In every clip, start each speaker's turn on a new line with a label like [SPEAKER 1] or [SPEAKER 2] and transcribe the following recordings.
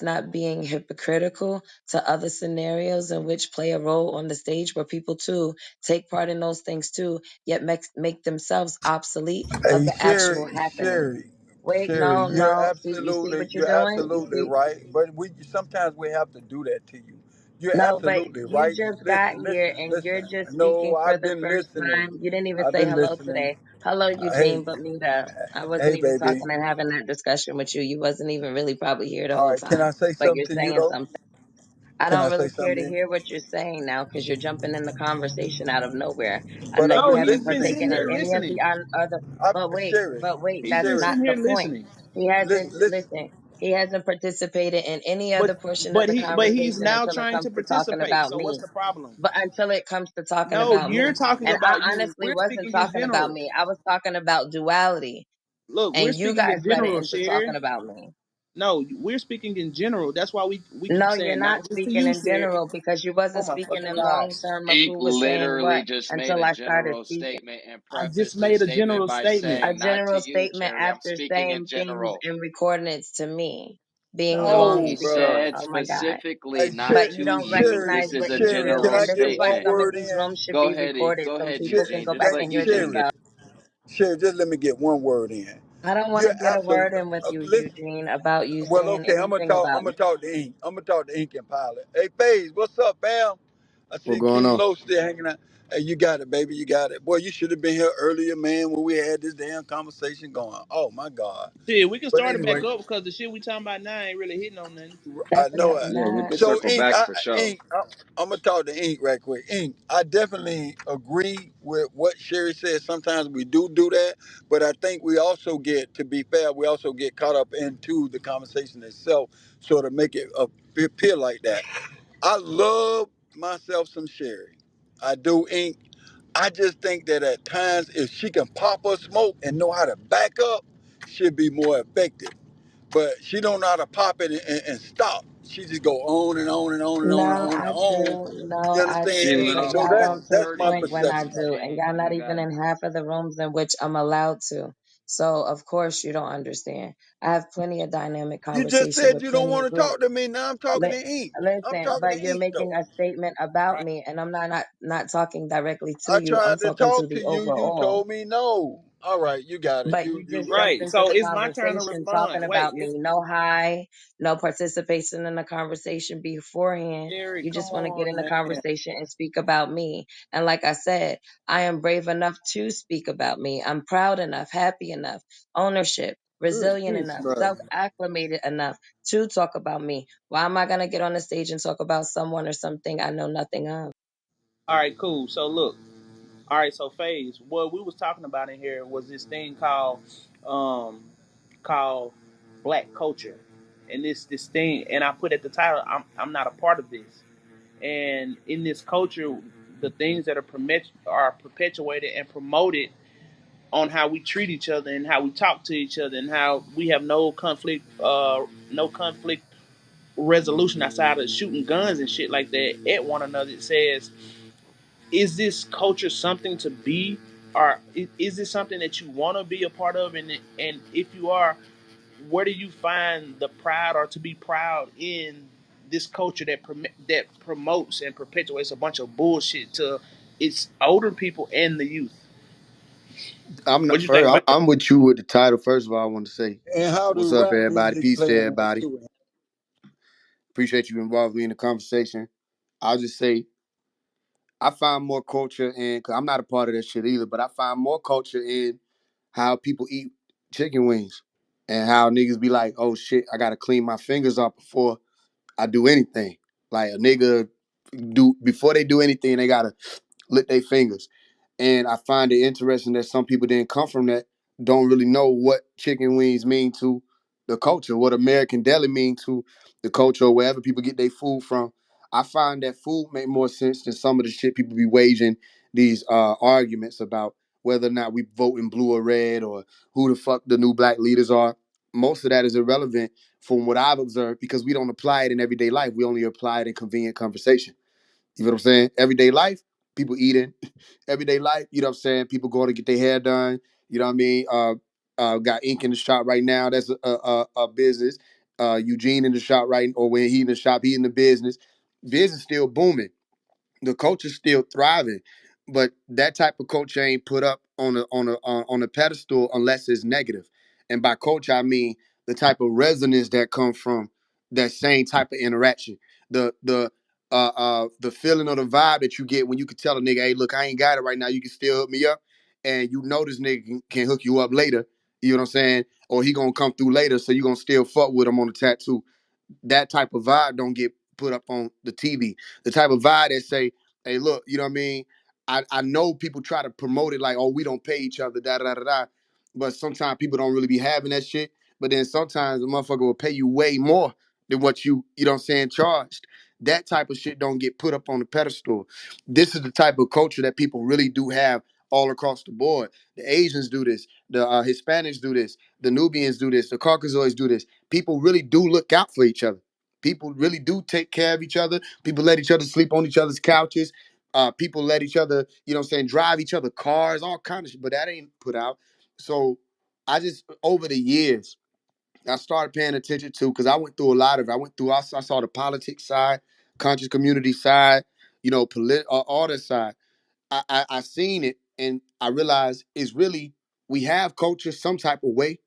[SPEAKER 1] not being hypocritical to other scenarios in which play a role on the stage where people too take part in those things too, yet make themselves obsolete of
[SPEAKER 2] Hey,
[SPEAKER 1] the actual happening. Wait,
[SPEAKER 2] Sherry,
[SPEAKER 1] no, no. See, you see what you're
[SPEAKER 2] you're
[SPEAKER 1] doing? You
[SPEAKER 2] absolutely
[SPEAKER 1] see?
[SPEAKER 2] right. But we sometimes we have to do that to you. You're
[SPEAKER 1] No, but
[SPEAKER 2] absolutely
[SPEAKER 1] you
[SPEAKER 2] right.
[SPEAKER 1] just got
[SPEAKER 2] Listen,
[SPEAKER 1] here
[SPEAKER 2] listen,
[SPEAKER 1] and you're
[SPEAKER 2] listen.
[SPEAKER 1] just
[SPEAKER 2] No,
[SPEAKER 1] speaking for
[SPEAKER 2] I've
[SPEAKER 1] the
[SPEAKER 2] been
[SPEAKER 1] first
[SPEAKER 2] listening.
[SPEAKER 1] time. You didn't even
[SPEAKER 2] I've
[SPEAKER 1] say
[SPEAKER 2] been
[SPEAKER 1] hello
[SPEAKER 2] listening.
[SPEAKER 1] today. Hello,
[SPEAKER 2] Hey,
[SPEAKER 1] Eugene, but mute up. I wasn't
[SPEAKER 2] hey,
[SPEAKER 1] even
[SPEAKER 2] baby.
[SPEAKER 1] talking and having that discussion with you. You wasn't even really probably here the
[SPEAKER 2] All
[SPEAKER 1] whole
[SPEAKER 2] right, can
[SPEAKER 1] time.
[SPEAKER 2] I say
[SPEAKER 1] But
[SPEAKER 2] something
[SPEAKER 1] you're
[SPEAKER 2] to you
[SPEAKER 1] saying
[SPEAKER 2] though?
[SPEAKER 1] something. I
[SPEAKER 2] Can
[SPEAKER 1] don't
[SPEAKER 2] I say
[SPEAKER 1] really care to
[SPEAKER 2] something to you?
[SPEAKER 1] hear what you're saying now because you're jumping in the conversation out of nowhere.
[SPEAKER 2] But
[SPEAKER 1] You
[SPEAKER 2] I've
[SPEAKER 3] No,
[SPEAKER 2] been
[SPEAKER 3] he's
[SPEAKER 1] haven't
[SPEAKER 3] been
[SPEAKER 2] listening.
[SPEAKER 3] sitting
[SPEAKER 1] partaken in
[SPEAKER 3] here
[SPEAKER 1] any of
[SPEAKER 3] listening.
[SPEAKER 1] the other. But wait,
[SPEAKER 3] He's
[SPEAKER 1] that's
[SPEAKER 3] been
[SPEAKER 1] not
[SPEAKER 2] Sherry,
[SPEAKER 3] sitting
[SPEAKER 1] the
[SPEAKER 3] here
[SPEAKER 1] point.
[SPEAKER 3] listening.
[SPEAKER 1] He hasn't,
[SPEAKER 2] listen.
[SPEAKER 1] listen, he hasn't participated in any
[SPEAKER 3] But
[SPEAKER 1] other portion of the
[SPEAKER 3] he's
[SPEAKER 1] conversation
[SPEAKER 3] now
[SPEAKER 1] until it
[SPEAKER 3] trying
[SPEAKER 1] comes
[SPEAKER 3] to
[SPEAKER 1] to talking
[SPEAKER 3] participate.
[SPEAKER 1] about
[SPEAKER 3] So what's
[SPEAKER 1] me.
[SPEAKER 3] the problem?
[SPEAKER 1] But until it comes to talking
[SPEAKER 3] No,
[SPEAKER 1] about
[SPEAKER 3] you're
[SPEAKER 1] me.
[SPEAKER 3] talking
[SPEAKER 1] And I
[SPEAKER 3] about you.
[SPEAKER 1] honestly
[SPEAKER 3] We're
[SPEAKER 1] wasn't
[SPEAKER 3] speaking in
[SPEAKER 1] talking about
[SPEAKER 3] general.
[SPEAKER 1] me. I was talking about duality.
[SPEAKER 3] Look, we're
[SPEAKER 1] And you
[SPEAKER 3] speaking
[SPEAKER 1] guys
[SPEAKER 3] in
[SPEAKER 1] led it
[SPEAKER 3] general,
[SPEAKER 1] into talking
[SPEAKER 3] Sherry.
[SPEAKER 1] about me.
[SPEAKER 3] No, we're speaking in general. That's why we keep
[SPEAKER 1] No, you're
[SPEAKER 3] saying
[SPEAKER 1] not
[SPEAKER 3] not just to
[SPEAKER 1] speaking
[SPEAKER 3] you,
[SPEAKER 1] in
[SPEAKER 3] Sherry.
[SPEAKER 1] general because you
[SPEAKER 3] Oh
[SPEAKER 1] wasn't
[SPEAKER 3] my
[SPEAKER 1] speaking
[SPEAKER 3] fucking
[SPEAKER 1] in long
[SPEAKER 3] gosh.
[SPEAKER 1] term of
[SPEAKER 4] He
[SPEAKER 1] who was saying
[SPEAKER 4] literally
[SPEAKER 1] what
[SPEAKER 4] just made
[SPEAKER 1] until
[SPEAKER 4] a
[SPEAKER 1] I started
[SPEAKER 4] general
[SPEAKER 1] speaking.
[SPEAKER 4] statement and
[SPEAKER 3] I just
[SPEAKER 4] prefaced his
[SPEAKER 3] made a
[SPEAKER 4] statement
[SPEAKER 3] general
[SPEAKER 4] by
[SPEAKER 3] statement.
[SPEAKER 1] A
[SPEAKER 4] saying, "Not to
[SPEAKER 1] general
[SPEAKER 4] you,
[SPEAKER 1] statement
[SPEAKER 4] Cherry. I'm
[SPEAKER 1] after
[SPEAKER 4] speaking in
[SPEAKER 1] saying things
[SPEAKER 4] general."
[SPEAKER 1] in recordings to me, being the
[SPEAKER 4] No,
[SPEAKER 1] long
[SPEAKER 3] No,
[SPEAKER 4] he
[SPEAKER 1] speaker.
[SPEAKER 3] bro.
[SPEAKER 4] said
[SPEAKER 1] Oh my God.
[SPEAKER 4] specifically
[SPEAKER 2] Hey,
[SPEAKER 4] not
[SPEAKER 1] But you
[SPEAKER 4] to
[SPEAKER 1] don't
[SPEAKER 4] you.
[SPEAKER 1] recognize
[SPEAKER 4] This is
[SPEAKER 2] Sherry,
[SPEAKER 1] what
[SPEAKER 4] a
[SPEAKER 1] you
[SPEAKER 2] Sherry,
[SPEAKER 1] do.
[SPEAKER 2] can
[SPEAKER 4] general
[SPEAKER 1] And
[SPEAKER 2] I
[SPEAKER 1] this
[SPEAKER 2] get
[SPEAKER 1] is why
[SPEAKER 2] one
[SPEAKER 4] statement.
[SPEAKER 1] some of
[SPEAKER 2] word
[SPEAKER 1] these
[SPEAKER 2] in?
[SPEAKER 1] rooms should
[SPEAKER 4] Go
[SPEAKER 1] be
[SPEAKER 4] ahead, E.
[SPEAKER 1] recorded
[SPEAKER 4] Go
[SPEAKER 1] so
[SPEAKER 4] ahead,
[SPEAKER 1] people can
[SPEAKER 4] Eugene.
[SPEAKER 1] go
[SPEAKER 4] Just
[SPEAKER 1] back
[SPEAKER 4] let
[SPEAKER 1] and hear
[SPEAKER 4] Eugene.
[SPEAKER 1] themselves.
[SPEAKER 2] Sherry, just let me get one word in.
[SPEAKER 1] I don't want
[SPEAKER 2] You're
[SPEAKER 1] to get a word
[SPEAKER 2] absolutely.
[SPEAKER 1] in with you,
[SPEAKER 2] Listen.
[SPEAKER 1] Eugene, about you
[SPEAKER 2] Well,
[SPEAKER 1] saying
[SPEAKER 2] okay,
[SPEAKER 1] anything
[SPEAKER 2] I'm
[SPEAKER 1] about
[SPEAKER 2] gonna
[SPEAKER 1] me.
[SPEAKER 2] talk to Ink. I'm gonna talk to Ink and Pilot. Hey, FaZe, what's up, fam? I
[SPEAKER 5] What
[SPEAKER 2] see
[SPEAKER 5] going
[SPEAKER 2] King
[SPEAKER 5] on?
[SPEAKER 2] Low still hanging out. Hey, you got it, baby. You got it. Boy, you should have been here earlier, man, when we had this damn conversation going. Oh my God.
[SPEAKER 3] Shit, we can
[SPEAKER 2] But
[SPEAKER 3] start it back
[SPEAKER 2] anyway,
[SPEAKER 3] up because the shit we talking about now ain't really hitting on nothing.
[SPEAKER 2] I know
[SPEAKER 1] Definitely
[SPEAKER 2] it.
[SPEAKER 4] Yeah, we
[SPEAKER 1] not.
[SPEAKER 4] can
[SPEAKER 2] So
[SPEAKER 4] circle
[SPEAKER 2] Ink,
[SPEAKER 4] back for sure.
[SPEAKER 2] I'm gonna talk to Ink right quick. Ink, I definitely agree with what Sherry said. Sometimes we do that, but I think we also get, to be fair, we also get caught up into the conversation itself, sort of make it appear like that. I love myself some Sherry. I do, Ink. I just think that at times, if she can pop her smoke and know how to back up, she'll be more effective. But she don't know how to pop it and stop. She just go on and on and on and on and
[SPEAKER 1] No,
[SPEAKER 2] on and
[SPEAKER 1] I
[SPEAKER 2] on.
[SPEAKER 1] do. No,
[SPEAKER 2] You
[SPEAKER 1] I
[SPEAKER 4] She
[SPEAKER 2] understand?
[SPEAKER 1] do, but
[SPEAKER 4] literally
[SPEAKER 2] So
[SPEAKER 1] y'all
[SPEAKER 2] that's
[SPEAKER 1] don't
[SPEAKER 4] calls
[SPEAKER 1] take
[SPEAKER 2] that's my
[SPEAKER 1] point
[SPEAKER 4] Birdie.
[SPEAKER 1] when I
[SPEAKER 2] perception of
[SPEAKER 1] do,
[SPEAKER 2] it.
[SPEAKER 1] and
[SPEAKER 4] She
[SPEAKER 1] y'all not
[SPEAKER 4] you
[SPEAKER 1] even
[SPEAKER 4] got
[SPEAKER 1] in half of the rooms in which I'm allowed to. So of course you don't understand. I have plenty of dynamic
[SPEAKER 2] You just
[SPEAKER 1] conversation
[SPEAKER 2] said
[SPEAKER 1] with
[SPEAKER 2] you don't
[SPEAKER 1] plenty of
[SPEAKER 2] want to
[SPEAKER 1] groups.
[SPEAKER 2] talk to me. Now I'm talking to
[SPEAKER 1] Li-
[SPEAKER 2] Ink. I'm
[SPEAKER 1] Listen,
[SPEAKER 2] talking to
[SPEAKER 1] but you're
[SPEAKER 2] Ink
[SPEAKER 1] making
[SPEAKER 2] though.
[SPEAKER 1] a statement about
[SPEAKER 3] Right.
[SPEAKER 1] me, and I'm not talking directly to
[SPEAKER 2] I
[SPEAKER 1] you. I'm
[SPEAKER 2] tried to
[SPEAKER 1] talking to
[SPEAKER 2] talk to
[SPEAKER 1] the
[SPEAKER 2] you. You
[SPEAKER 1] overall.
[SPEAKER 2] told me no. All right, you got it.
[SPEAKER 1] But
[SPEAKER 2] You
[SPEAKER 1] you
[SPEAKER 2] you.
[SPEAKER 1] just jumped
[SPEAKER 3] Right.
[SPEAKER 1] into
[SPEAKER 3] So
[SPEAKER 1] the
[SPEAKER 3] it's my turn to
[SPEAKER 1] conversation
[SPEAKER 3] respond.
[SPEAKER 1] talking
[SPEAKER 3] Wait,
[SPEAKER 1] about
[SPEAKER 3] it's
[SPEAKER 1] me. No hi, no participation in the conversation beforehand.
[SPEAKER 3] Jerry,
[SPEAKER 1] You
[SPEAKER 3] come
[SPEAKER 1] just want to get
[SPEAKER 3] on,
[SPEAKER 1] in the
[SPEAKER 3] man.
[SPEAKER 1] conversation and speak about me. And like I said, I am brave enough to speak about me. I'm proud enough, happy enough, ownership,
[SPEAKER 3] Good
[SPEAKER 1] resilient
[SPEAKER 3] piece,
[SPEAKER 1] enough,
[SPEAKER 3] bro.
[SPEAKER 1] self acclimated enough to talk about me. Why am I going to get on the stage and talk about someone or something I know nothing of?
[SPEAKER 3] All right, cool. So look. All right, so phase. What we was talking about in here was this thing um called black culture. And this thing and I put at the title, I'm not a part of this. And in this culture, the things that are perpetuated and promoted on how we treat each other and how we talk to each other and how we have no conflict resolution outside of shooting guns and shit like that at one another. It says, is this culture something to be, or is this something that you want to be a part of? And if you are, where do you find the pride or to be proud in this culture that promotes and perpetuates a bunch of bullshit to its older people and the youth?
[SPEAKER 5] I'm
[SPEAKER 3] What
[SPEAKER 5] not.
[SPEAKER 3] do you think about that?
[SPEAKER 5] I'm with you with the title. First of all, I want to say
[SPEAKER 2] And how
[SPEAKER 5] what's
[SPEAKER 2] do
[SPEAKER 5] up,
[SPEAKER 2] rap
[SPEAKER 5] everybody.
[SPEAKER 2] music
[SPEAKER 5] Peace
[SPEAKER 2] play
[SPEAKER 5] to
[SPEAKER 2] in that
[SPEAKER 5] everybody.
[SPEAKER 2] too?
[SPEAKER 5] Appreciate you involved in the conversation. I'll just say I find more culture in. Cause I'm not a part of that shit either, but I find more culture in how people eat chicken wings and how niggas be like, "Oh shit, I gotta clean my fingers off before I do anything." Like a nigga do before they do anything, they gotta lick their fingers. And I find it interesting that some people didn't come from that, don't really know what chicken wings mean to the culture, what American deli mean to the culture, or wherever people get their food from. I find that food make more sense than some of the shit people be waging these arguments about whether or not we voting blue or red or who the fuck the new black leaders are. Most of that is irrelevant from what I've observed because we don't apply it in everyday life. We only apply it in convenient conversation. You know what I'm saying? Everyday life, people eating. Everyday life, you know what I'm saying? People going to get their hair done. You know what I mean? Got ink in the shop right now. That's a business. Eugene in the shop, right? Or when he in the shop, he in the business. Business still booming, the culture's still thriving, but that type of culture ain't put up on a pedestal unless it's negative. And by culture, I mean the type of resonance that comes from that same type of interaction. The feeling or the vibe that you get when you can tell a nigga, hey, look, I ain't got it right now. You can still hook me up, and you know this nigga can hook you up later. You know what I'm saying? Or he gonna come through later, so you gonna still fuck with him on the tattoo. That type of vibe don't get put up on the TV. The type of vibe that say, hey, look, you know what I mean? I know people try to promote it like, oh, we don't pay each other, da da da da. But sometimes people don't really be having that shit. But then sometimes a motherfucker will pay you way more than what you know what I'm saying, charged. That type of shit don't get put up on the pedestal. This is the type of culture that people really do have all across the board. The Asians do this. The Hispanics do this. The Nubians do this. The Caucasoids do this. People really do look out for each other. People really do take care of each other. People let each other sleep on each other's couches. People let each other, you know what I'm saying, drive each other cars, all kind of shit. But that ain't put out. So I just, over the years, I started paying attention to, because I went through a lot of it. I saw the politics side, conscious community side, you know, all that side. I seen it and I realized it's really, we have culture some type of way,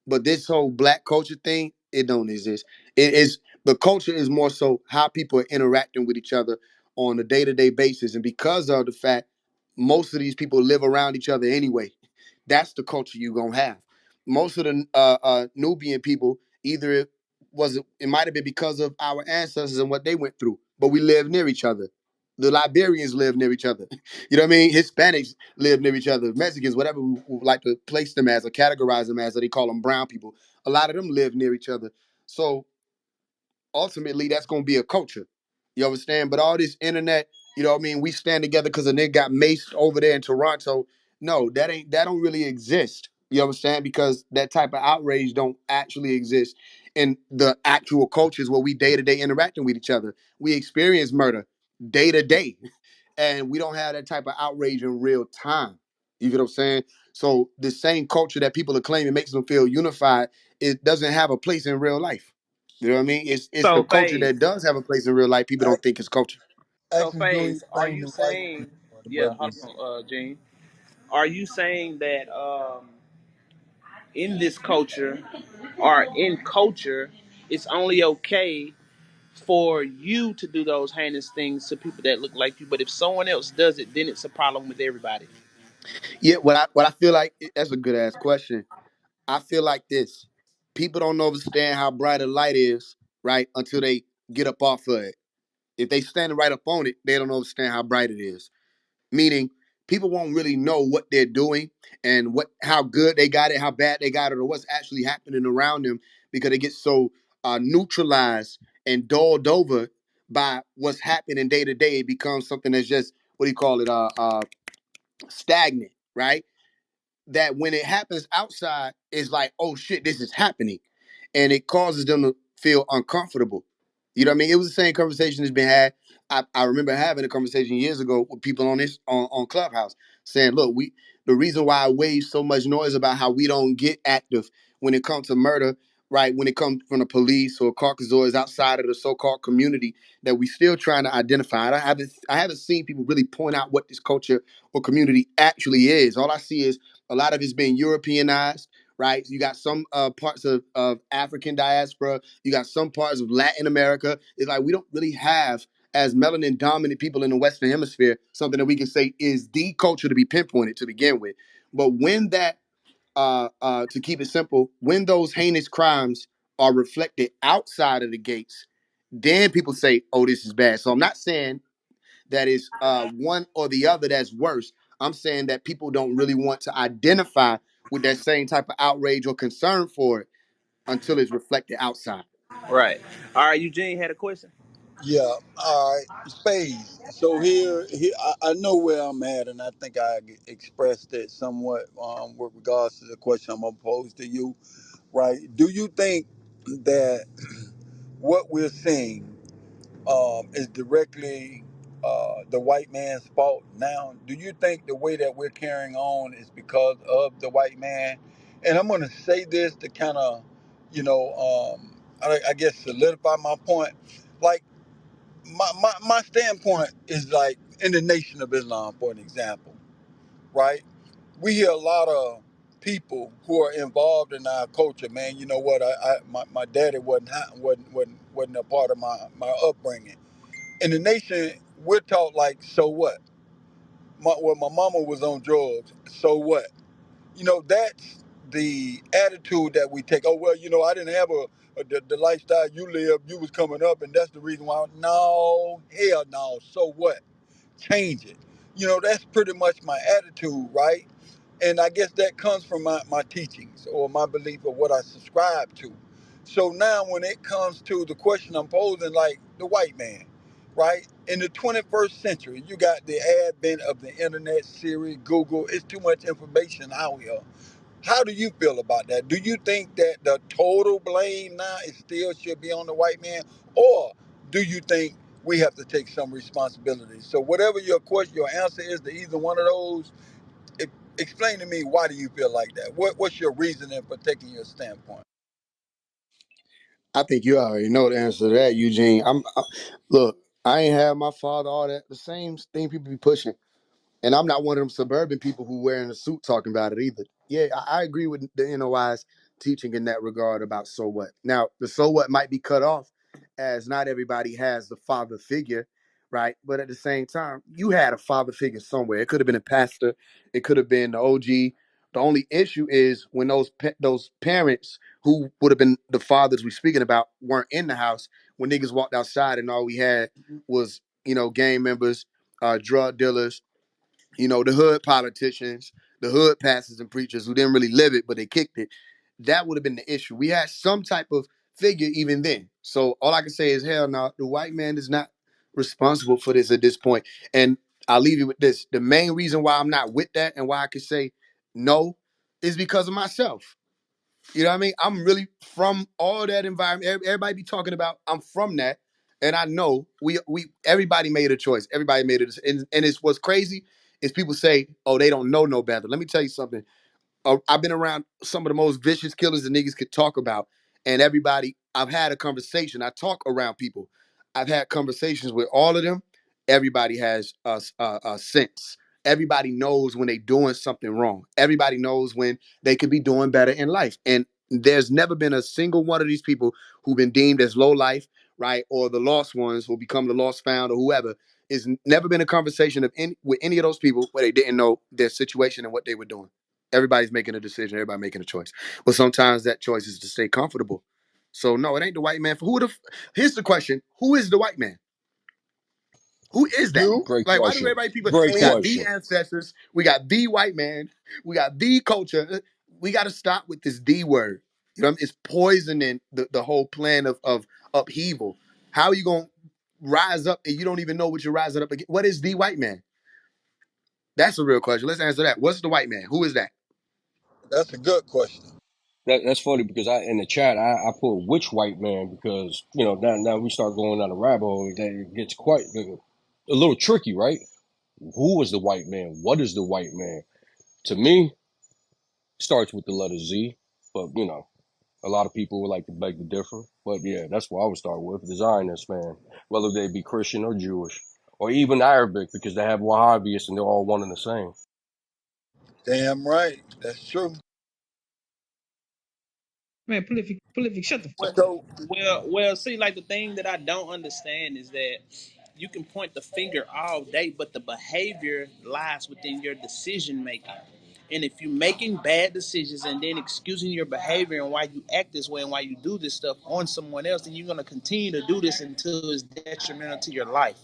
[SPEAKER 5] but this whole black culture thing, it don't exist. It is, the culture is more so how people are interacting with each other on a day-to-day basis. And because of the fact most of these people live around each other anyway, that's the culture you gonna have. Most of the Nubian people, either it might have been because of our ancestors and what they went through, but we live near each other. The Liberians live near each other. You know what I mean? Hispanics live near each other. Mexicans, whatever we like to place them as or categorize them as, or they call them brown people. A lot of them live near each other. So ultimately, that's going to be a culture. You understand? But all this internet, you know what I mean? We stand together because a nigga got maced over there in Toronto. No, that don't really exist. You understand? Because that type of outrage don't actually exist in the actual cultures where we day to day interacting with each other. We experience murder day to day, and we don't have that type of outrage in real time. You get what I'm saying? So the same culture that people are claiming makes them feel unified, it doesn't have a place in real life. You know what I mean? It's the
[SPEAKER 3] So
[SPEAKER 5] culture
[SPEAKER 3] phase.
[SPEAKER 5] that does have a place in real life. People don't think it's culture.
[SPEAKER 3] So
[SPEAKER 2] Actually, doing
[SPEAKER 3] phase.
[SPEAKER 2] your
[SPEAKER 3] Are
[SPEAKER 2] thing,
[SPEAKER 3] you
[SPEAKER 2] the white
[SPEAKER 3] saying?
[SPEAKER 2] or the
[SPEAKER 3] Yeah, hold
[SPEAKER 2] brothers.
[SPEAKER 3] on, Gene. Are you saying that in this culture or in culture, it's only okay for you to do those heinous things to people that look like you, but if someone else does it, then it's a problem with everybody?
[SPEAKER 5] Yeah, what I feel like, that's a good ass question. I feel like this: people don't understand how bright a light is, right? Until they get up off of it. If they standing right up on it, they don't understand how bright it is. Meaning, people won't really know what they're doing and how good they got it, how bad they got it, or what's actually happening around them, because they get so neutralized and dulled over by what's happening day to day. It becomes something that's just, what do you call it, stagnant, right? That when it happens outside, it's like, oh shit, this is happening. And it causes them to feel uncomfortable. You know what I mean? It was the same conversation that's been had. I remember having a conversation years ago with people on Clubhouse saying, look, the reason why I wage so much noise about how we don't get active when it comes to murder, right? When it comes from the police or Caucasoids outside of the so-called community that we still trying to identify. I haven't seen people really point out what this culture or community actually is. All I see is a lot of it's been Europeanized, right? You got some parts of African diaspora. You got some parts of Latin America. It's like we don't really have, as melanin dominant people in the Western Hemisphere, something that we can say is the culture to be pinpointed to begin with. But when that, to keep it simple, when those heinous crimes are reflected outside of the gates, then people say, oh, this is bad. So I'm not saying that is one or the other that's worse. I'm saying that people don't really want to identify with that same type of outrage or concern for it until it's reflected outside.
[SPEAKER 3] Right. All right, Eugene had a question.
[SPEAKER 2] Yeah, all right. Spades. So here, I know where I'm at, and I think I expressed it somewhat with regards to the question I'm gonna pose to you. Right? Do you think that what we're seeing is directly the white man's fault now? Do you think the way that we're carrying on is because of the white man? And I'm going to say this to kind of, you know, I guess solidify my point. Like my standpoint is like in the Nation of Islam, for an example, right? We hear a lot of people who are involved in our culture. Man, you know what? My daddy wasn't a part of my upbringing. In the nation, we're taught like, so what? Well, my mama was on drugs. So what? You know, that's the attitude that we take. Oh well, you know, I didn't have the lifestyle you lived. You was coming up, and that's the reason why. No, hell no. So what? Change it. You know, that's pretty much my attitude, right? And I guess that comes from my teachings or my belief of what I subscribe to. So now when it comes to the question I'm posing, like the white man, right? In the 21st century, you got the advent of the internet, Siri, Google. It's too much information out here. How do you feel about that? Do you think that the total blame now is still should be on the white man? Or do you think we have to take some responsibility? So whatever your question, your answer is to either one of those, e- explain to me why do you feel like that? What's your reasoning for taking your standpoint?
[SPEAKER 5] I think you already know the answer to that, Eugene. Look, I ain't have my father all that. The same thing people be pushing. And I'm not one of them suburban people who wearing a suit talking about it either. Yeah, I agree with the NOI's teaching in that regard about so what. Now, the so what might be cut off as not everybody has the father figure, right? But at the same time, you had a father figure somewhere. It could have been a pastor. It could have been the OG. The only issue is when those parents who would have been the fathers we speaking about weren't in the house, when niggas walked outside and all we had was, gang members, drug dealers, the hood politicians, the hood pastors and preachers who didn't really live it, but they kicked it. That would have been the issue. We had some type of figure even then. So all I can say is, hell no, the white man is not responsible for this at this point. And I'll leave you with this. The main reason why I'm not with that and why I can say no is because of myself. You know what I mean? I'm really from all that environment. Everybody be talking about, I'm from that. And I know we everybody made a choice. Everybody made it. And it's what's crazy is people say, oh, they don't know no better. Let me tell you something. I've been around some of the most vicious killers that niggas could talk about. And everybody, I've had a conversation. I talk around people. I've had conversations with all of them. Everybody has a sense. Everybody knows when they're doing something wrong. Everybody knows when they could be doing better in life. And there's never been a single one of these people who've been deemed as low life, right? Or the lost ones who become the lost found or whoever. It's never been a conversation with any of those people where they didn't know their situation and what they were doing. Everybody's making a decision. Everybody making a choice. But sometimes that choice is to stay comfortable. So no, it ain't the white man. Here's the question: who is the white man? Who is that?
[SPEAKER 2] You?
[SPEAKER 4] Great
[SPEAKER 5] Like, why do
[SPEAKER 4] question.
[SPEAKER 5] everybody people?
[SPEAKER 4] Great
[SPEAKER 5] We got the
[SPEAKER 4] question.
[SPEAKER 5] ancestors. We got the white man. We got the culture. We got to stop with this D word. It's poisoning the whole plan of upheaval. How are you gonna rise up and you don't even know what you're rising up against? What is the white man? That's a real question. Let's answer that. What's the white man? Who is that?
[SPEAKER 2] That's a good question.
[SPEAKER 4] That's funny because I in the chat I put which white man because now we start going down the rabbit hole that it gets quite a little tricky, right? Who is the white man? What is the white man? To me, starts with the letter Z, but a lot of people would like to beg to differ. But yeah, that's what I would start with the Zionist man, whether they be Christian or Jewish or even Arabic because they have Wahhabis and they're all one and the same.
[SPEAKER 2] Damn right. That's true.
[SPEAKER 6] Man, prolific, shut the fuck up.
[SPEAKER 2] So
[SPEAKER 3] Well, see, like the thing that I don't understand is that you can point the finger all day, but the behavior lies within your decision making. And if you're making bad decisions and then excusing your behavior and why you act this way and why you do this stuff on someone else, then you're going to continue to do this until it's detrimental to your life.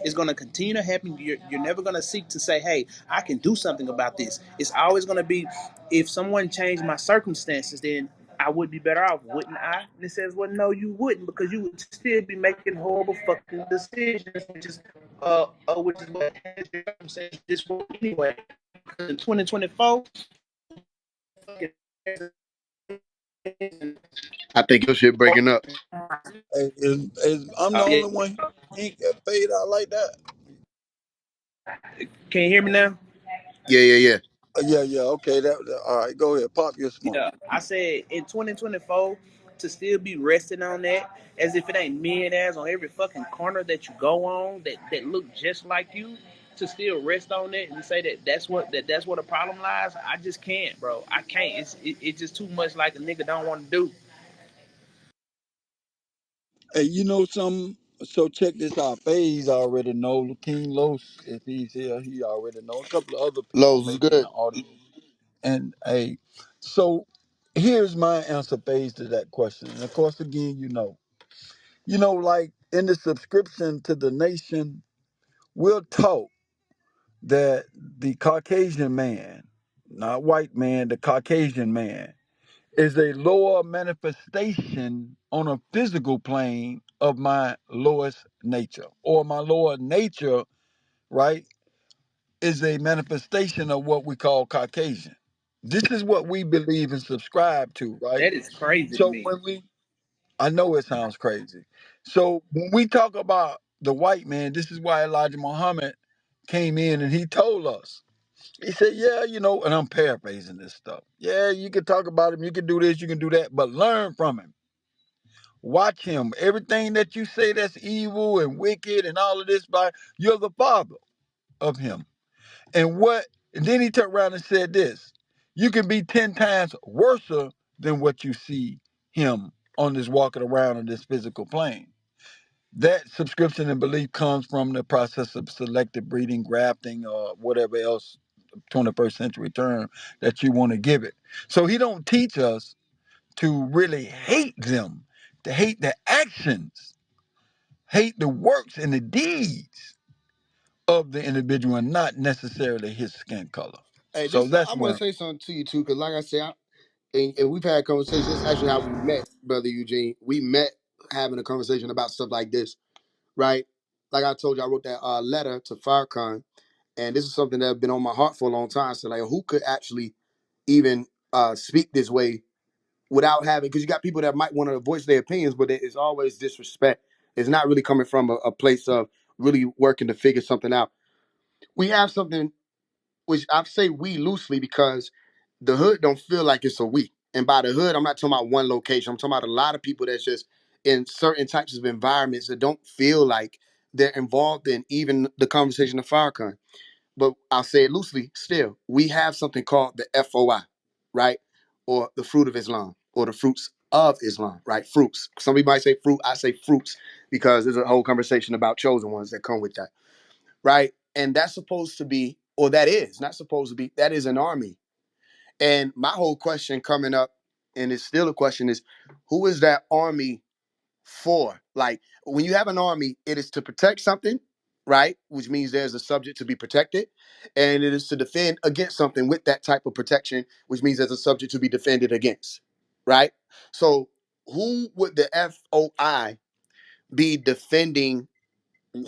[SPEAKER 3] It's going to continue to happen. You're never going to seek to say, hey, I can do something about this. It's always going to be, if someone changed my circumstances, then I would be better off, wouldn't I? And it says, well, no, you wouldn't, because you would still be making horrible fucking decisions, which is what circumstances this world anyway. In 2024,
[SPEAKER 5] I think your shit breaking up.
[SPEAKER 2] I'm the
[SPEAKER 3] yeah,
[SPEAKER 2] only one ain't get fade out like that.
[SPEAKER 3] can you hear me now?
[SPEAKER 5] Yeah, yeah, yeah.
[SPEAKER 2] Yeah, yeah, okay. All right. Go ahead, pop your smoke.
[SPEAKER 3] Yeah, I said in 2024, to still be resting on that as if it ain't millionaires on every fucking corner that you go on that look just like you, to still rest on that and say that's where the problem lies. I just can't, bro. I can't. It's just too much like a nigga don't want to do.
[SPEAKER 2] Hey, you know something? So check this out. FaZe already know. King Los, if he's here, he already know. A couple of other people
[SPEAKER 5] Lowe's was
[SPEAKER 2] maybe in
[SPEAKER 5] good.
[SPEAKER 2] the audience. And hey, so here's my answer, FaZe, to that question. And of course, again, like in the subscription to the nation, we're taught that the Caucasian man, not white man, the Caucasian man, is a lower manifestation on a physical plane of my lowest nature, or my lower nature, right, is a manifestation of what we call Caucasian. This is what we believe and subscribe to, right?
[SPEAKER 3] That is crazy to
[SPEAKER 2] So
[SPEAKER 3] me.
[SPEAKER 2] when I know it sounds crazy. So when we talk about the white man, this is why Elijah Muhammad came in and he told us. He said, yeah, and I'm paraphrasing this stuff. Yeah, you can talk about him, you can do this, you can do that, but learn from him. Watch him. Everything that you say that's evil and wicked and all of this, you're the father of him. And then he turned around and said this: you can be 10 times worse than what you see him on this walking around on this physical plane. That subscription and belief comes from the process of selective breeding, grafting, or whatever else 21st century term that you want to give it. So he don't teach us to really hate them, to hate the actions, hate the works and the deeds of the individual and not necessarily his skin color.
[SPEAKER 5] Hey,
[SPEAKER 2] So
[SPEAKER 5] this
[SPEAKER 2] that's
[SPEAKER 5] I'm gonna
[SPEAKER 2] where.
[SPEAKER 5] say something to you too, because like I said, and we've had conversations. This is actually how we met, brother Eugene. We met having a conversation about stuff like this, right? Like I told you, I wrote that letter to Farrakhan, and this is something that has been on my heart for a long time. So like, who could actually even speak this way without having? Because you got people that might want to voice their opinions, but it's always disrespect. It's not really coming from a place of really working to figure something out. We have something which I say we loosely because the hood don't feel like it's a we. And by the hood, I'm not talking about one location. I'm talking about a lot of people that's just in certain types of environments that don't feel like they're involved in even the conversation of Farrakhan. But I'll say it loosely still. We have something called the FOI, right? Or the fruit of Islam, or the fruits of Islam, right? Fruits. Some people might say fruit. I say fruits because there's a whole conversation about chosen ones that come with that, right? And that's supposed to be, or that is not supposed to be, that is an army. And my whole question coming up, and it's still a question, is who is that army for? Like, when you have an army, it is to protect something, right? Which means there's a subject to be protected. And it is to defend against something with that type of protection, which means there's a subject to be defended against, right? So who would the FOI be defending?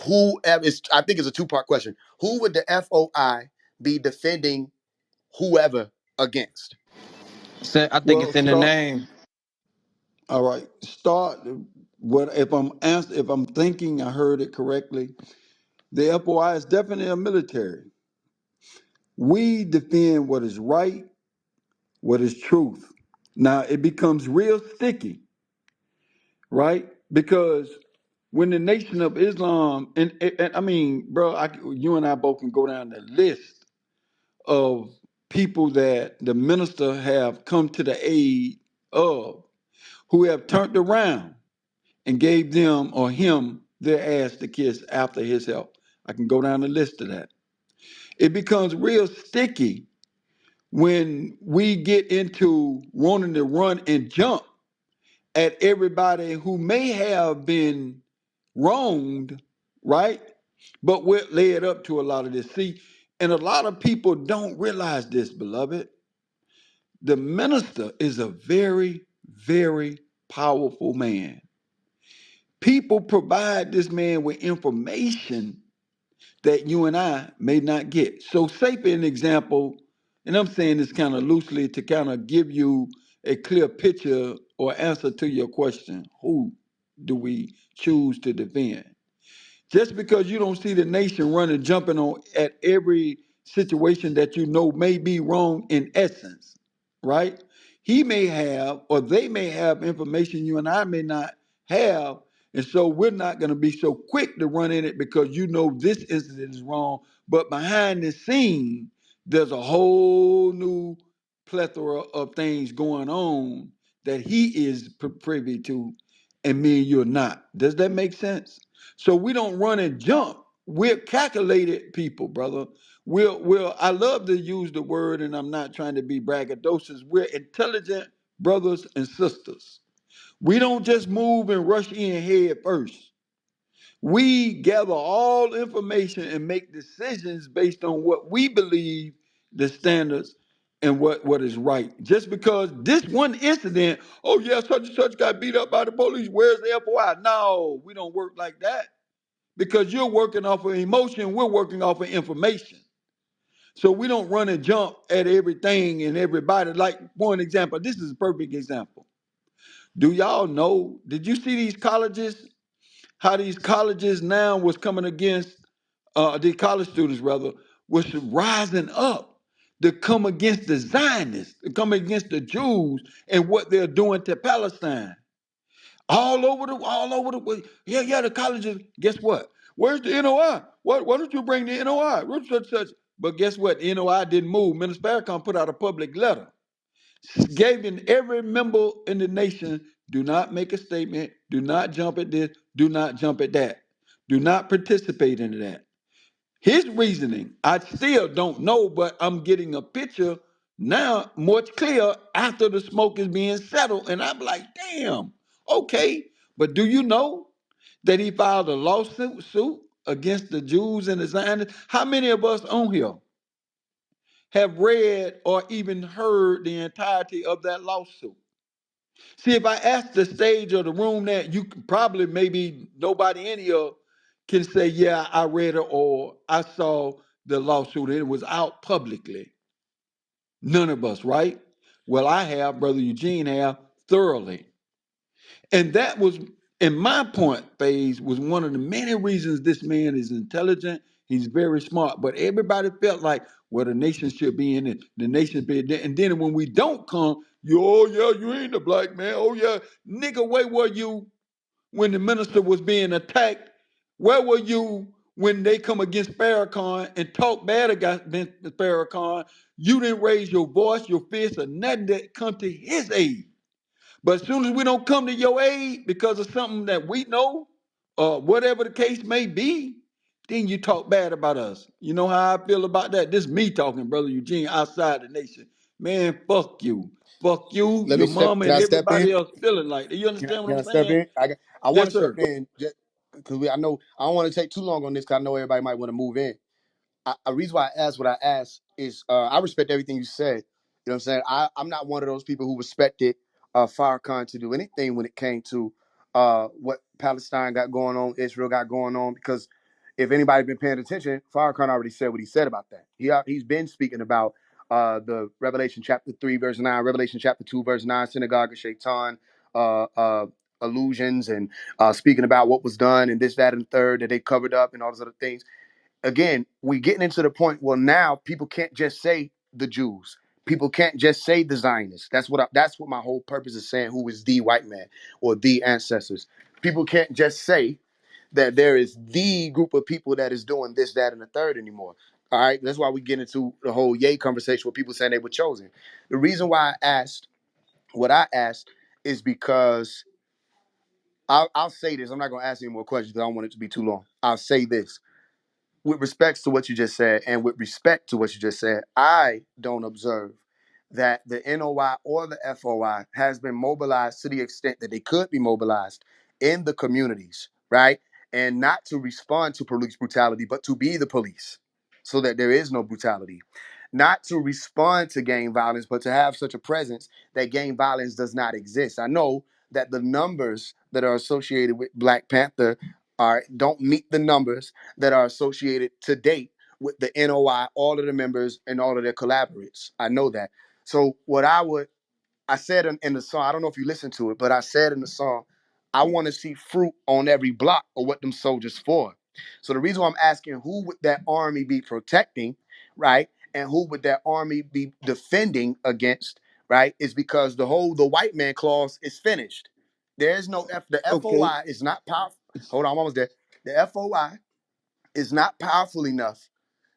[SPEAKER 5] Whoever is, I think it's a two-part question. Who would the FOI be defending whoever against?
[SPEAKER 7] So I think
[SPEAKER 2] Well,
[SPEAKER 7] it's in the
[SPEAKER 2] start.
[SPEAKER 7] name.
[SPEAKER 2] All right. Start. What if I'm thinking I heard it correctly? The FOI is definitely a military. We defend what is right, what is truth. Now it becomes real sticky, right? Because when the Nation of Islam, and I mean, bro, you and I both can go down the list of people that the minister have come to the aid of, who have turned around and gave them or him their ass to kiss after his help. I can go down the list of that. It becomes real sticky when we get into wanting to run and jump at everybody who may have been wronged, right? But we're led up to a lot of this. See, and a lot of people don't realize this, beloved. The minister is a very, very powerful man. People provide this man with information that you and I may not get. So, say for an example, and I'm saying this kind of loosely to kind of give you a clear picture or answer to your question: who do we choose to defend? Just because you don't see the nation running, jumping on at every situation that you know may be wrong in essence, right? he may have, or they may have information you and I may not have. And so we're not going to be so quick to run in it because you know this incident is wrong. But behind the scene, there's a whole new plethora of things going on that he is privy to, and me and you're not. Does that make sense? So we don't run and jump. We're calculated people, brother. We're I love to use the word, and I'm not trying to be braggadocious. We're intelligent brothers and sisters. We don't just move and rush in head first. We gather all information and make decisions based on what we believe the standards and what is right. Just because this one incident, oh yeah, such and such got beat up by the police, where's the FOI? No, we don't work like that because you're working off of emotion, we're working off of information. So we don't run and jump at everything and everybody. Like, for an example, this is a perfect example. Do y'all know, did you see these colleges, how these colleges now was coming against, the college students rather, was rising up to come against the Zionists, to come against the Jews and what they're doing to Palestine. All over the yeah, the colleges, guess what? Where's the NOI? Why don't you bring the NOI? Such. But guess what? The NOI didn't move. Minister Farrakhan put out a public letter, gave in every member in the nation, do not make a statement, do not jump at this, do not jump at that. Do not participate in that. His reasoning, I still don't know, but I'm getting a picture now much clearer after the smoke is being settled. And I'm like, damn, okay. But do you know that he filed a lawsuit against the Jews and the Zionists? How many of us on here have read or even heard the entirety of that lawsuit? See, if I ask the stage or the room that you could probably maybe nobody in here can say, yeah, I read it or I saw the lawsuit and it was out publicly. None of us, right? Well, I have, Brother Eugene have thoroughly. And that was, in my point, phase was one of the many reasons this man is intelligent. He's very smart. But everybody felt like, well, the nation should be in it. The nation should be in it. And then when we don't come, oh, yeah, you ain't a black man. Oh, yeah. Nigga, where were you when the minister was being attacked? Where were you when they come against Farrakhan and talk bad against Farrakhan? You didn't raise your voice, your fist, or nothing that come to his aid. But as soon as we don't come to your aid because of something that we know, or whatever the case may be, then you talk bad about us. You know how I feel about that? This is me talking, Brother Eugene, outside the nation. Man, fuck you. Fuck you,
[SPEAKER 5] Let me
[SPEAKER 2] your
[SPEAKER 5] step.
[SPEAKER 2] mama,
[SPEAKER 5] Can
[SPEAKER 2] and
[SPEAKER 5] I step in?
[SPEAKER 2] everybody else feeling like that. You understand what
[SPEAKER 5] Can
[SPEAKER 2] I'm
[SPEAKER 5] I step
[SPEAKER 2] saying?
[SPEAKER 5] in? I want
[SPEAKER 2] Yes,
[SPEAKER 5] to step
[SPEAKER 2] sir.
[SPEAKER 5] in just because I know I don't want to take too long on this because I know everybody might want to move in. A reason why I asked what I asked is I respect everything you said. You know what I'm saying? I'm not one of those people who respected Farrakhan to do anything when it came to what Palestine got going on, Israel got going on, because if anybody been paying attention, Farrakhan already said what he said about that. He's been speaking about the Revelation chapter 3, verse 9, Revelation chapter 2, verse 9, synagogue of Shaitan, uh, uh, illusions, and speaking about what was done and this, that, and the third that they covered up and all those other things. Again, we getting into the point. Well, now people can't just say the Jews. People can't just say the Zionists. That's what my whole purpose is saying. Who is the white man or the ancestors? People can't just say that there is the group of people that is doing this, that, and the third anymore. All right, that's why we get into the whole yay conversation where people saying they were chosen. The reason why I asked what I asked is because I'll say this. I'm not going to ask any more questions because I don't want it to be too long. I'll say this with respect to what you just said and with respect to what you just said, I don't observe that the NOI or the FOI has been mobilized to the extent that they could be mobilized in the communities, right? And not to respond to police brutality, but to be the police so that there is no brutality. Not to respond to gang violence, but to have such a presence that gang violence does not exist. I know that the numbers that are associated with Black Panther don't meet the numbers that are associated to date with the NOI, all of the members and all of their collaborators. I know that. So I said in the song, I don't know if you listened to it, but I said in the song, I want to see fruit on every block of what them soldiers for. So the reason why I'm asking who would that army be protecting, right? And who would that army be defending against, right, is because the white man clause is finished. There's no the
[SPEAKER 2] Okay.
[SPEAKER 5] FOI is not powerful. Hold on, I'm almost there. The FOI is not powerful enough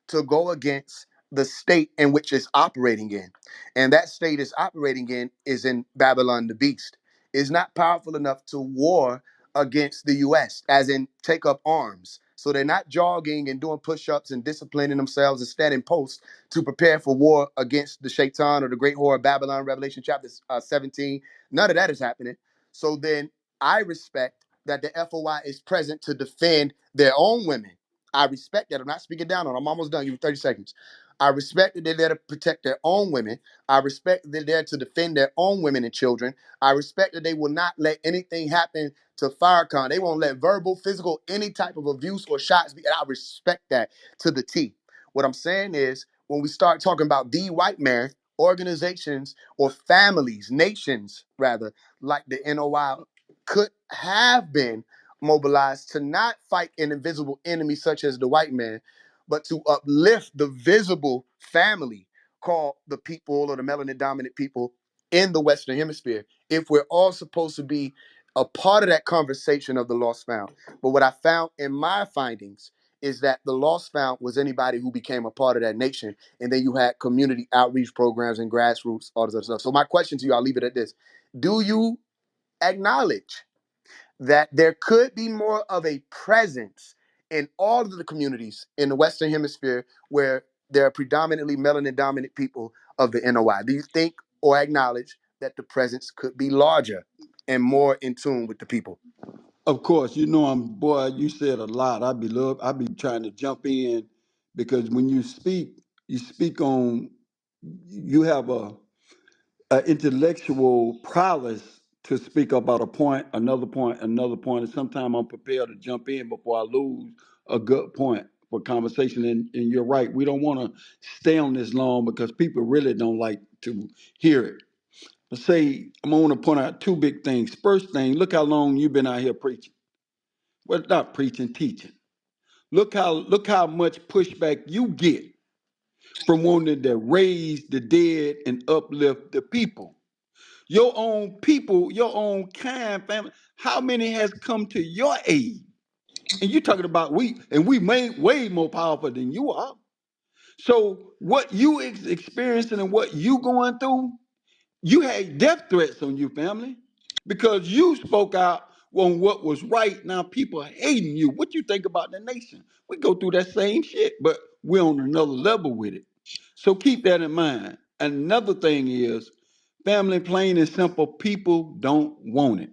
[SPEAKER 5] to go against the state in which it's operating in. And that state is operating in is in Babylon the Beast. Is not powerful enough to war against the US, as in take up arms. So they're not jogging and doing push-ups and disciplining themselves and standing posts to prepare for war against the Shaitan or the great whore of Babylon, Revelation chapter 17. None of that is happening. So then I respect that the FOI is present to defend their own women. I respect that. I'm not speaking down on them. I'm almost done. Give me 30 seconds. I respect that they're there to protect their own women. I respect that they're there to defend their own women and children. I respect that they will not let anything happen to Farrakhan. They won't let verbal, physical, any type of abuse or shots be. And I respect that to the T. What I'm saying is, when we start talking about the white man, organizations or families, nations rather, like the NOI could have been mobilized to not fight an invisible enemy such as the white man, but to uplift the visible family called the people or the melanin dominant people in the Western Hemisphere. If we're all supposed to be a part of that conversation of the lost found. But what I found in my findings is that the lost found was anybody who became a part of that nation. And then you had community outreach programs and grassroots, all this other stuff. So my question to you, I'll leave it at this. Do you acknowledge that there could be more of a presence in all of the communities in the Western Hemisphere where there are predominantly melanin dominant people of the NOI? Do you think or acknowledge that the presence could be larger and more in tune with the people?
[SPEAKER 2] Of course, you know boy, you said a lot. I be trying to jump in because when you speak on you have a intellectual prowess to speak about a point, another point, another point. And sometimes I'm prepared to jump in before I lose a good point for conversation. And you're right. We don't want to stay on this long because people really don't like to hear it. Let's say I'm going to point out two big things. First thing, look how long you've been out here preaching. Well, not preaching, teaching. Look how much pushback you get from wanting to raise the dead and uplift the people. Your own people, your own kind family. How many has come to your aid? And you're talking about we made way more powerful than you are. So what you experiencing and what you going through, you had death threats on you, family, because you spoke out on what was right. Now people are hating you. What you think about the nation? We go through that same shit, but we're on another level with it. So keep that in mind. Another thing is, family, plain and simple, people don't want it.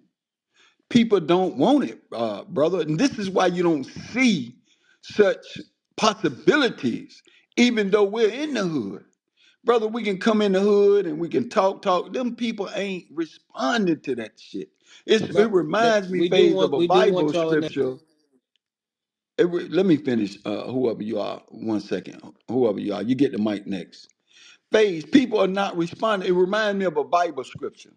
[SPEAKER 2] People don't want it, brother. And this is why you don't see such possibilities, even though we're in the hood. Brother, we can come in the hood and we can talk. Them people ain't responding to that shit. It
[SPEAKER 6] But
[SPEAKER 2] reminds me, phase of a
[SPEAKER 6] we do
[SPEAKER 2] Bible
[SPEAKER 6] want y'all in that.
[SPEAKER 2] scripture. Let me finish, whoever you are, 1 second. Whoever you are, you get the mic next. Phase, people are not responding. It reminds me of a Bible scripture.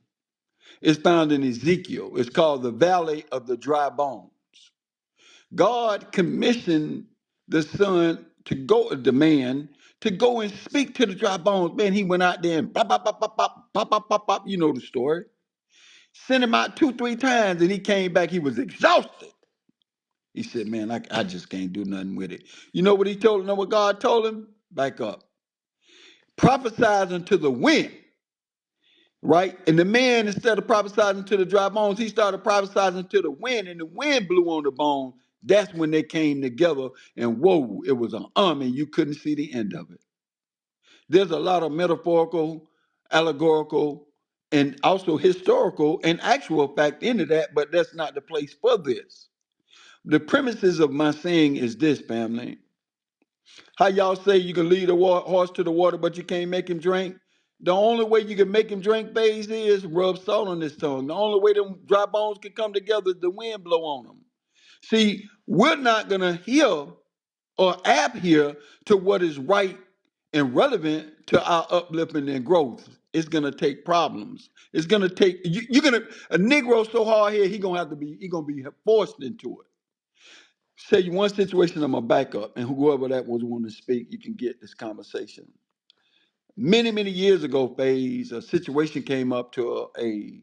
[SPEAKER 2] It's found in Ezekiel. It's called the Valley of the Dry Bones. God commissioned the son to go, the man, to go and speak to the dry bones. Man, he went out there and pop, pop, pop, pop, pop, pop, pop, pop, pop. You know the story. Sent him out 2, 3 times and he came back. He was exhausted. He said, man, I just can't do nothing with it. You know what he told him? Know what God told him? Back up. Prophesizing to the wind. Right? And the man, instead of prophesizing to the dry bones, he started prophesizing to the wind, and the wind blew on the bone. That's when they came together, and whoa, it was an army. You couldn't see the end of it. There's a lot of metaphorical, allegorical, and also historical and actual fact into that, but that's not the place for this. The premises of my saying is this, family. How y'all say you can lead a horse to the water, but you can't make him drink? The only way you can make him drink, phase, is rub salt on his tongue. The only way them dry bones can come together is the wind blow on them. See, we're not going to hear or adhere to what is right and relevant to our uplifting and growth. It's going to take problems. It's going to take, you're going to, a Negro so hard here, he going to be forced into it. Say you one situation, I'm gonna back up, and whoever that was want to speak, you can get this conversation. Many, many years ago, phase, a situation came up to a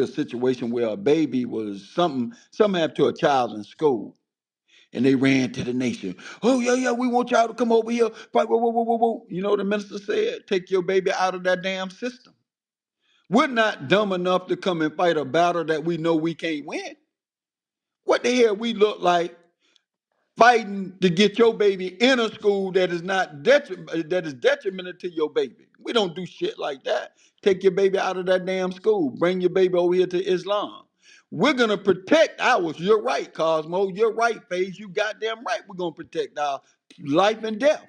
[SPEAKER 2] situation where a baby was something happened to a child in school. And they ran to the nation. Oh, yeah, yeah, we want y'all to come over here. Fight, whoa, whoa, whoa, whoa, whoa. You know what the minister said? Take your baby out of that damn system. We're not dumb enough to come and fight a battle that we know we can't win. What the hell we look like fighting to get your baby in a school that is not that is detrimental to your baby? We don't do shit like that. Take your baby out of that damn school. Bring your baby over here to Islam. We're gonna protect ours. You're right, Cosmo. You're right, Faith. You goddamn right. We're gonna protect our life and death.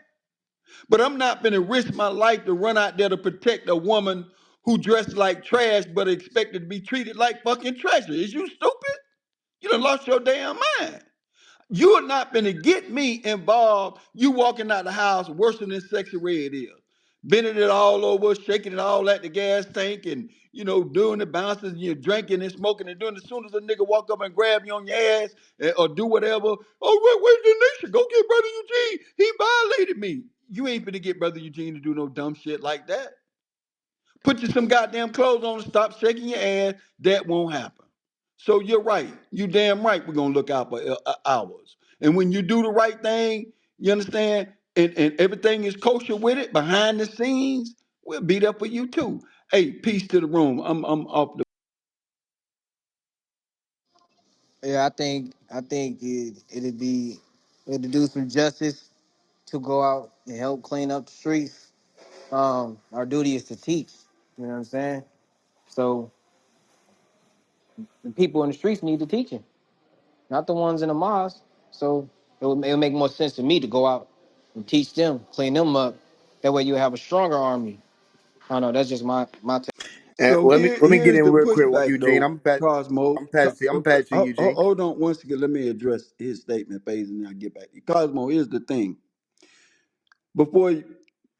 [SPEAKER 2] But I'm not gonna risk my life to run out there to protect a woman who dressed like trash but expected to be treated like fucking treasure. Is you stupid? You done lost your damn mind. You are not going to get me involved. You walking out the house worse than this sexy red is. Bending it all over, shaking it all at the gas tank, and doing the bounces, and you're drinking and smoking and doing. As soon as a nigga walk up and grab you on your ass or do whatever, oh, where's the nation? Go get Brother Eugene. He violated me. You ain't finna get Brother Eugene to do no dumb shit like that. Put you some goddamn clothes on and stop shaking your ass. That won't happen. So you're right. You damn right. We're gonna look out for ours. And when you do the right thing, you understand, and everything is kosher with it behind the scenes, we'll be there for you too. Hey, peace to the room. I'm off the.
[SPEAKER 7] Yeah, I think it'd do some justice to go out and help clean up the streets. Our duty is to teach. You know what I'm saying? So the people in the streets need the teaching, not the ones in the mosque. So it'll make more sense to me to go out and teach them, clean them up. That way you have a stronger army. I don't know. That's just my take.
[SPEAKER 5] And
[SPEAKER 2] So
[SPEAKER 5] let me get
[SPEAKER 2] here's
[SPEAKER 5] in
[SPEAKER 2] the
[SPEAKER 5] real quick,
[SPEAKER 2] pushback
[SPEAKER 5] Eugene.
[SPEAKER 2] though, Cosmo.
[SPEAKER 5] I'm passing to you, Eugene.
[SPEAKER 2] Hold on one second. Let me address his statement, phase, and then I get back. Cosmo, here's the thing. Before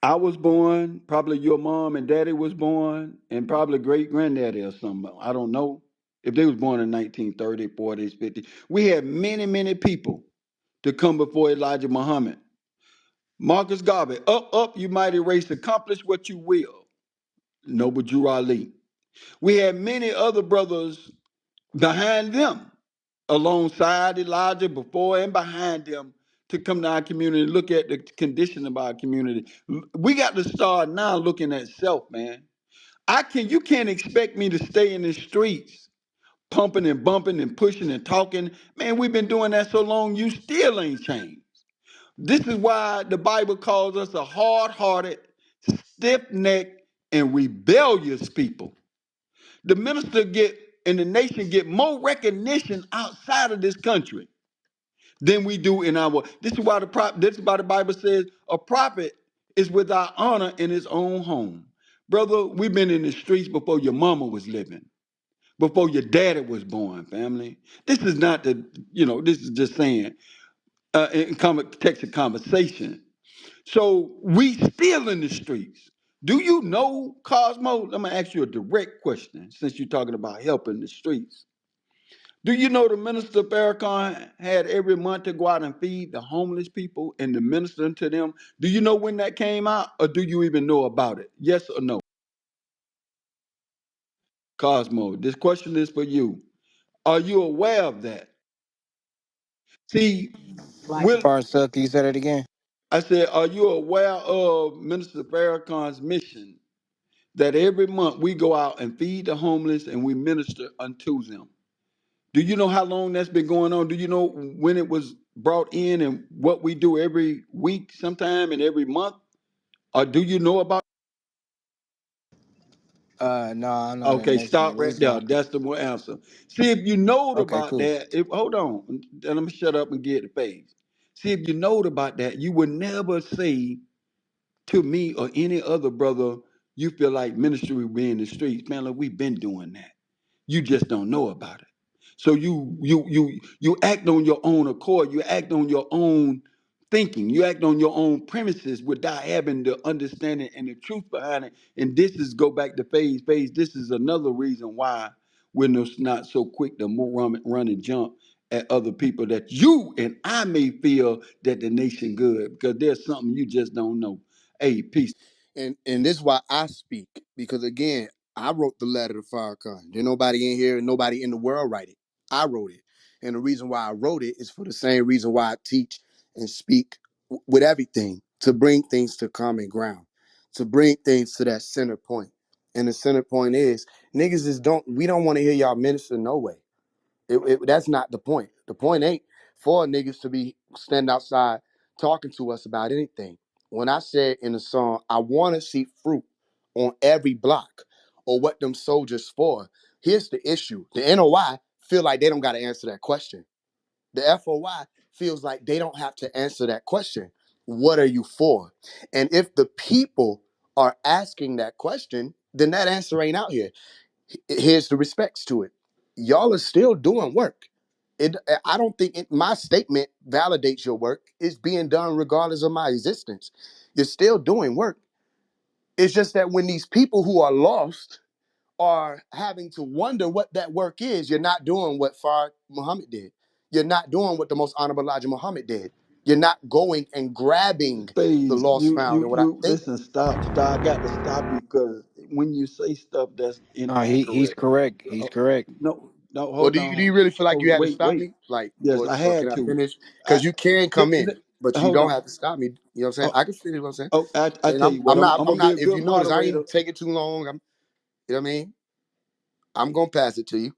[SPEAKER 2] I was born, probably your mom and daddy was born, and probably great granddaddy or something. I don't know if they was born in 1930, 40s, 50s. We had many, many people to come before Elijah Muhammad. Marcus Garvey, up, you mighty race, accomplish what you will. Noble Drew Ali. We had many other brothers behind them, alongside Elijah, before and behind them, to come to our community and look at the condition of our community. We got to start now looking at self, man. You can't expect me to stay in the streets pumping and bumping and pushing and talking. Man, we've been doing that so long, you still ain't changed. This is why the Bible calls us a hard-hearted, stiff-necked, and rebellious people. The minister get and the nation get more recognition outside of this country than we do in our. This is why the Bible says a prophet is without honor in his own home. Brother, we've been in the streets before your mama was living, before your daddy was born, family. This is not this is just saying in text of conversation. So we still in the streets. Do you know, Cosmo? Let me ask you a direct question since you're talking about helping the streets. Do you know the minister Farrakhan had every month to go out and feed the homeless people and to minister to them? Do you know when that came out, or do you even know about it? Yes or no? Cosmo, this question is for you. Are you aware of that? See, Will,
[SPEAKER 7] Parsa, can you say that again?
[SPEAKER 2] I said, are you aware of Minister Farrakhan's mission that every month we go out and feed the homeless and we minister unto them? Do you know how long that's been going on? Do you know when it was brought in and what we do every week sometime and every month? Or do you know about?
[SPEAKER 7] No, I'm not in the
[SPEAKER 2] Okay,
[SPEAKER 7] Nation
[SPEAKER 2] stop
[SPEAKER 7] of
[SPEAKER 2] right there.
[SPEAKER 7] Islam.
[SPEAKER 2] That's the one answer. See if you know
[SPEAKER 7] Okay,
[SPEAKER 2] about
[SPEAKER 7] cool.
[SPEAKER 2] that. Hold on. Let me shut up and get the page. See if you know about that. You would never say to me or any other brother, you feel like ministry will be in the streets. Man, look, we've been doing that. You just don't know about it. So you act on your own accord. You act on your own thinking. You act on your own premises without having the understanding and the truth behind it. And this is go back to phase. Phase. This is another reason why we're not so quick to run and jump at other people that you and I may feel that the nation good because there's something you just don't know. Hey, peace.
[SPEAKER 5] And this is why I speak, because again, I wrote the letter to Farrakhan. There's nobody in here and nobody in the world write it. I wrote it. And the reason why I wrote it is for the same reason why I teach and speak with everything, to bring things to common ground, to bring things to that center point. And the center point is niggas we don't want to hear y'all minister no way. That's not the point. The point ain't for niggas to be standing outside talking to us about anything. When I said in the song, I want to see fruit on every block, or what them soldiers for, here's the issue. The NOI feel like they don't got to answer that question. The FOI feels like they don't have to answer that question. What are you for? And if the people are asking that question, then that answer ain't out here. Here's the respects to it. Y'all are still doing work. I don't think my statement validates your work. It's being done regardless of my existence. You're still doing work. It's just that when these people who are lost are having to wonder what that work is, you're not doing what Fard Muhammad did. You're not doing what the most honorable Elijah Muhammad did. You're not going and grabbing the
[SPEAKER 8] Phase,
[SPEAKER 5] lost found. And what I think,
[SPEAKER 8] listen, stop. I got to stop you because when you say stuff that's
[SPEAKER 7] No, he's
[SPEAKER 8] inaccurate,
[SPEAKER 7] correct. He's correct.
[SPEAKER 8] no,
[SPEAKER 5] or
[SPEAKER 8] hold
[SPEAKER 5] do you
[SPEAKER 8] on.
[SPEAKER 5] really feel like
[SPEAKER 8] Oh,
[SPEAKER 5] you had to
[SPEAKER 8] wait,
[SPEAKER 5] stop
[SPEAKER 8] wait.
[SPEAKER 5] me? Like,
[SPEAKER 8] Yes, I
[SPEAKER 5] or can
[SPEAKER 8] had
[SPEAKER 5] I
[SPEAKER 8] to.
[SPEAKER 5] finish?
[SPEAKER 8] I
[SPEAKER 5] Because you can
[SPEAKER 8] li-
[SPEAKER 5] come in,
[SPEAKER 8] li-
[SPEAKER 5] but you
[SPEAKER 8] hold
[SPEAKER 5] don't
[SPEAKER 8] on.
[SPEAKER 5] have to stop me. You know what I'm saying?
[SPEAKER 8] Oh,
[SPEAKER 5] I can finish what I'm saying.
[SPEAKER 8] I
[SPEAKER 5] And
[SPEAKER 8] tell you what, I'm
[SPEAKER 5] I'm
[SPEAKER 8] gonna be
[SPEAKER 5] not,
[SPEAKER 8] a
[SPEAKER 5] if you
[SPEAKER 8] good
[SPEAKER 5] notice, I
[SPEAKER 8] moderator.
[SPEAKER 5] ain't taking too long. You know what I mean? I'm gonna pass it to you.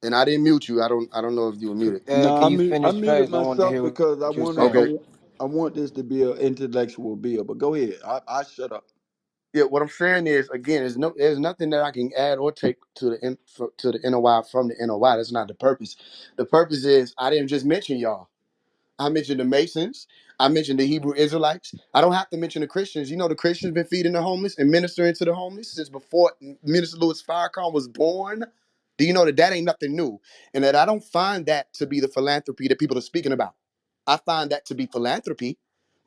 [SPEAKER 5] And I didn't mute you. I don't know if you were muted.
[SPEAKER 8] No,
[SPEAKER 7] Can you
[SPEAKER 8] I
[SPEAKER 7] finish
[SPEAKER 8] muted
[SPEAKER 7] phase? I wanted to
[SPEAKER 8] myself
[SPEAKER 7] hear
[SPEAKER 8] because
[SPEAKER 7] what you were
[SPEAKER 5] Okay.
[SPEAKER 7] saying.
[SPEAKER 8] I want this to be an intellectual bill. But go ahead. I shut up.
[SPEAKER 5] Yeah, what I'm saying is, again, there's nothing that I can add or take to the NOI from the NOI. That's not the purpose. The purpose is I didn't just mention y'all. I mentioned the Masons. I mentioned the Hebrew Israelites. I don't have to mention the Christians. You know, the Christians been feeding the homeless and ministering to the homeless since before Minister Louis Farrakhan was born. Do you know that that ain't nothing new? And that I don't find that to be the philanthropy that people are speaking about. I find that to be philanthropy,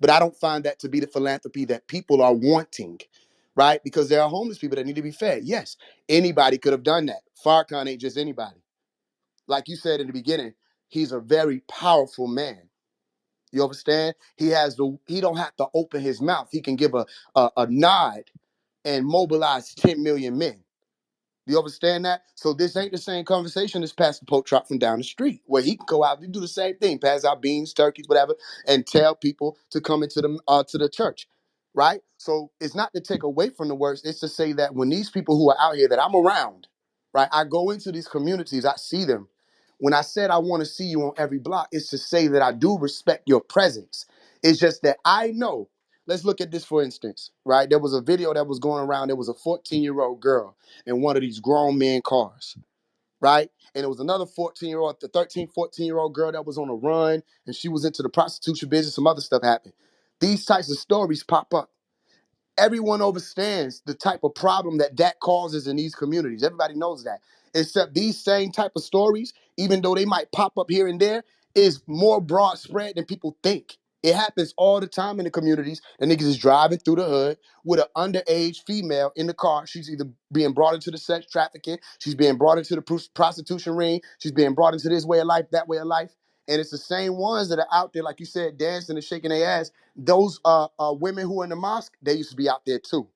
[SPEAKER 5] but I don't find that to be the philanthropy that people are wanting, right? Because there are homeless people that need to be fed. Yes, anybody could have done that. Farrakhan ain't just anybody. Like you said in the beginning, he's a very powerful man. You understand? He don't have to open his mouth. He can give a nod and mobilize 10 million men. Do you understand that? So this ain't the same conversation as Pastor Pope Trot from down the street, where he can go out and do the same thing, pass out beans, turkeys, whatever, and tell people to come into the church, right? So it's not to take away from the words. It's to say that when these people who are out here that I'm around, right? I go into these communities, I see them. When I said I want to see you on every block, it's to say that I do respect your presence. It's just that I know. Let's look at this for instance, right? There was a video that was going around. There was a 14-year-old girl in one of these grown men cars, right? And it was another 14-year-old, the 13, 14-year-old girl that was on a run and she was into the prostitution business. Some other stuff happened. These types of stories pop up. Everyone understands the type of problem that causes in these communities. Everybody knows that. Except these same type of stories, even though they might pop up here and there, is more broad spread than people think. It happens all the time in the communities. The niggas is driving through the hood with an underage female in the car. She's either being brought into the sex trafficking, she's being brought into the prostitution ring, she's being brought into this way of life, that way of life. And it's the same ones that are out there, like you said, dancing and shaking their ass. Those women who are in the mosque, they used to be out there too.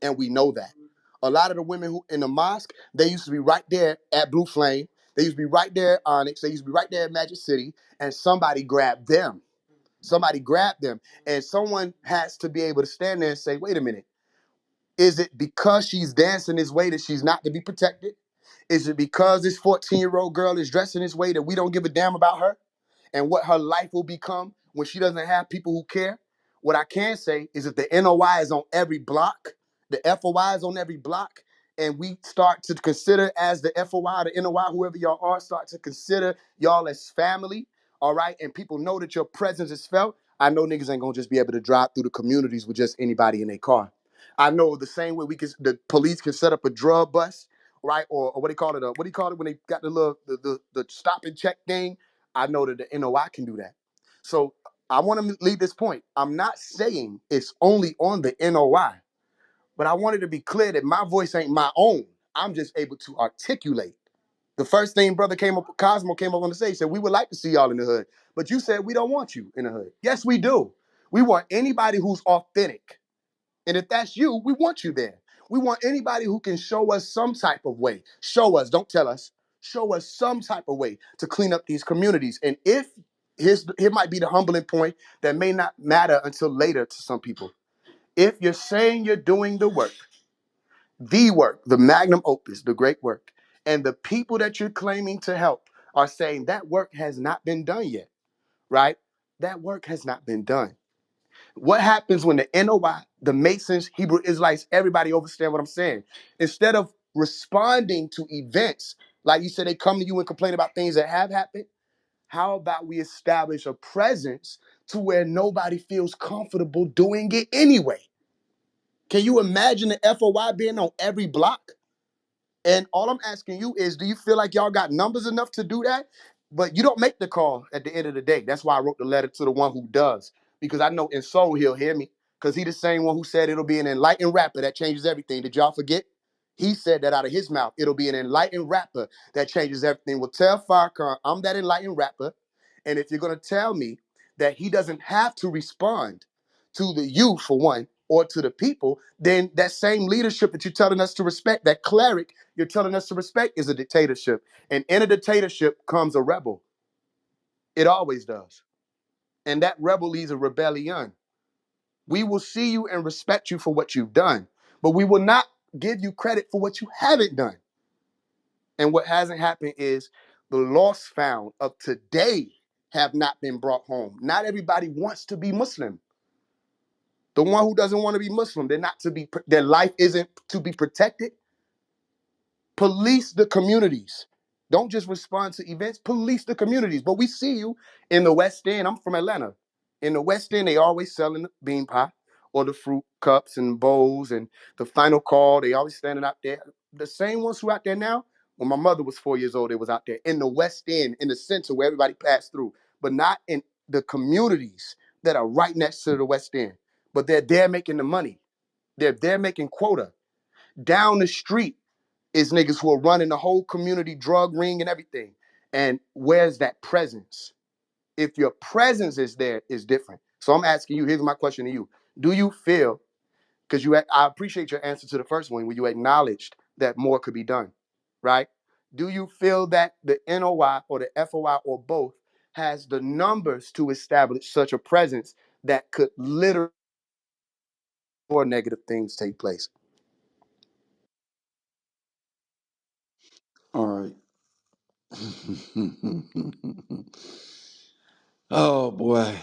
[SPEAKER 5] And we know that. A lot of the women who in the mosque, they used to be right there at Blue Flame. They used to be right there at Onyx. They used to be right there at Magic City. And somebody grabbed them. Somebody grabbed them. And someone has to be able to stand there and say, wait a minute. Is it because she's dancing this way that she's not to be protected? Is it because this 14-year-old girl is dressing this way that we don't give a damn about her and what her life will become when she doesn't have people who care? What I can say is if the NOI is on every block, the FOI is on every block, and we start to consider as the FOI, the NOI, whoever y'all are, start to consider y'all as family, all right, and people know that your presence is felt, I know niggas ain't gonna just be able to drive through the communities with just anybody in their car. I know the same way the police can set up a drug bust, right? Or what do you call it? What do you call it when they got the little the stop and check thing? I know that the NOI can do that. So I want to leave this point. I'm not saying it's only on the NOI, but I wanted to be clear that my voice ain't my own. I'm just able to articulate. The first thing brother Cosmo came up on the stage, said, we would like to see y'all in the hood. But you said we don't want you in the hood. Yes, we do. We want anybody who's authentic. And if that's you, we want you there. We want anybody who can show us some type of way. Show us, don't tell us. Show us some type of way to clean up these communities. And if here might be the humbling point that may not matter until later to some people. If you're saying you're doing the work, the magnum opus, the great work, and the people that you're claiming to help are saying that work has not been done yet, right? That work has not been done. What happens when the NOI, the Masons, Hebrew Israelites, everybody understand what I'm saying? Instead of responding to events, like you said, they come to you and complain about things that have happened. How about we establish a presence to where nobody feels comfortable doing it anyway? Can you imagine the FOI being on every block? And all I'm asking you is, do you feel like y'all got numbers enough to do that? But you don't make the call at the end of the day. That's why I wrote the letter to the one who does. Because I know in soul he'll hear me. Because he the same one who said it'll be an enlightened rapper that changes everything. Did y'all forget? He said that out of his mouth. It'll be an enlightened rapper that changes everything. Well, tell Farrakhan I'm that enlightened rapper. And if you're going to tell me that he doesn't have to respond to the youth, for one, or to the people, then that same leadership that you're telling us to respect, that cleric you're telling us to respect, is a dictatorship. And in a dictatorship comes a rebel. It always does. And that rebel leads a rebellion. We will see you and respect you for what you've done, but we will not give you credit for what you haven't done. And what hasn't happened is the lost found of today have not been brought home. Not everybody wants to be Muslim. The one who doesn't want to be Muslim, they're not to be, their life isn't to be protected. Police the communities. Don't just respond to events, police the communities. But we see you in the West End. I'm from Atlanta. In the West End, they always selling the bean pie or the fruit cups and bowls and the final call. They always standing out there. The same ones who out there now, when my mother was 4 years old, they was out there in the West End, in the center where everybody passed through, but not in the communities that are right next to the West End. But they're there making the money. They're there making quota. Down the street is niggas who are running the whole community drug ring and everything. And where's that presence? If your presence is there, it's different. So I'm asking you, here's my question to you. Do you feel, because I appreciate your answer to the first one when you acknowledged that more could be done, right? Do you feel that the NOI or the FOI or both has the numbers to establish such a presence that could literally more negative things take place?
[SPEAKER 8] All right. Oh boy.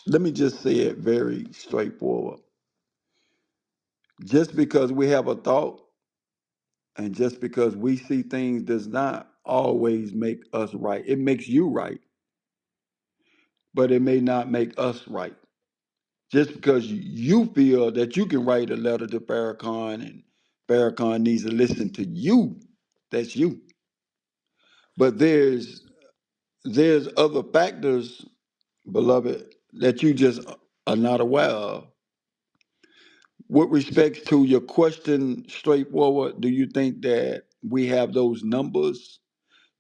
[SPEAKER 8] Let me just say it very straightforward. Just because we have a thought and just because we see things does not always make us right. It makes you right, but it may not make us right. Just because you feel that you can write a letter to Farrakhan and Farrakhan needs to listen to you, that's you. But there's other factors, beloved, that you just are not aware of. With respects to your question, straightforward, do you think that we have those numbers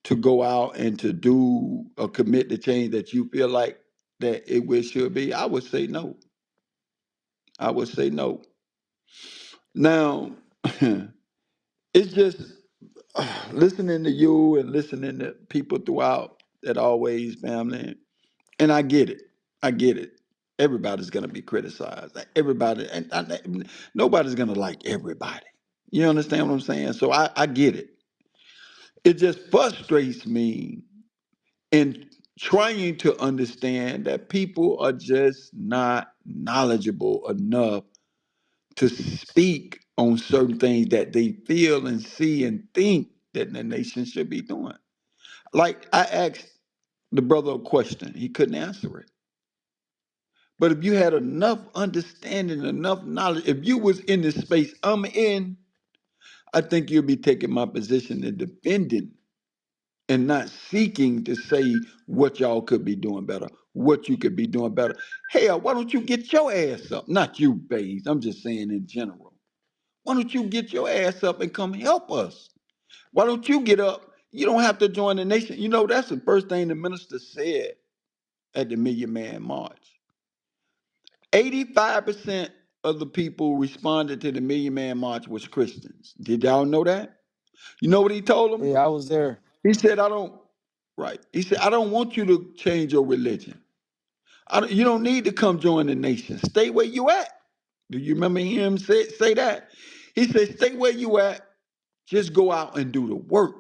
[SPEAKER 8] to go out and to do or commit the change that you feel like that should be? I would say no. I would say no. Now, it's just listening to you and listening to people throughout that always family, and I get it. I get it. Everybody's gonna be criticized. Everybody, nobody's gonna like everybody. You understand what I'm saying? So I get it. It just frustrates me in trying to understand that people are just not knowledgeable enough to speak on certain things that they feel and see and think that the nation should be doing. Like I asked the brother a question, he couldn't answer it. But if you had enough understanding, enough knowledge, if you was in the space I'm in, I think you'll be taking my position and defending and not seeking to say what y'all could be doing better, what you could be doing better. Hell, why don't you get your ass up? Not you, babes. I'm just saying in general. Why don't you get your ass up and come help us? Why don't you get up? You don't have to join the nation. You know, that's the first thing the minister said at the Million Man March. 85% of the people responded to the Million Man March was Christians. Did y'all know that? You know what he told them?
[SPEAKER 7] Yeah, I was there.
[SPEAKER 8] He said, I don't, right. He said, I don't want you to change your religion. You don't need to come join the nation. Stay where you at. Do you remember him say that? He said, stay where you at. Just go out and do the work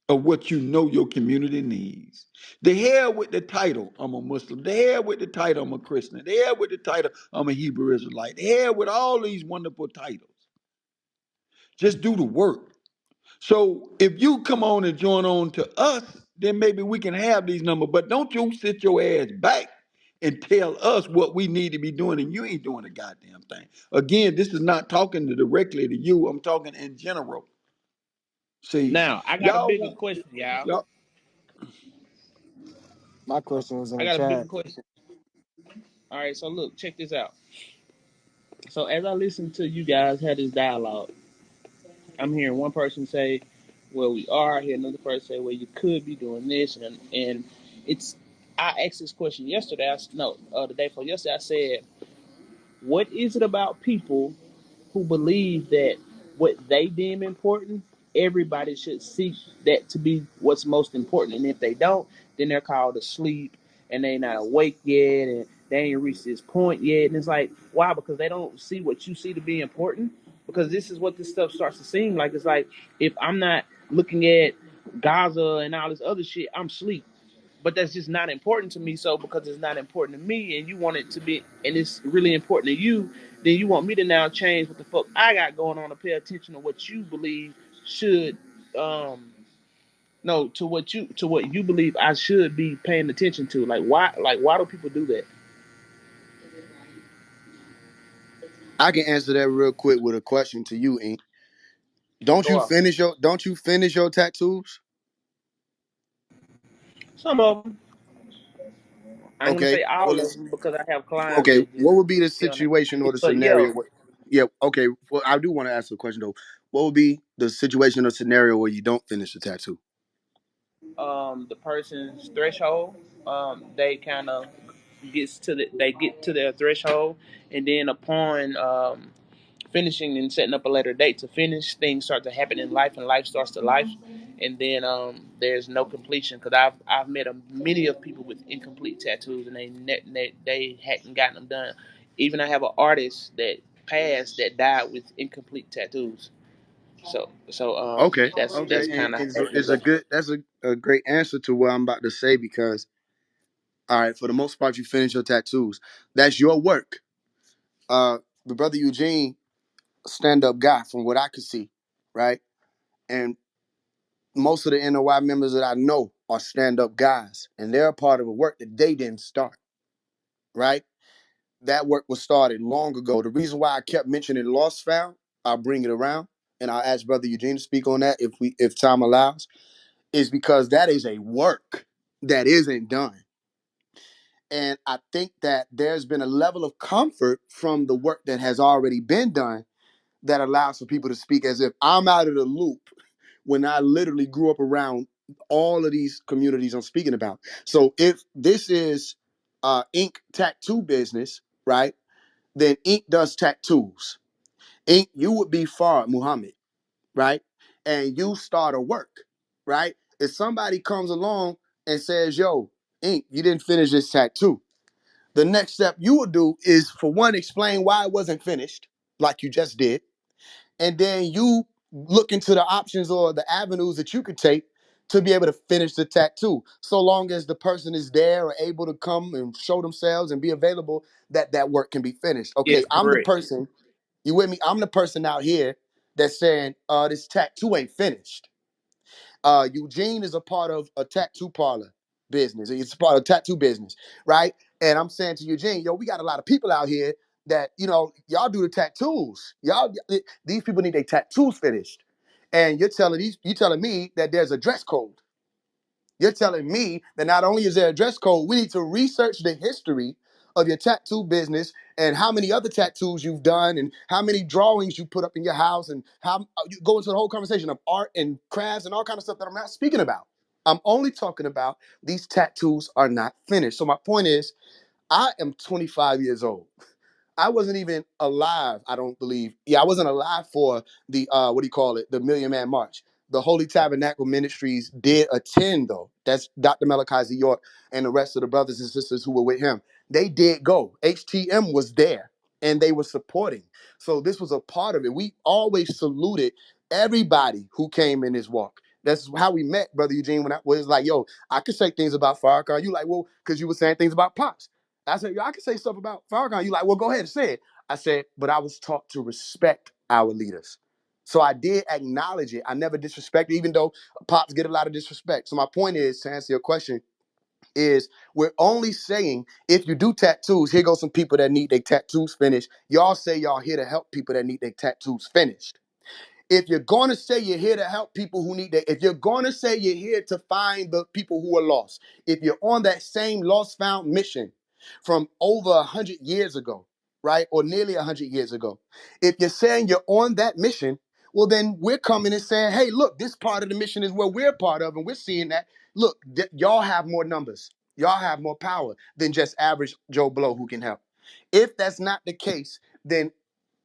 [SPEAKER 8] of what you know your community needs. The hell with the title, I'm a Muslim. The hell with the title, I'm a Christian. The hell with the title, I'm a Hebrew Israelite. The hell with all these wonderful titles. Just do the work. So if you come on and join on to us, then maybe we can have these numbers. But don't you sit your ass back and tell us what we need to be doing, and you ain't doing a goddamn thing. Again, this is not talking directly to you. I'm talking in general. See,
[SPEAKER 3] Now, I got a
[SPEAKER 8] y'all
[SPEAKER 3] bigger
[SPEAKER 8] want
[SPEAKER 3] question, y'all.
[SPEAKER 8] y'all.
[SPEAKER 7] My question was in
[SPEAKER 3] I
[SPEAKER 7] the
[SPEAKER 3] got a bigger
[SPEAKER 7] chat.
[SPEAKER 3] question. All right, so look, check this out. So as I listen to you guys have this dialogue, I'm hearing one person say, "Well, we are." I hear another person say, "Well, you could be doing this," and it's. I asked this question yesterday. The day before yesterday. I said, "What is it about people who believe that what they deem important, everybody should seek that to be what's most important. And if they don't, then they're called asleep and they not awake yet and they ain't reached this point yet." And it's like, why? Because they don't see what you see to be important. Because this is what this stuff starts to seem like. It's like if I'm not looking at Gaza and all this other shit, I'm asleep, but that's just not important to me. So because it's not important to me and you want it to be, and it's really important to you, then you want me to now change what the fuck I got going on to pay attention to what you believe should, no, to what you believe I should be paying attention to. Why do people do that?
[SPEAKER 5] I can answer that real quick with a question to you, Ink.
[SPEAKER 3] Go off.
[SPEAKER 5] Don't you finish your tattoos?
[SPEAKER 3] Some of them. I ain't gonna
[SPEAKER 5] Okay.
[SPEAKER 3] say
[SPEAKER 5] Well,
[SPEAKER 3] all of
[SPEAKER 5] let's.
[SPEAKER 3] them because I have clients
[SPEAKER 5] Okay.
[SPEAKER 3] that just
[SPEAKER 5] What would be the
[SPEAKER 3] stay on that.
[SPEAKER 5] situation or the
[SPEAKER 3] But yeah,
[SPEAKER 5] scenario? Yeah. Okay. Well, I do want to ask a question though. What would be the situation or scenario where you don't finish the tattoo?
[SPEAKER 3] the person's threshold, they kind of they get to their threshold, and then upon finishing and setting up a later date to finish, things start to happen in life, and life starts to life, and then there's no completion. Because I've met many of people with incomplete tattoos, and they hadn't gotten them done. Even I have an artist that passed that died with incomplete tattoos. So
[SPEAKER 5] Okay.
[SPEAKER 3] that's
[SPEAKER 5] Okay. And
[SPEAKER 3] kind of
[SPEAKER 5] it's a good. That's a great answer to what I'm about to say because all right, for the most part, you finish your tattoos. That's your work. The brother Eugene, stand up guy, from what I could see, right? And most of the NOI members that I know are stand up guys, and they're a part of a work that they didn't start, right? That work was started long ago. The reason why I kept mentioning Lost Found, I'll bring it around, and I'll ask Brother Eugene to speak on that if time allows, is because that is a work that isn't done. And I think that there's been a level of comfort from the work that has already been done that allows for people to speak as if I'm out of the loop when I literally grew up around all of these communities I'm speaking about. So if this is Ink tattoo business, right? Then Ink does tattoos. Ink, you would be Fard Muhammad, right? And you start a work, right? If somebody comes along and says, yo, Ink, you didn't finish this tattoo. The next step you would do is, for one, explain why it wasn't finished, like you just did. And then you look into the options or the avenues that you could take to be able to finish the tattoo. So long as the person is there or able to come and show themselves and be available, that work can be finished. Okay,
[SPEAKER 3] yes,
[SPEAKER 5] I'm the
[SPEAKER 3] correct.
[SPEAKER 5] person, you with me? I'm the person out here that's saying, this tattoo ain't finished. Eugene is a part of a tattoo parlor business. It's a part of tattoo business, right? And I'm saying to Eugene, yo, we got a lot of people out here that, y'all do the tattoos. These people need their tattoos finished. And you telling me that there's a dress code. You're telling me that not only is there a dress code, we need to research the history of your tattoo business and how many other tattoos you've done and how many drawings you put up in your house and how you go into the whole conversation of art and crafts and all kind of stuff that I'm not speaking about. I'm only talking about these tattoos are not finished. So my point is, I am 25 years old. I wasn't even alive, I don't believe. Yeah, I wasn't alive for the what do you call it? The Million Man March. The Holy Tabernacle Ministries did attend though. That's Dr. Malachi York and the rest of the brothers and sisters who were with him. They did go. HTM was there and they were supporting. So this was a part of it. We always saluted everybody who came in this walk. That's how we met, Brother Eugene, when I was like, yo, I could say things about Farrakhan. You like, well, because you were saying things about Pops. I said, yo, I can say stuff about Farrakhan. You like, well, go ahead and say it. I said, but I was taught to respect our leaders. So I did acknowledge it. I never disrespected, even though Pops get a lot of disrespect. So my point is, to answer your question, is we're only saying if you do tattoos, here goes some people that need their tattoos finished. Y'all say y'all here to help people that need their tattoos finished. If you're going to say you're here to help people who need that, if you're going to say you're here to find the people who are lost, if you're on that same lost found mission from over 100 years ago, right, or nearly 100 years ago, if you're saying you're on that mission, well, then we're coming and saying, hey, look, this part of the mission is what we're part of, and we're seeing that. Look, y'all have more numbers, y'all have more power than just average Joe Blow who can help. If that's not the case, then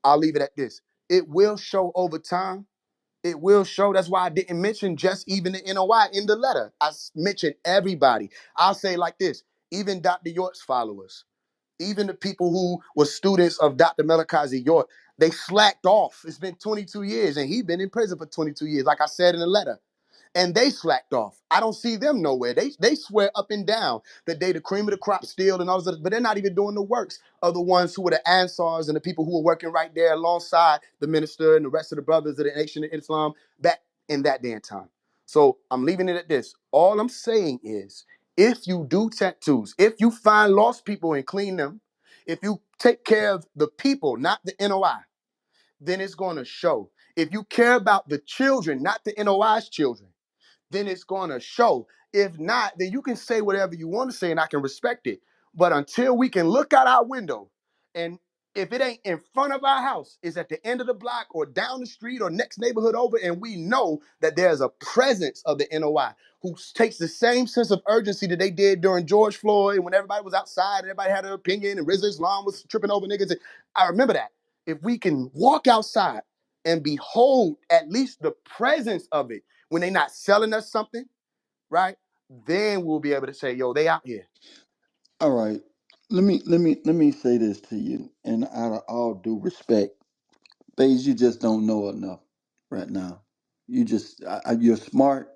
[SPEAKER 5] I'll leave it at this. It will show over time. It will show. That's why I didn't mention just even the NOI in the letter. Mentioned everybody. I'll say like this, even Dr. York's followers, even the people who were students of Dr. Malachi York, they slacked off. It's been 22 years and he's been in prison for 22 years, like I said in the letter, and they slacked off. I don't see them nowhere. They swear up and down that they the cream of the crop still and all this, but they're not even doing the works of the ones who were the Ansars and the people who were working right there alongside the minister and the rest of the brothers of the Nation of Islam back in that day and time. So I'm leaving it at this. All I'm saying is, if you do tattoos, if you find lost people and clean them, if you take care of the people, not the NOI, then it's going to show. If you care about the children, not the NOI's children, then it's going to show. If not, then you can say whatever you want to say and I can respect it. But until we can look out our window and if it ain't in front of our house, it's at the end of the block or down the street or next neighborhood over, and we know that there's a presence of the NOI who takes the same sense of urgency that they did during George Floyd when everybody was outside and everybody had an opinion and Rizzo Islam was tripping over niggas. I remember that. If we can walk outside and behold at least the presence of it, when they're not selling us something, right? Then we'll be able to say, yo, they out here.
[SPEAKER 8] All right. Let me say this to you, and out of all due respect, things you just don't know enough right now. You're smart.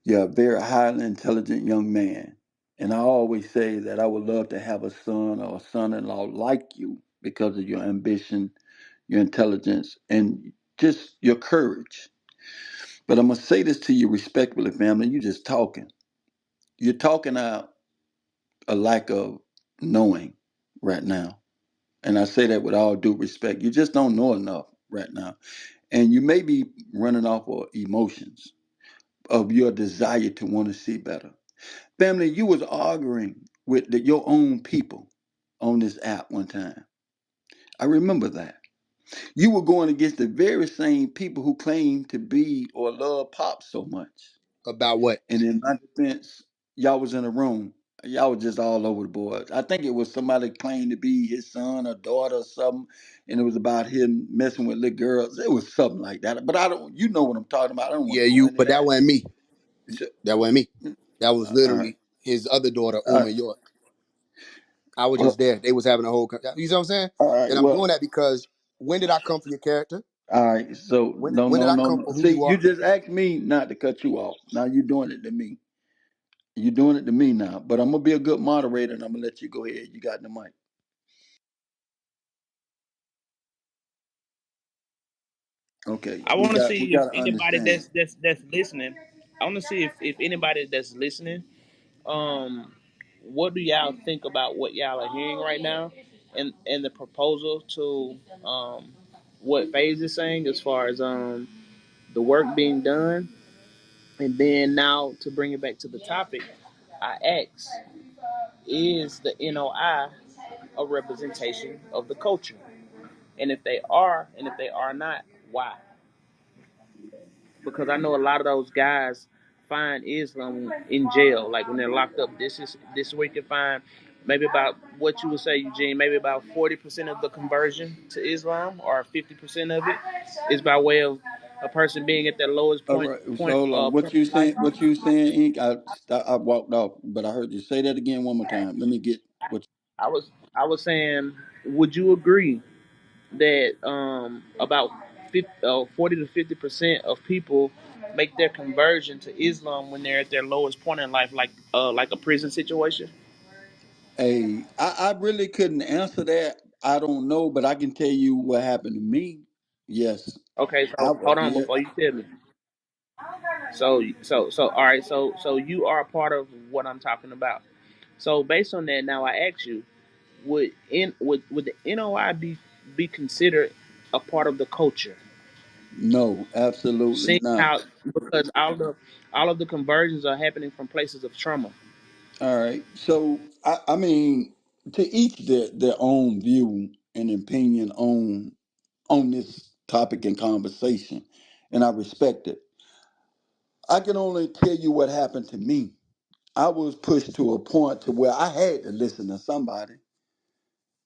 [SPEAKER 8] You're a very highly intelligent young man, and I always say that I would love to have a son or a son-in-law like you because of your ambition, your intelligence, and just your courage. But I'm gonna say this to you respectfully, family. You're just talking. You're talking out a lack of knowing right now. And I say that with all due respect. You just don't know enough right now. And you may be running off of emotions of your desire to want to see better. Family, you was arguing with your own people on this app one time. I remember that. You were going against the very same people who claim to be or love Pop so much.
[SPEAKER 5] About what?
[SPEAKER 8] And in my defense, y'all was in a room. Y'all was just all over the board. I think it was somebody claimed to be his son or daughter or something, and it was about him messing with little girls. It was something like that. But I don't, you know what I'm talking about. I don't want
[SPEAKER 5] Yeah,
[SPEAKER 8] to go
[SPEAKER 5] you,
[SPEAKER 8] into
[SPEAKER 5] but that
[SPEAKER 8] that.
[SPEAKER 5] wasn't me.
[SPEAKER 8] So,
[SPEAKER 5] That wasn't me. That was
[SPEAKER 8] all right,
[SPEAKER 5] literally his other daughter,
[SPEAKER 8] all right.
[SPEAKER 5] Uma York. I was just
[SPEAKER 8] Well,
[SPEAKER 5] there. They was having a whole, you know what I'm saying?
[SPEAKER 8] all right.
[SPEAKER 5] And I'm
[SPEAKER 8] Well,
[SPEAKER 5] doing that because when did I come for your character?
[SPEAKER 8] all right. So
[SPEAKER 5] When
[SPEAKER 8] no,
[SPEAKER 5] when did
[SPEAKER 8] no,
[SPEAKER 5] I
[SPEAKER 8] no,
[SPEAKER 5] come
[SPEAKER 8] no.
[SPEAKER 5] for who
[SPEAKER 8] See,
[SPEAKER 5] you
[SPEAKER 8] you
[SPEAKER 5] are?
[SPEAKER 8] just asked me not to cut you off. Now you're doing it to me. You're doing it to me now. But I'm gonna be a good moderator, and I'm gonna let you go ahead. You got the mic. Okay.
[SPEAKER 3] I
[SPEAKER 8] We
[SPEAKER 3] want to
[SPEAKER 8] got
[SPEAKER 3] see
[SPEAKER 8] we
[SPEAKER 3] if
[SPEAKER 8] got to
[SPEAKER 3] anybody
[SPEAKER 8] understand.
[SPEAKER 3] that's listening. I want to see if anybody that's listening, um, what do y'all think about what y'all are hearing right now, and the proposal to what Phase is saying as far as the work being done, and then now to bring it back to the topic, I ask, is the NOI a representation of the culture? And if they are, and if they are not, why? Because I know a lot of those guys find Islam in jail, like when they're locked up. This week you find maybe about what you would say, Eugene, maybe about 40% of the conversion to Islam, or 50% of it, is by way of a person being at their lowest
[SPEAKER 8] All right. So hold on.
[SPEAKER 3] point in life.
[SPEAKER 8] What you saying, Ink? I walked off, but I heard you say that again one more time. Let me get what.
[SPEAKER 3] I was saying, would you agree that about 40 to 50% of people make their conversion to Islam when they're at their lowest point in life, like a prison situation?
[SPEAKER 8] Hey, I really couldn't answer that. I don't know, but I can tell you what happened to me. Yes,
[SPEAKER 3] Okay, so hold on
[SPEAKER 8] yeah.
[SPEAKER 3] before you tell me. All right, so you are a part of what I'm talking about. So based on that, now I ask you, would the NOI be considered a part of the culture?
[SPEAKER 8] No, absolutely
[SPEAKER 3] Seeing
[SPEAKER 8] not.
[SPEAKER 3] how, because all of the conversions are happening from places of trauma.
[SPEAKER 8] All right. So I mean, to each their own view and opinion on this topic and conversation, and I respect it. I can only tell you what happened to me. I was pushed to a point to where I had to listen to somebody.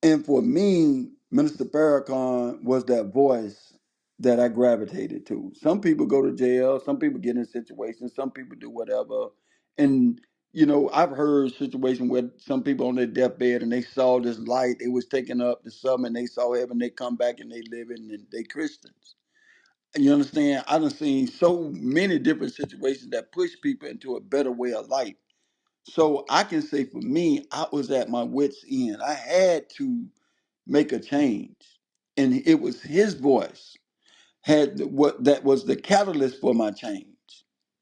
[SPEAKER 8] And for me, Minister Farrakhan was that voice that I gravitated to. Some people go to jail, some people get in situations, some people do whatever. And I've heard situations where some people on their deathbed and they saw this light, they was taken up to some and they saw heaven, they come back and they living and they Christians. And you understand? I done seen so many different situations that push people into a better way of life. So I can say for me, I was at my wit's end. I had to make a change. And it was his voice what that was the catalyst for my change.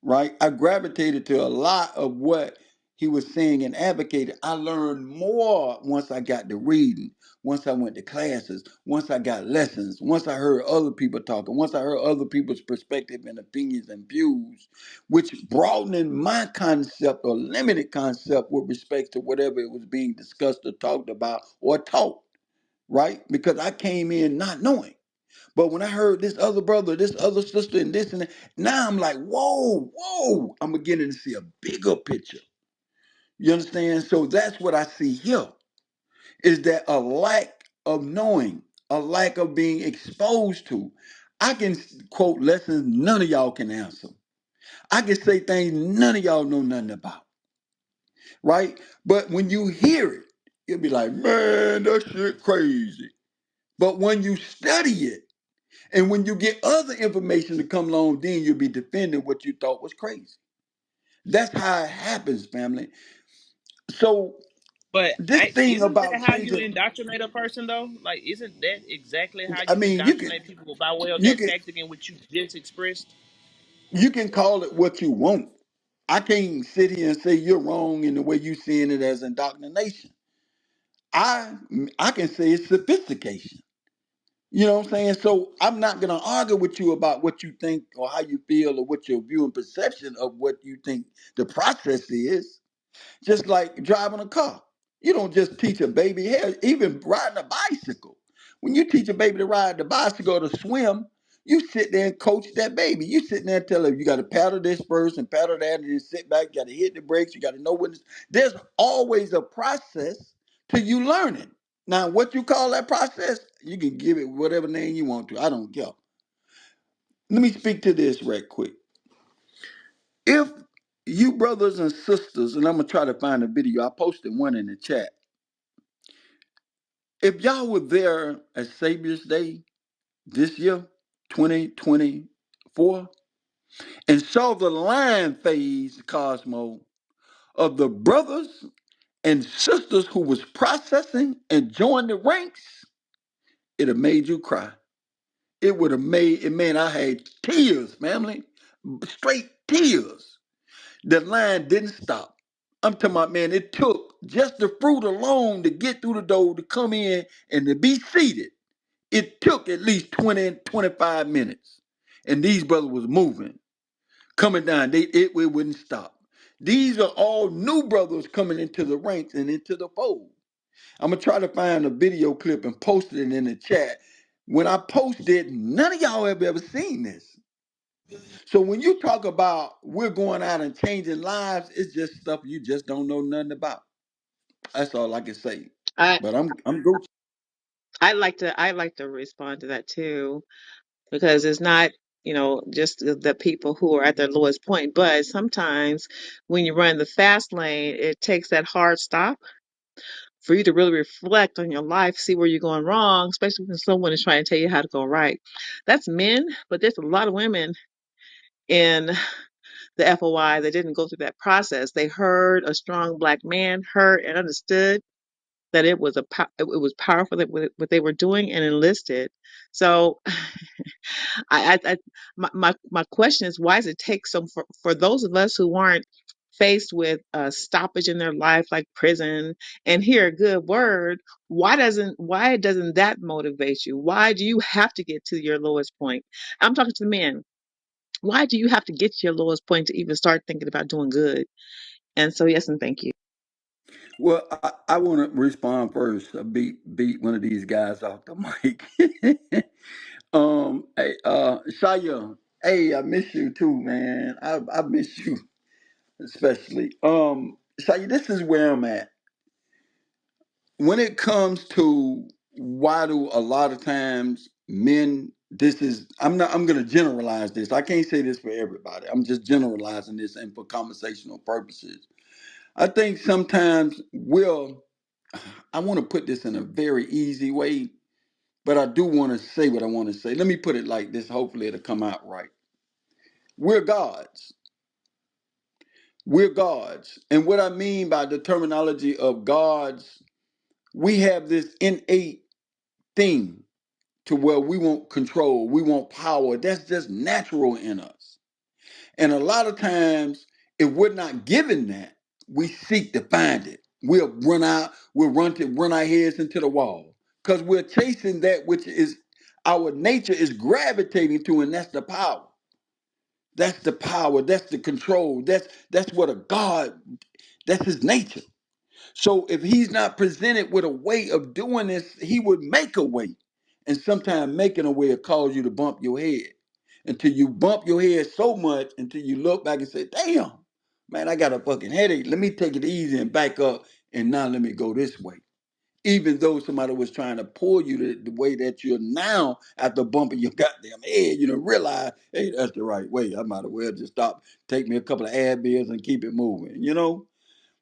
[SPEAKER 8] Right? I gravitated to a lot of what he was saying and advocated. I learned more once I got to reading, once I went to classes, once I got lessons, once I heard other people talking, once I heard other people's perspective and opinions and views, which broadened my concept or limited concept with respect to whatever it was being discussed or talked about or taught, right? Because I came in not knowing. But when I heard this other brother, this other sister, and this and that, now I'm like, whoa, whoa, I'm beginning to see a bigger picture. You understand? So that's what I see here is that a lack of knowing, a lack of being exposed to. I can quote lessons none of y'all can answer. I can say things none of y'all know nothing about, right? But when you hear it, you'll be like, man, that shit crazy. But when you study it, and when you get other information to come along, then you'll be defending what you thought was crazy. That's how it happens, family. So
[SPEAKER 3] But
[SPEAKER 8] this thing
[SPEAKER 3] isn't that
[SPEAKER 8] about
[SPEAKER 3] how you
[SPEAKER 8] changing,
[SPEAKER 3] indoctrinate a person, though? Like, isn't that exactly how
[SPEAKER 8] I
[SPEAKER 3] you
[SPEAKER 8] mean,
[SPEAKER 3] indoctrinate people, by way of
[SPEAKER 8] you
[SPEAKER 3] that
[SPEAKER 8] can
[SPEAKER 3] tactic in which you just expressed?
[SPEAKER 8] you can call it what you want. I can't sit here and say you're wrong in the way you seeing it as indoctrination. I I can say it's sophistication. You know what I'm saying? So I'm not gonna argue with you about what you think or how you feel or what your view and perception of what you think the process is. Just like driving a car. You don't just teach a baby, hell, even riding a bicycle. When you teach a baby to ride the bicycle or to swim, you sit there and coach that baby. You sit there and tell them you got to paddle this first and paddle that and then sit back. You got to hit the brakes. You got to know when it's. There's always a process to you learning. Now, what you call that process, you can give it whatever name you want to. I don't care. Let me speak to this right quick. If you brothers and sisters, and I'm gonna try to find a video, I posted one in the chat. If y'all were there at Savior's Day this year, 2024, and saw the line phase, Cosmo, of the brothers and sisters who was processing and joined the ranks, it'd have made you cry. It would have made it, man. I had tears, family, straight tears. The line didn't stop. I'm talking about, man, it took just the fruit alone to get through the door to come in and to be seated. It took at least 20, 25 minutes. And these brothers was moving, coming down. It wouldn't stop. These are all new brothers coming into the ranks and into the fold. I'm going to try to find a video clip and post it in the chat. When I post it, none of y'all have ever seen this. So when you talk about we're going out and changing lives, it's just stuff you just don't know nothing about. That's all I can say.
[SPEAKER 9] I
[SPEAKER 8] But I'm Gucci.
[SPEAKER 9] I like to respond to that too, because it's not, just the people who are at their lowest point, but sometimes when you run the fast lane, it takes that hard stop for you to really reflect on your life, see where you're going wrong, especially when someone is trying to tell you how to go right. That's men, but there's a lot of women in the FOI that didn't go through that process. They heard a strong black man, heard and understood that it was powerful that what they were doing, and enlisted. So I my question is, why does it take some for those of us who aren't faced with a stoppage in their life like prison and hear a good word, why doesn't that motivate you? Why do you have to get to your lowest point? I'm talking to the men. Why do you have to get to your lowest point to even start thinking about doing good? And so, yes, and thank you.
[SPEAKER 8] Well, I want to respond first. Beat one of these guys off the mic. Hey, Shaya, hey, I miss you too, man. I miss you especially. Shaya, this is where I'm at when it comes to why do a lot of times men. I'm going to generalize this. I can't say this for everybody. I'm just generalizing this and for conversational purposes. I think sometimes I want to put this in a very easy way, but I do want to say what I want to say. Let me put it like this. Hopefully, it'll come out right. We're gods. We're gods. And what I mean by the terminology of gods, we have this innate thing to where we want control, we want power. That's just natural in us. And a lot of times, if we're not given that, we seek to find it. We'll run our heads into the wall because we're chasing that which is our nature is gravitating to, and that's the power. That's the power. That's the control. That's what a God. That's his nature. So if he's not presented with a way of doing this, he would make a way. And sometimes making a way will cause you to bump your head until you bump your head so much until you look back and say, damn, man, I got a fucking headache. Let me take it easy and back up. And now let me go this way. Even though somebody was trying to pull you the way that you're now after bumping your goddamn head, realize, hey, that's the right way. I might as well just stop, take me a couple of Advils and keep it moving.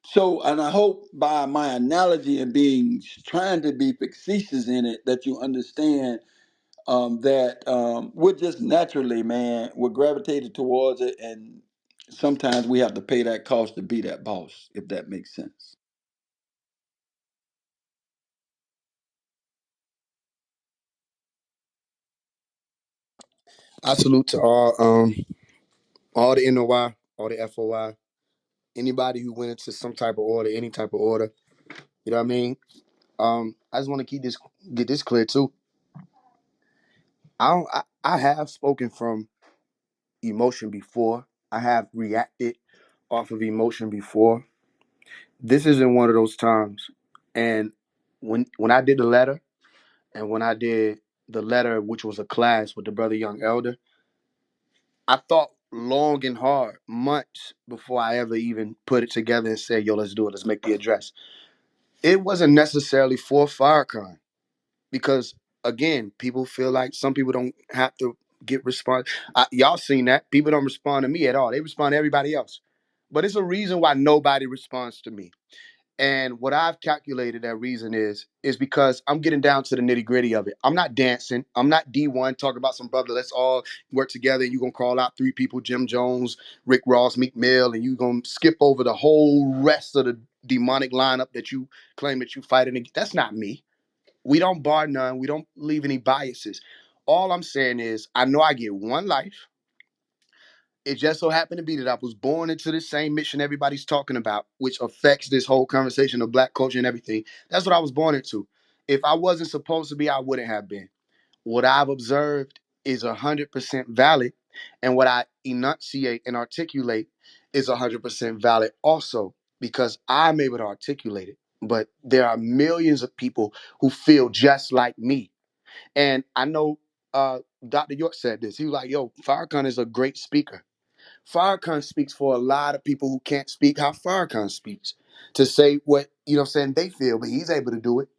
[SPEAKER 8] So, and I hope by my analogy and being trying to be facetious in it, that you understand that we're just naturally, man, we're gravitated towards it, and sometimes we have to pay that cost to be that boss, if that makes sense.
[SPEAKER 5] I salute to all the NOI, all the FOI, anybody who went into some type of order, any type of order. You know what I mean? I just want to get this clear too. I have spoken from emotion before. I have reacted off of emotion before. This isn't one of those times. And when I did the letter, and when I did the letter, which was a class with the brother Young Elder, I thought long and hard, months before I ever even put it together and said, yo, let's do it. Let's make the address. It wasn't necessarily for Farrakhan because, again, people feel like some people don't have to get response. Y'all seen that. People don't respond to me at all. They respond to everybody else. But it's a reason why nobody responds to me. And what I've calculated that reason is because I'm getting down to the nitty gritty of it. I'm not dancing. I'm not D1 talking about some brother. Let's all work together. And you're going to call out three people, Jim Jones, Rick Ross, Meek Mill, and you're going to skip over the whole rest of the demonic lineup that you claim that you fighting against. That's not me. We don't bar none. We don't leave any biases. All I'm saying is I know I get one life. It just so happened to be that I was born into the same mission everybody's talking about, which affects this whole conversation of black culture and everything. That's what I was born into. If I wasn't supposed to be, I wouldn't have been. What I've observed is 100% valid, and what I enunciate and articulate is 100% valid also, because I'm able to articulate it. But there are millions of people who feel just like me. And I know Dr. York said this. He was like, yo, Farrakhan is a great speaker. Farrakhan speaks for a lot of people who can't speak how Farrakhan speaks, to say what, you know what I'm saying, they feel, but he's able to do it.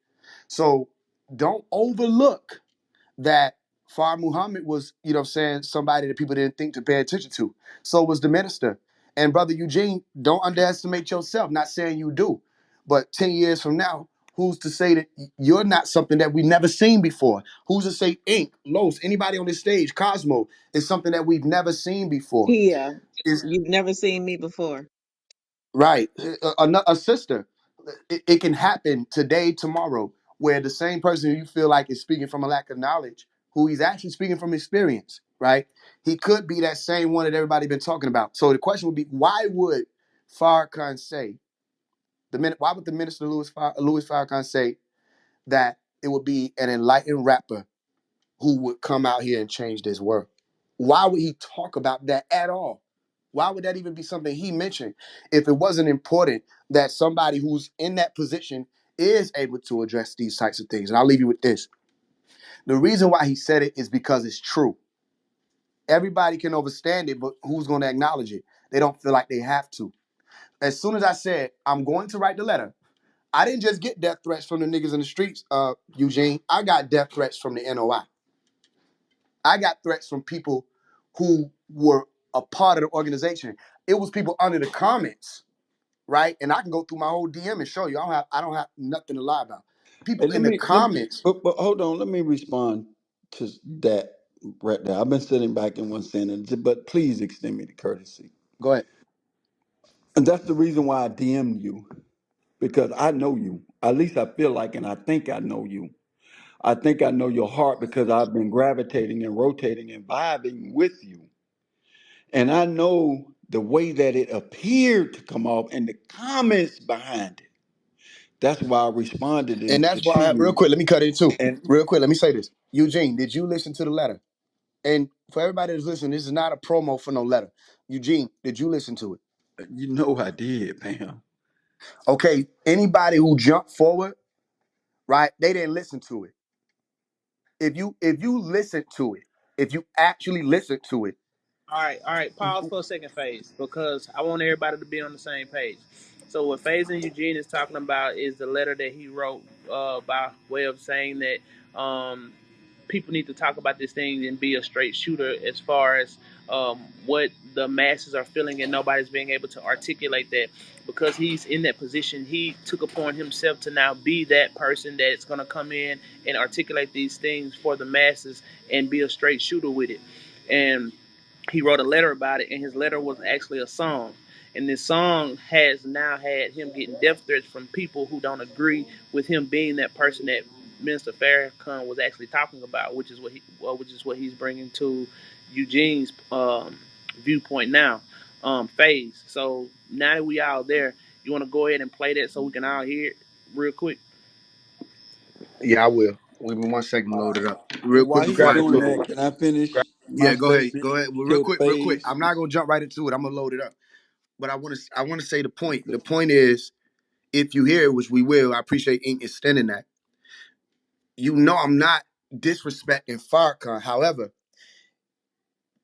[SPEAKER 5] So don't overlook that Far Muhammad was, you know what I'm saying, somebody that people didn't think to pay attention to. So was the minister. And Brother Eugene, don't underestimate yourself. Not saying you do, but 10 years from now, who's to say that you're not something that we've never seen before? Who's to say Ink, Los, anybody on this stage, Cosmo, is something that we've never seen before?
[SPEAKER 9] Here,
[SPEAKER 5] Is
[SPEAKER 9] you've never seen me before.
[SPEAKER 5] right. A sister. It can happen today, tomorrow, where the same person who you feel like is speaking from a lack of knowledge, who he's actually speaking from experience, right? He could be that same one that everybody been talking about. So the question would be, why would Farrakhan say why would the minister Louis Farrakhan say that it would be an enlightened rapper who would come out here and change this world? Why would he talk about that at all? Why would that even be something he mentioned if it wasn't important that somebody who's in that position is able to address these types of things? And I'll leave you with this. The reason why he said it is because it's true. Everybody can understand it, but who's going to acknowledge it? They don't feel like they have to. As soon as I said, I'm going to write the letter, I didn't just get death threats from the niggas in the streets, Eugene. I got death threats from the NOI. I got threats from people who were a part of the organization. It was people under the comments, right? And I can go through my whole DM and show you. I don't have nothing to lie about.
[SPEAKER 8] Hey,
[SPEAKER 5] People in the comments.
[SPEAKER 8] but hold on. Let me respond to that right there. I've been sitting back in one sentence, but please extend me the courtesy.
[SPEAKER 5] Go ahead.
[SPEAKER 8] And that's the reason why I DM you, because I know you. At least I feel like, and I think I know you. I think I know your heart because I've been gravitating and rotating and vibing with you. And I know the way that it appeared to come off and the comments behind it. That's why I responded
[SPEAKER 5] And that's
[SPEAKER 8] to
[SPEAKER 5] why, real
[SPEAKER 8] you.
[SPEAKER 5] quick, let me cut in too.
[SPEAKER 8] And
[SPEAKER 5] Real quick, let me say this. Eugene, did you listen to the letter? And for everybody that's listening, this is not a promo for no letter. Eugene, did you listen to it?
[SPEAKER 8] you know I did, man.
[SPEAKER 5] Okay, anybody who jumped forward, right? They didn't listen to it. If you listen to it, if you actually listen to it,
[SPEAKER 3] All right. Pause for a second, Phase, because I want everybody to be on the same page. So what Phase and Eugene is talking about is the letter that he wrote by way of saying that people need to talk about this thing and be a straight shooter as far as what the masses are feeling, and nobody's being able to articulate that. Because he's in that position, he took upon himself to now be that person that's going to come in and articulate these things for the masses and be a straight shooter with it. And he wrote a letter about it, and his letter was actually a song. And this song has now had him getting death threats from people who don't agree with him being that person that Minister Farrakhan was actually talking about, which is what he's bringing to Eugene's viewpoint now, phase. So now that we all there, you want to go ahead and play that so we can all hear it real quick.
[SPEAKER 5] yeah, I will. Give me 1 second, load it up. Real
[SPEAKER 8] And
[SPEAKER 5] quick,
[SPEAKER 8] while
[SPEAKER 5] to
[SPEAKER 8] he's
[SPEAKER 5] grab it
[SPEAKER 8] doing
[SPEAKER 5] to
[SPEAKER 8] that, can I finish my
[SPEAKER 5] Yeah, go ahead.
[SPEAKER 8] statement
[SPEAKER 5] Go ahead. Well,
[SPEAKER 8] to
[SPEAKER 5] real quick.
[SPEAKER 8] phase?
[SPEAKER 5] I'm not gonna jump right into it. I'm gonna load it up. But I wanna say the point. The point is, if you hear it, which we will, I appreciate Ink extending that. You know I'm not disrespecting Farrakhan. However,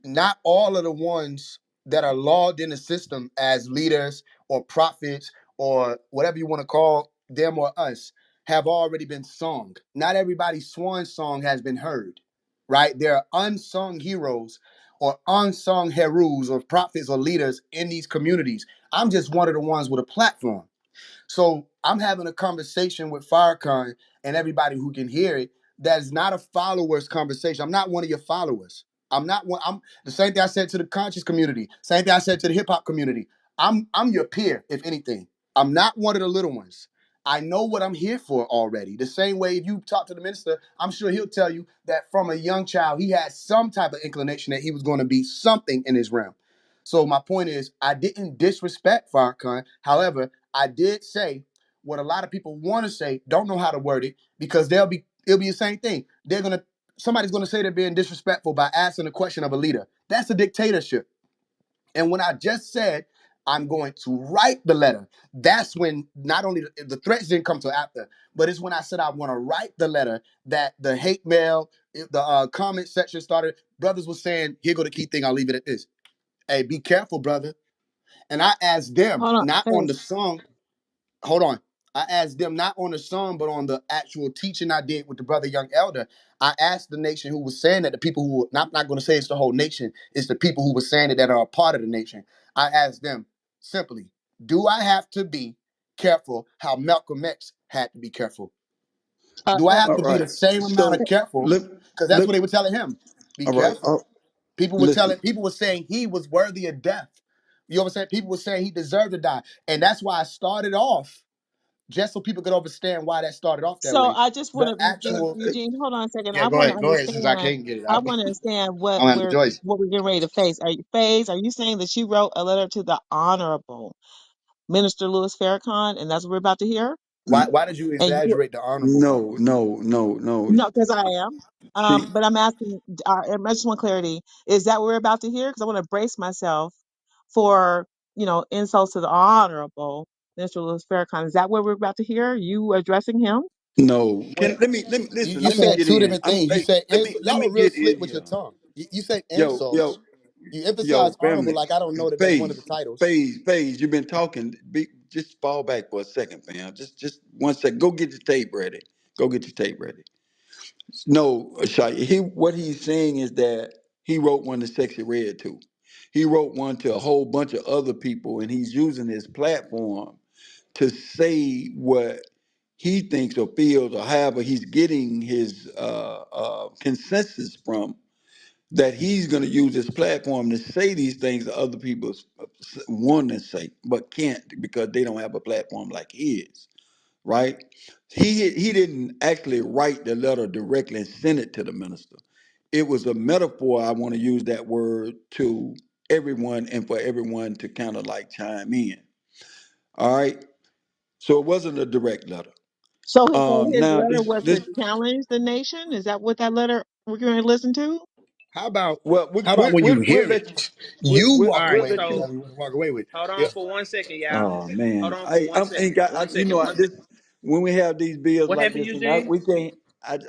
[SPEAKER 5] not all of the ones that are logged in the system as leaders or prophets or whatever you want to call them or us have already been sung. Not everybody's swan song has been heard, right? There are unsung heroes or unsung heroes or prophets or leaders in these communities. I'm just one of the ones with a platform. So I'm having a conversation with Farrakhan and everybody who can hear it. That's not a followers conversation. I'm not one of your followers. I'm not one. I'm the same thing I said to the conscious community. Same thing I said to the hip hop community. I'm your peer, if anything. I'm not one of the little ones. I know what I'm here for already. The same way if you talk to the minister, I'm sure he'll tell you that from a young child, he had some type of inclination that he was going to be something in his realm. So my point is, I didn't disrespect Farrakhan. However, I did say what a lot of people want to say, don't know how to word it, because it'll be the same thing. Somebody's gonna say they're being disrespectful by asking a question of a leader. That's a dictatorship. And when I just said I'm going to write the letter, that's when not only the threats didn't come till after, but it's when I said I want to write the letter that the hate mail, The comment section started. Brothers was saying, "Here go the key thing. I'll leave it at this. Hey, be careful, brother." And I asked them,
[SPEAKER 9] Hold on,
[SPEAKER 5] not on
[SPEAKER 9] Faith.
[SPEAKER 5] the song. Hold on. I asked them not on the song, but on the actual teaching I did with the brother Young Elder. I asked the nation who was saying that, the people who not going to say it's the whole nation, it's the people who were saying it that are a part of the nation. I asked them simply, do I have to be careful how Malcolm X had to be careful? Do I have
[SPEAKER 8] All
[SPEAKER 5] to be
[SPEAKER 8] right.
[SPEAKER 5] the same amount of
[SPEAKER 8] So
[SPEAKER 5] careful?
[SPEAKER 8] let
[SPEAKER 5] Because that's
[SPEAKER 8] let
[SPEAKER 5] what they were telling him. Be
[SPEAKER 8] all right.
[SPEAKER 5] careful.
[SPEAKER 8] Listen.
[SPEAKER 5] People were saying he was worthy of death. You know what I'm saying? People were saying he deserved to die. And that's why I started off, just so people could understand why that started off that
[SPEAKER 9] So
[SPEAKER 5] way.
[SPEAKER 9] I just want
[SPEAKER 5] The
[SPEAKER 9] to,
[SPEAKER 5] actual,
[SPEAKER 9] Eugene, hold on a second.
[SPEAKER 5] yeah,
[SPEAKER 9] I want to
[SPEAKER 5] go ahead, since I
[SPEAKER 9] understand.
[SPEAKER 5] can't get it.
[SPEAKER 9] I want to understand
[SPEAKER 5] I don't have the choice.
[SPEAKER 9] what we're getting ready to face. Are you saying that you wrote a letter to the Honorable Minister Louis Farrakhan, and that's what we're about to hear?
[SPEAKER 5] Why did you
[SPEAKER 9] And you,
[SPEAKER 5] exaggerate the honorable part?
[SPEAKER 8] No.
[SPEAKER 9] no, because I am.
[SPEAKER 8] She
[SPEAKER 9] But I'm asking. I just want clarity. Is that what we're about to hear? Because I want to brace myself for insults to the Honorable Minister Louis Farrakhan. Is that what we're about to hear? You addressing him?
[SPEAKER 8] no.
[SPEAKER 5] Well,
[SPEAKER 8] Let me listen.
[SPEAKER 5] you
[SPEAKER 8] Let me
[SPEAKER 5] said
[SPEAKER 8] get
[SPEAKER 5] two
[SPEAKER 8] in.
[SPEAKER 5] different things. You said
[SPEAKER 8] Let
[SPEAKER 5] y'all
[SPEAKER 8] me
[SPEAKER 5] were real
[SPEAKER 8] get
[SPEAKER 5] slick
[SPEAKER 8] in
[SPEAKER 5] with your
[SPEAKER 8] here.
[SPEAKER 5] tongue. You said
[SPEAKER 8] Yo,
[SPEAKER 5] insults. You emphasize honorable
[SPEAKER 8] family,
[SPEAKER 5] like I don't know that that's one of the
[SPEAKER 8] phase,
[SPEAKER 5] titles.
[SPEAKER 8] phase. You've been talking. Just fall back for a second, fam. Just 1 second. Go get your tape ready. Go get your tape ready. No, Shai, what he's saying is that he wrote one to Sexy Red too. He wrote one to a whole bunch of other people, and he's using his platform to say what he thinks or feels or however he's getting his consensus from, that he's going to use his platform to say these things that other people want to say but can't because they don't have a platform like his, right? He didn't actually write the letter directly and send it to the minister. It was a metaphor. I want to use that word to everyone and for everyone to kind of like chime in. All right. So it wasn't a direct letter.
[SPEAKER 9] So his
[SPEAKER 8] Now
[SPEAKER 9] letter
[SPEAKER 8] this
[SPEAKER 9] was to
[SPEAKER 8] this
[SPEAKER 9] challenge the nation. Is that what that letter we're going to listen to?
[SPEAKER 5] How about
[SPEAKER 8] well
[SPEAKER 5] how about when you
[SPEAKER 8] we'll
[SPEAKER 5] hear
[SPEAKER 8] let you
[SPEAKER 5] it, you
[SPEAKER 3] All
[SPEAKER 5] walk
[SPEAKER 3] right,
[SPEAKER 5] away
[SPEAKER 8] we'll
[SPEAKER 5] with
[SPEAKER 8] let you.
[SPEAKER 3] so
[SPEAKER 5] whatever you want to walk away with?
[SPEAKER 3] hold
[SPEAKER 5] Yeah.
[SPEAKER 3] on for 1 second, y'all.
[SPEAKER 8] Oh
[SPEAKER 3] Hold
[SPEAKER 8] man,
[SPEAKER 3] on for one
[SPEAKER 8] I ain't
[SPEAKER 3] second.
[SPEAKER 8] got.
[SPEAKER 3] One second.
[SPEAKER 8] I
[SPEAKER 3] One
[SPEAKER 8] this
[SPEAKER 3] second.
[SPEAKER 8] when we have these bills
[SPEAKER 3] What
[SPEAKER 8] like
[SPEAKER 3] happened,
[SPEAKER 8] this, and I
[SPEAKER 3] Eugene?
[SPEAKER 8] we can't.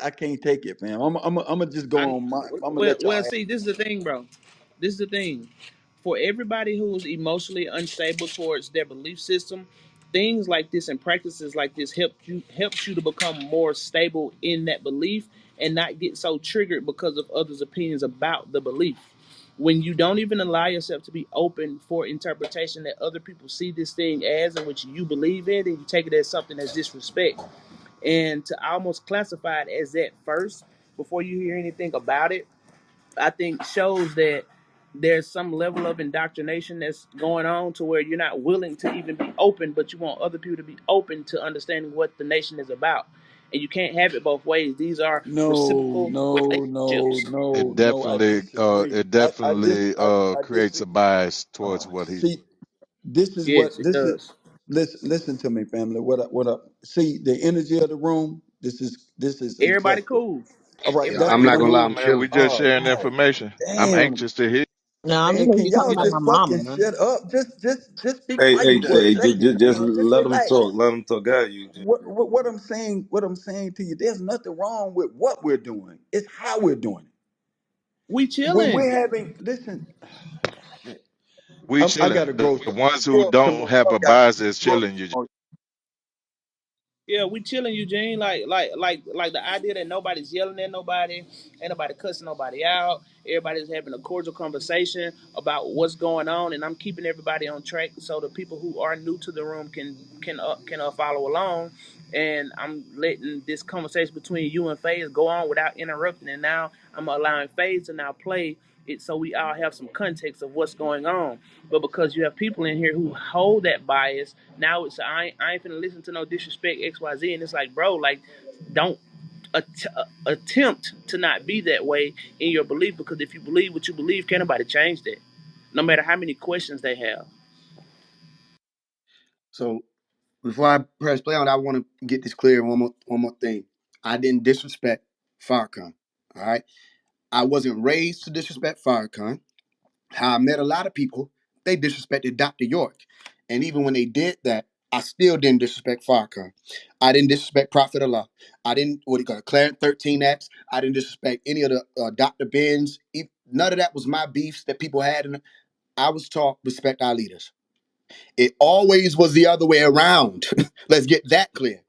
[SPEAKER 8] I can't take it, fam. I'm gonna just go
[SPEAKER 3] I
[SPEAKER 8] on my. I'm gonna let y'all have.
[SPEAKER 3] see. This is the thing, bro. This is the thing. For everybody who's emotionally unstable towards their belief system, things like this and practices like this helps you to become more stable in that belief and not get so triggered because of others' opinions about the belief. When you don't even allow yourself to be open for interpretation that other people see this thing as and which you believe in, and you take it as something as disrespect, and to almost classify it as that first before you hear anything about it, I think shows that there's some level of indoctrination that's going on to where you're not willing to even be open, but you want other people to be open to understanding what the nation is about. And you can't have it both ways. These are reciprocal relationships.
[SPEAKER 8] No. I disagree.
[SPEAKER 10] It
[SPEAKER 8] I dis.
[SPEAKER 10] definitely
[SPEAKER 8] I
[SPEAKER 10] creates
[SPEAKER 8] disagree.
[SPEAKER 10] a bias towards what he.
[SPEAKER 8] See, this is
[SPEAKER 3] Yes,
[SPEAKER 8] what
[SPEAKER 3] it
[SPEAKER 8] this is.
[SPEAKER 3] does.
[SPEAKER 8] Listen to me, family. What up? See the energy of the room. This is
[SPEAKER 3] Everybody
[SPEAKER 8] infected.
[SPEAKER 3] cool.
[SPEAKER 8] All right,
[SPEAKER 5] Yeah,
[SPEAKER 8] that's
[SPEAKER 5] I'm
[SPEAKER 3] Everybody
[SPEAKER 8] what
[SPEAKER 5] not
[SPEAKER 8] I'm.
[SPEAKER 5] gonna lie,
[SPEAKER 10] Cool,
[SPEAKER 5] I'm
[SPEAKER 3] cool.
[SPEAKER 10] man. We
[SPEAKER 5] chilling.
[SPEAKER 10] just
[SPEAKER 8] Oh
[SPEAKER 10] sharing
[SPEAKER 8] God,
[SPEAKER 10] information. I'm
[SPEAKER 8] damn.
[SPEAKER 10] anxious to hear.
[SPEAKER 9] No, I'm just
[SPEAKER 8] Man,
[SPEAKER 9] gonna
[SPEAKER 8] can
[SPEAKER 9] be talking
[SPEAKER 8] y'all
[SPEAKER 9] about my
[SPEAKER 8] just fucking
[SPEAKER 9] mama.
[SPEAKER 8] shut up? Just be
[SPEAKER 11] Hey,
[SPEAKER 8] quiet
[SPEAKER 11] hey,
[SPEAKER 8] for a
[SPEAKER 11] hey,
[SPEAKER 8] second,
[SPEAKER 11] just
[SPEAKER 8] man. Just
[SPEAKER 11] let them
[SPEAKER 8] relax.
[SPEAKER 11] talk. Let them talk. Got you.
[SPEAKER 8] What I'm saying to you, there's nothing wrong with what we're doing. It's how we're doing
[SPEAKER 3] We
[SPEAKER 8] it. When
[SPEAKER 3] chilling.
[SPEAKER 8] we're having, listen,
[SPEAKER 10] We
[SPEAKER 8] I
[SPEAKER 10] chilling.
[SPEAKER 8] gotta
[SPEAKER 10] The
[SPEAKER 8] go.
[SPEAKER 10] ones who
[SPEAKER 8] Well, come
[SPEAKER 10] don't
[SPEAKER 8] on,
[SPEAKER 10] have
[SPEAKER 8] y'all
[SPEAKER 10] a
[SPEAKER 8] got
[SPEAKER 10] bias is
[SPEAKER 8] well,
[SPEAKER 10] chilling. You.
[SPEAKER 8] come on.
[SPEAKER 3] Yeah, we chilling, Eugene. Like the idea that nobody's yelling at nobody, ain't nobody cussing nobody out. Everybody's having a cordial conversation about what's going on, and I'm keeping everybody on track so the people who are new to the room can follow along. And I'm letting this conversation between you and FaZe go on without interrupting. And now I'm allowing FaZe to now play it so we all have some context of what's going on. But because you have people in here who hold that bias, now it's I ain't finna listen to no disrespect XYZ, and it's like, bro, like, don't attempt to not be that way in your belief, because if you believe what you believe, can't nobody change that, no matter how many questions they have.
[SPEAKER 5] So before I press play on, I want to get this clear. One more thing. I didn't disrespect Farrakhan. All right. I wasn't raised to disrespect Farrakhan. How I met a lot of people, they disrespected Dr. York. And even when they did that, I still didn't disrespect Farrakhan. I didn't disrespect Prophet Allah. I didn't, what do you call it, Clarence 13 Acts. I didn't disrespect any of the Dr. Benz. None of that was my beefs that people had. And I was taught respect our leaders. It always was the other way around. Let's get that clear.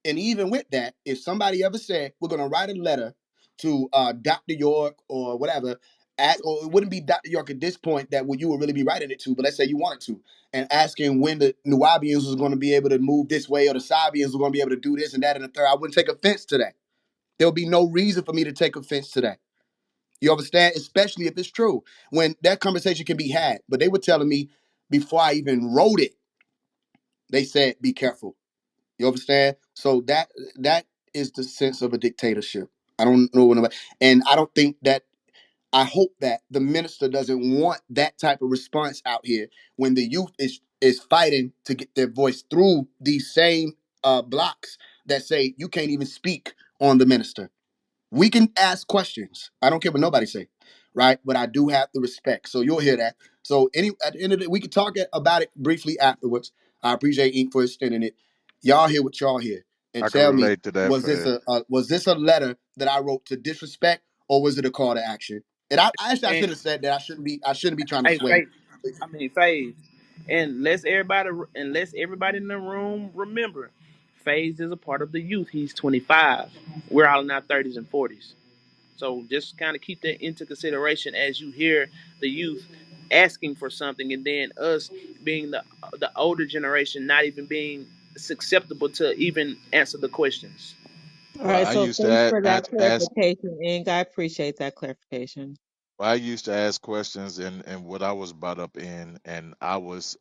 [SPEAKER 5] And even with that, if somebody ever said, we're going to write a letter to Dr. York or whatever, or it wouldn't be Dr. York at this point that you would really be writing it to, but let's say you wanted to, and asking when the Nubians was going to be able to move this way or the Sabians were going to be able to do this and that and the third, I wouldn't take offense to that. There would be no reason for me to take offense to that. You understand? Especially if it's true. When that conversation can be had. But they were telling me before I even wrote it, they said, be careful. You understand? So that is the sense of a dictatorship. I don't know what, and I don't think that. I hope that the minister doesn't want that type of response out here when the youth is fighting to get their voice through these same blocks that say you can't even speak on the minister. We can ask questions. I don't care what nobody say, right? But I do have the respect. So you'll hear that. So at the end of the day, we can talk about it briefly afterwards. I appreciate Ink for extending it. Y'all hear what y'all hear, and
[SPEAKER 10] I can
[SPEAKER 5] tell me,
[SPEAKER 10] relate to that,
[SPEAKER 5] was this
[SPEAKER 10] Fad.
[SPEAKER 5] a letter that I wrote to disrespect, or was it a call to action? And I actually I
[SPEAKER 3] And
[SPEAKER 5] should have said that. I shouldn't be trying to
[SPEAKER 3] hey,
[SPEAKER 5] sway.
[SPEAKER 3] Faith. I mean, Phase. And let's everybody in the room remember, Phase is a part of the youth. He's 25. We're all in our 30s and 40s. So just kind of keep that into consideration as you hear the youth asking for something, and then us being the older generation not even being susceptible to even answer the questions.
[SPEAKER 9] All
[SPEAKER 10] Well,
[SPEAKER 9] right,
[SPEAKER 10] I
[SPEAKER 9] so
[SPEAKER 10] used to
[SPEAKER 9] thanks for that
[SPEAKER 10] ask.
[SPEAKER 9] clarification, Ink. I appreciate that clarification.
[SPEAKER 10] Well, I used to ask questions, and what I was brought up in, and I was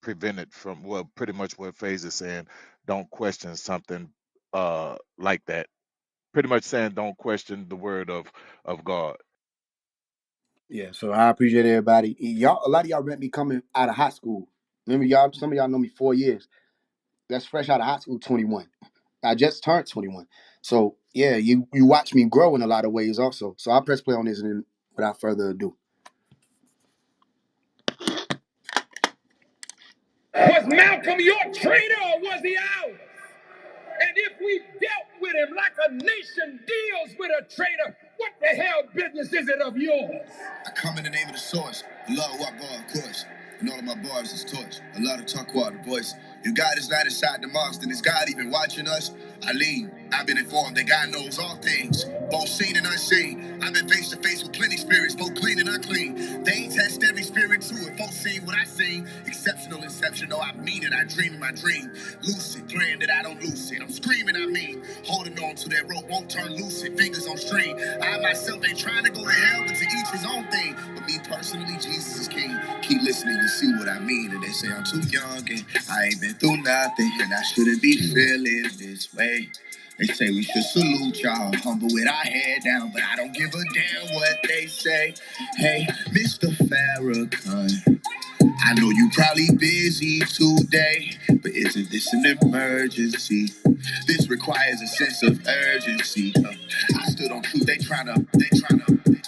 [SPEAKER 10] prevented from, well, pretty much what Faze is saying. Don't question something like that. Pretty much saying don't question the word of God.
[SPEAKER 5] Yeah, so I appreciate everybody. Y'all, a lot of y'all met me coming out of high school. Remember, y'all, some of y'all know me 4 years. That's fresh out of high school, 21. I just turned 21. So yeah, you watch me grow in a lot of ways also. So I'll press play on this and then without further ado. Was Malcolm your traitor or was he ours? And if we dealt with him like a nation deals with a traitor, what the hell business is it of yours? I come in the name of the source. Allah Akbar, of course. And all of my bars is torch. Allah to talk the voice. If God is not inside the mosque, then is God even watching us? I lean. I've been informed that God knows all things, both seen and unseen. I've been face to face with plenty spirits, both clean and unclean. They test every spirit too. If folks seen what I seen, exceptional inception. No, I mean it. I dream in my dream. Lucid, praying that I don't lose it. I'm screaming, I mean, holding on to that rope won't turn lucid. Fingers on string. I myself ain't trying to go to hell, but to each his own thing. But me personally, Jesus is king. Keep listening, you see what I mean. And they say I'm too young and I ain't been through nothing, and I shouldn't be feeling this way. They say we should salute y'all, humble with our head down, but I don't give a damn what they say. Hey, Mr. Farrakhan, I know you probably busy today, but isn't this an emergency? This requires a sense of urgency. I stood on truth, they tryna,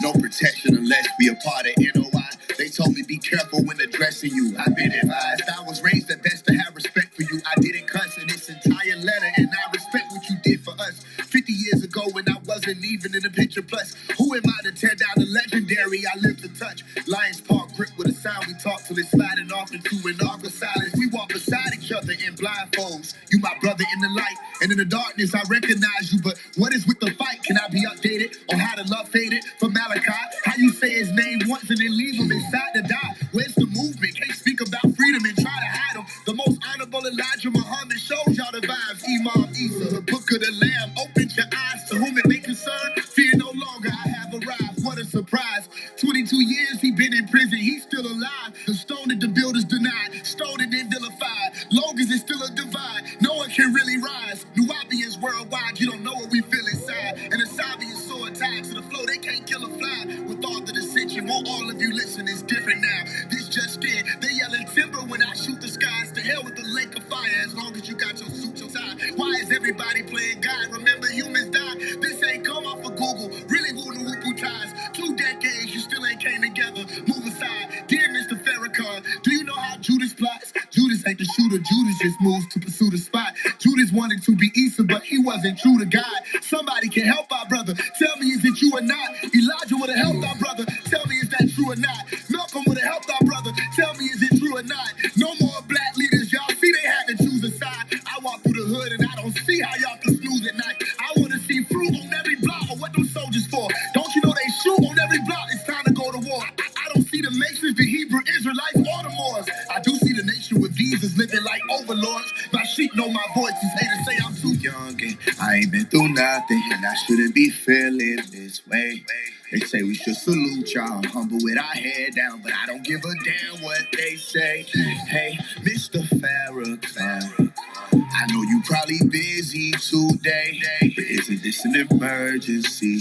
[SPEAKER 5] no protection unless we a part of NOI. They told me be careful when addressing you. I've been advised, I was raised at best to have respect for you. I didn't cuss in this entire letter, and I respect what you did for us 50 years ago when I wasn't even in the picture. Plus, who am I to tear down the legendary I live to touch? Lions Park grip with a sound we talk till it's sliding off into an awkward silence. We walk beside each other in blindfolds. You my brother in the light, and in the darkness I recognize you. But what is with the fight? Can I be updated on how the love faded for Malachi? How you say his name once and then leave him inside to die? Where's the movement? Can't speak about freedom and try to hide him. The most honorable Elijah Muhammad shows y'all the vibes. Imam Isa, the book of the Lamb. Open your eyes to whom it may concern. Fear no longer, I have arrived. What a surprise. 22 years he been in prison, he's still alive. The stone that the builders denied, stoned and then vilified. Long as it's still a divide, no one can really rise. Nubians worldwide, you don't know what we feel inside. And the Sabi is so attached to the flow, they can't kill a fly. With all the dissension, won't all of you listen, it's different now. This just in, they yelling timber when I shoot the skies. To hell with the lake of fire, as long as you got your suit your tie. Why is everybody playing God? Remember humans die. This ain't come off of Google. Really woo the whoop ties. 2 decades, you still ain't came together. Move aside. Dear Mr. Farrakhan, do you know how Judas plots? Judas ain't the shooter, Judas just moved to pursue the spot. Judas wanted to be Easter, but he wasn't true to God. Somebody can help our brother. Tell me, is it you or not? Elijah would have helped our brother. Tell me, is that true or not? Malcolm would have helped our brother. Tell me, is it true or not? No more black leaders, y'all. See, they had to choose a side. I walk through the hood and I don't see how y'all can snooze at night. I want to see fruit on every block or what them soldiers for. Don't you know they shoot on every block? It's time to go to war. I don't see the Masons, the Hebrew Israelites, or the Moors. I do see the nation with visas living like overlords. My sheep know my voice. These haters say I'm too young and I ain't been through nothing and I shouldn't be feeling this way. They say we should salute y'all, humble with our head down, but I don't give a damn what they say. Hey, Mr. Farrakhan, I know you probably busy today, but isn't this an emergency?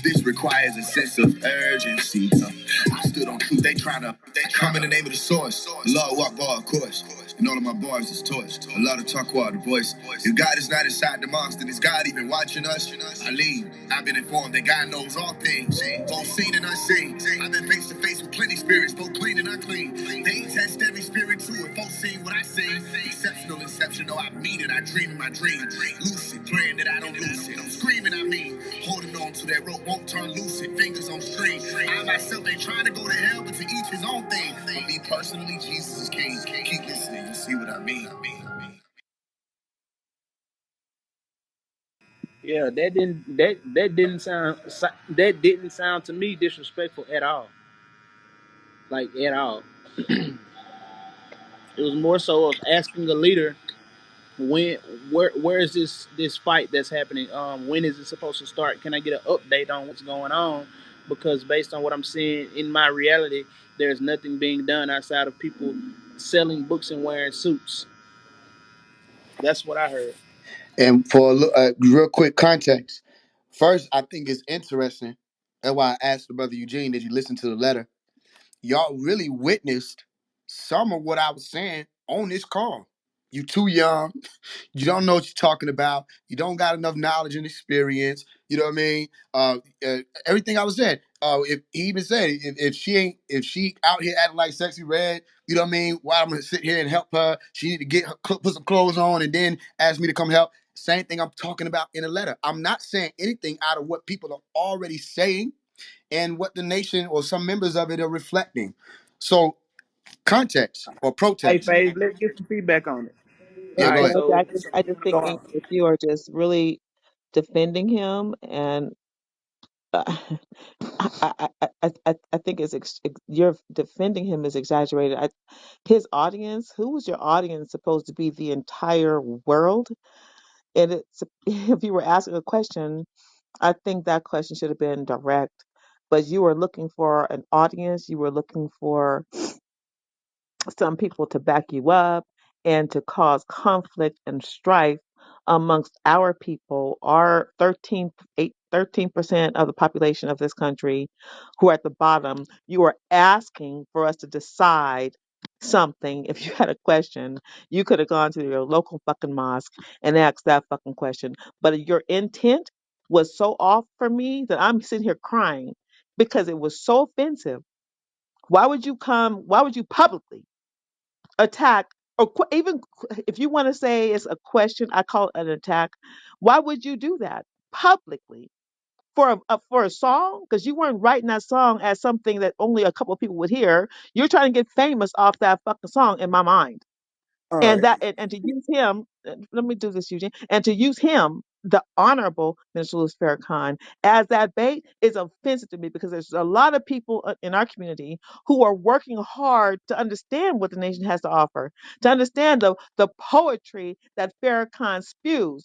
[SPEAKER 5] This requires a sense of urgency. I stood on truth, they come in the name of the source. Love walk bar, of course. And all of my bars is torched. A lot of talk water, voice. If God is not inside the monster, is God even watching us? I lead. I've been informed that God knows all things, both seen and unseen. I've been face to face with plenty spirits, both clean and unclean. They test every spirit too, and both seen what I seen. Exceptional, exceptional, I mean it. I dream in my dream. Lucid, praying that I don't lose it. I'm screaming, I mean, holding on to that rope, won't turn loose. It fingers on string. I myself ain't trying to go to hell, but to each his own thing. For me personally, Jesus is king. Keep listening, you see what I mean.
[SPEAKER 3] Yeah, that didn't sound to me disrespectful at all. Like at all. It was more so of asking the leader when where is this fight that's happening? When is it supposed to start? Can I get an update on what's going on? Because based on what I'm seeing in my reality, there's nothing being done outside of people selling books and wearing suits. That's what I heard.
[SPEAKER 5] And for real quick context, first, I think it's interesting. That's why I asked the brother Eugene, did you listen to the letter? Y'all really witnessed some of what I was saying on this call. You too young. You don't know what you're talking about. You don't got enough knowledge and experience. You know what I mean? Everything I was saying. If he even said if she out here acting like sexy red, you know what I mean? Why I'm gonna sit here and help her? She need to put some clothes on and then ask me to come help. Same thing I'm talking about in a letter. I'm not saying anything out of what people are already saying and what the nation or some members of it are reflecting. So context or
[SPEAKER 3] Hey,
[SPEAKER 5] protest.
[SPEAKER 3] Faith, let's get some feedback on it. All
[SPEAKER 5] Yeah,
[SPEAKER 9] Yeah,
[SPEAKER 5] go
[SPEAKER 3] right,
[SPEAKER 5] ahead.
[SPEAKER 9] Elijah,
[SPEAKER 3] so
[SPEAKER 9] I just
[SPEAKER 3] go
[SPEAKER 9] think
[SPEAKER 3] on.
[SPEAKER 9] if you are just really defending him, and uh, I think you're defending him is exaggerated. His audience, who was your audience supposed to be the entire world? And it's if you were asking a question, I think that question should have been direct. But you were looking for an audience. You were looking for some people to back you up and to cause conflict and strife amongst our people, our 13% of the population of this country who are at the bottom. You are asking for us to decide something. If you had a question, you could have gone to your local fucking mosque and asked that fucking question. But your intent was so off for me that I'm sitting here crying because it was so offensive. Why would you publicly attack, or if you want to say it's a question, I call it an attack. Why would you do that publicly for for a song? Because you weren't writing that song as something that only a couple of people would hear. You're trying to get famous off that fucking song, in my mind.
[SPEAKER 5] All
[SPEAKER 9] And
[SPEAKER 5] right.
[SPEAKER 9] and to use him, let me do this, Eugene, and to use him, the honorable Minister Louis Farrakhan, as that bait is offensive to me, because there's a lot of people in our community who are working hard to understand what the nation has to offer, to understand the poetry that Farrakhan spews.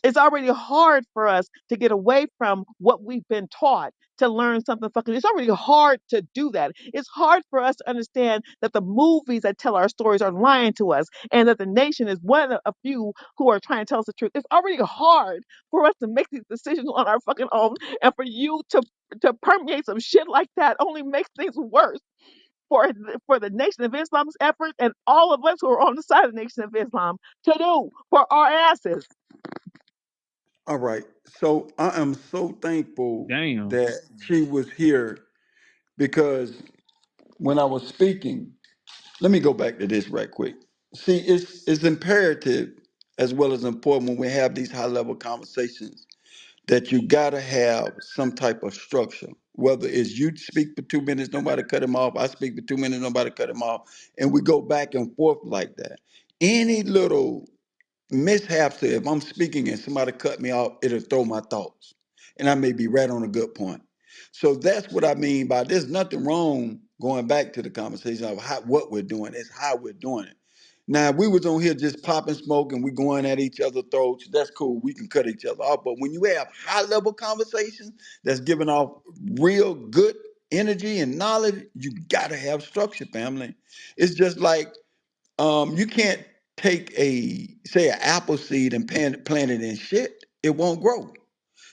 [SPEAKER 9] It's already hard for us to get away from what we've been taught to learn something fucking. It's already hard to do that. It's hard for us to understand that the movies that tell our stories are lying to us, and that the nation is one of a few who are trying to tell us the truth. It's already hard for us to make these decisions on our fucking own, and for you to permeate some shit like that only makes things worse for the Nation of Islam's effort, and all of us who are on the side of the Nation of Islam to do for our asses.
[SPEAKER 8] All right. So I am so thankful
[SPEAKER 6] Damn.
[SPEAKER 8] that she was here because when I was speaking, let me go back to this right quick. See, it's imperative as well as important when we have these high level conversations that you gotta have some type of structure. Whether it's you speak for 2 minutes, nobody cut him off. I speak for 2 minutes, nobody cut him off, and we go back and forth like that. Any little mishaps to if I'm speaking and somebody cut me off, it'll throw my thoughts. And I may be right on a good point. So that's what I mean by there's nothing wrong going back to the conversation of what we're doing, it's how we're doing it. Now, if we was on here just popping smoke and we going at each other's throats, that's cool. We can cut each other off. But when you have high level conversations that's giving off real good energy and knowledge, you gotta have structure, family. It's just like you can't take say an apple seed and plant it in shit. It won't grow.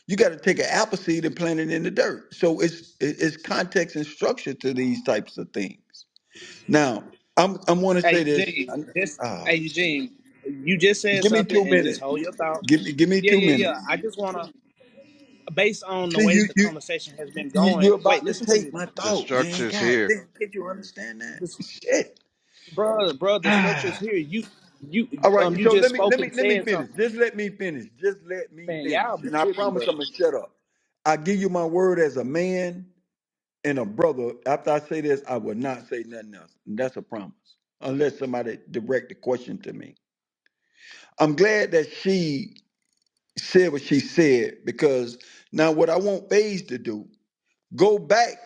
[SPEAKER 8] You got to take an apple seed and plant it in the dirt. So it's context and structure to these types of things. Now, I'm want to
[SPEAKER 3] Hey
[SPEAKER 8] say this.
[SPEAKER 3] Eugene, just
[SPEAKER 8] Oh
[SPEAKER 3] hey
[SPEAKER 8] shit!
[SPEAKER 3] Eugene, you just said
[SPEAKER 8] Give me
[SPEAKER 3] something,
[SPEAKER 8] two
[SPEAKER 3] and just
[SPEAKER 8] minutes.
[SPEAKER 3] hold your thought.
[SPEAKER 8] Give me
[SPEAKER 3] Yeah,
[SPEAKER 8] two
[SPEAKER 3] yeah, yeah.
[SPEAKER 8] minutes.
[SPEAKER 3] I just wanna, based on the
[SPEAKER 8] See,
[SPEAKER 3] way that the conversation has been going.
[SPEAKER 8] you're
[SPEAKER 3] Wait,
[SPEAKER 8] about to
[SPEAKER 3] listen to me,
[SPEAKER 8] take my
[SPEAKER 10] The
[SPEAKER 8] thought, man.
[SPEAKER 10] structure's
[SPEAKER 8] God
[SPEAKER 10] here.
[SPEAKER 8] damn, can't you understand that?
[SPEAKER 3] this,
[SPEAKER 8] Shit.
[SPEAKER 3] bro. The structure is here. You
[SPEAKER 8] All right,
[SPEAKER 3] you
[SPEAKER 8] so
[SPEAKER 3] just
[SPEAKER 8] let me
[SPEAKER 3] spoke
[SPEAKER 8] let me
[SPEAKER 3] and
[SPEAKER 8] let me
[SPEAKER 3] said
[SPEAKER 8] finish.
[SPEAKER 3] something,
[SPEAKER 8] Just let me finish. Just let me
[SPEAKER 3] man.
[SPEAKER 8] finish.
[SPEAKER 3] Y'all be
[SPEAKER 8] And I
[SPEAKER 3] tripping,
[SPEAKER 8] promise
[SPEAKER 3] bro.
[SPEAKER 8] I'm gonna shut up. I give you my word as a man and a brother. After I say this, I will not say nothing else. And that's a promise. Unless somebody direct the question to me. I'm glad that she said what she said because now what I want FaZe to do, go back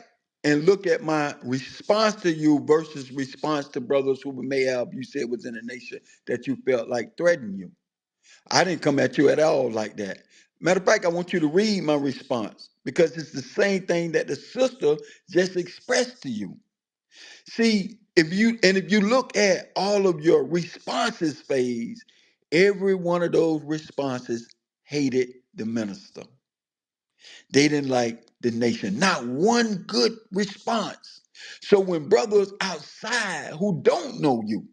[SPEAKER 8] and look at my response to you versus response to brothers who may have you said was in a nation that you felt like threatened you. I didn't come at you at all like that. Matter of fact, I want you to read my response because it's the same thing that the sister just expressed to you. See, if you look at all of your responses phase, every one of those responses hated the minister. They didn't like the nation. Not one good response. So when brothers outside who don't know you,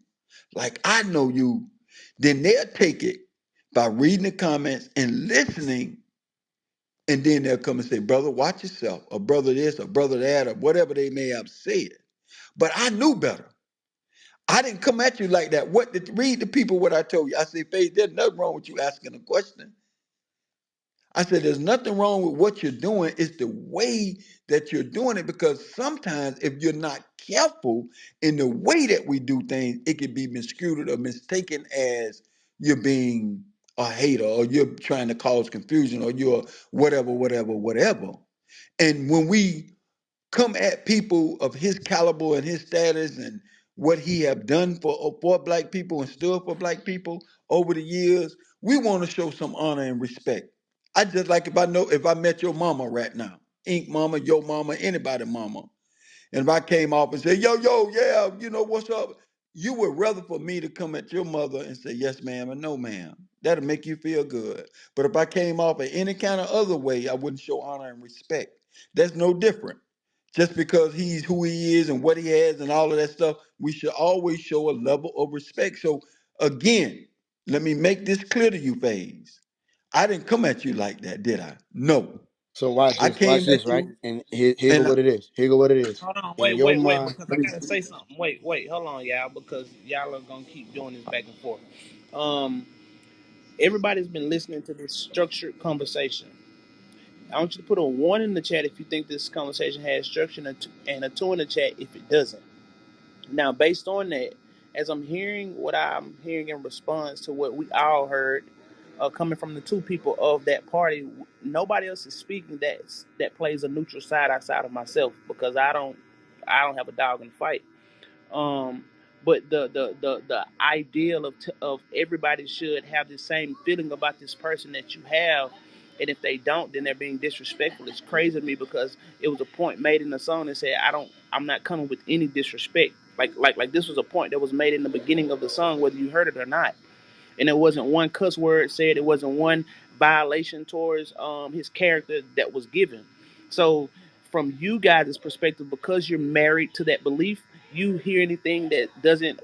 [SPEAKER 8] like I know you, then they'll take it by reading the comments and listening, and then they'll come and say, brother, watch yourself, or brother this, or brother that, or whatever they may have said. But I knew better. I didn't come at you like that. Read the people what I told you. I said, Faith, there's nothing wrong with you asking a question. I said, there's nothing wrong with what you're doing. It's the way that you're doing it because sometimes if you're not careful in the way that we do things, it can be misconstrued or mistaken as you're being a hater or you're trying to cause confusion or you're whatever, whatever, whatever. And when we come at people of his caliber and his status and what he have done for black people and stood for black people over the years, we want to show some honor and respect. I just like if I met your mama right now, Ink mama, your mama, anybody mama. And if I came off and said, yo, yeah, what's up? You would rather for me to come at your mother and say, yes, ma'am, and no, ma'am. That'll make you feel good. But if I came off in any kind of other way, I wouldn't show honor and respect. That's no different. Just because he's who he is and what he has and all of that stuff, we should always show a level of respect. So again, let me make this clear to you, FaZe. I didn't come at you like that, did I? No.
[SPEAKER 5] So
[SPEAKER 8] I
[SPEAKER 5] watch
[SPEAKER 8] came
[SPEAKER 5] this,
[SPEAKER 8] at
[SPEAKER 5] right?
[SPEAKER 8] you
[SPEAKER 5] And here go
[SPEAKER 8] and
[SPEAKER 5] what it is. Here go what it is.
[SPEAKER 3] Hold on,
[SPEAKER 5] In your
[SPEAKER 3] wait,
[SPEAKER 5] mind,
[SPEAKER 3] because I gotta say something. Wait, hold on, y'all, because y'all are gonna keep doing this back and forth. Um, Everybody's been listening to this structured conversation. I want you to put a one in the chat if you think this conversation has structure, and a two in the chat if it doesn't. Now, based on that, as I'm hearing what I'm hearing in response to what we all heard, coming from the two people of that party, nobody else is speaking that plays a neutral side outside of myself because I don't have a dog in the fight. Um, but the ideal of everybody should have the same feeling about this person that you have, and if they don't, then they're being disrespectful. It's crazy to me because it was a point made in the song that said, I'm not coming with any disrespect. Like this was a point that was made in the beginning of the song, whether you heard it or not, and it wasn't one cuss word said. It wasn't one violation towards his character that was given. So, from you guys' perspective, because you're married to that belief, you hear anything that doesn't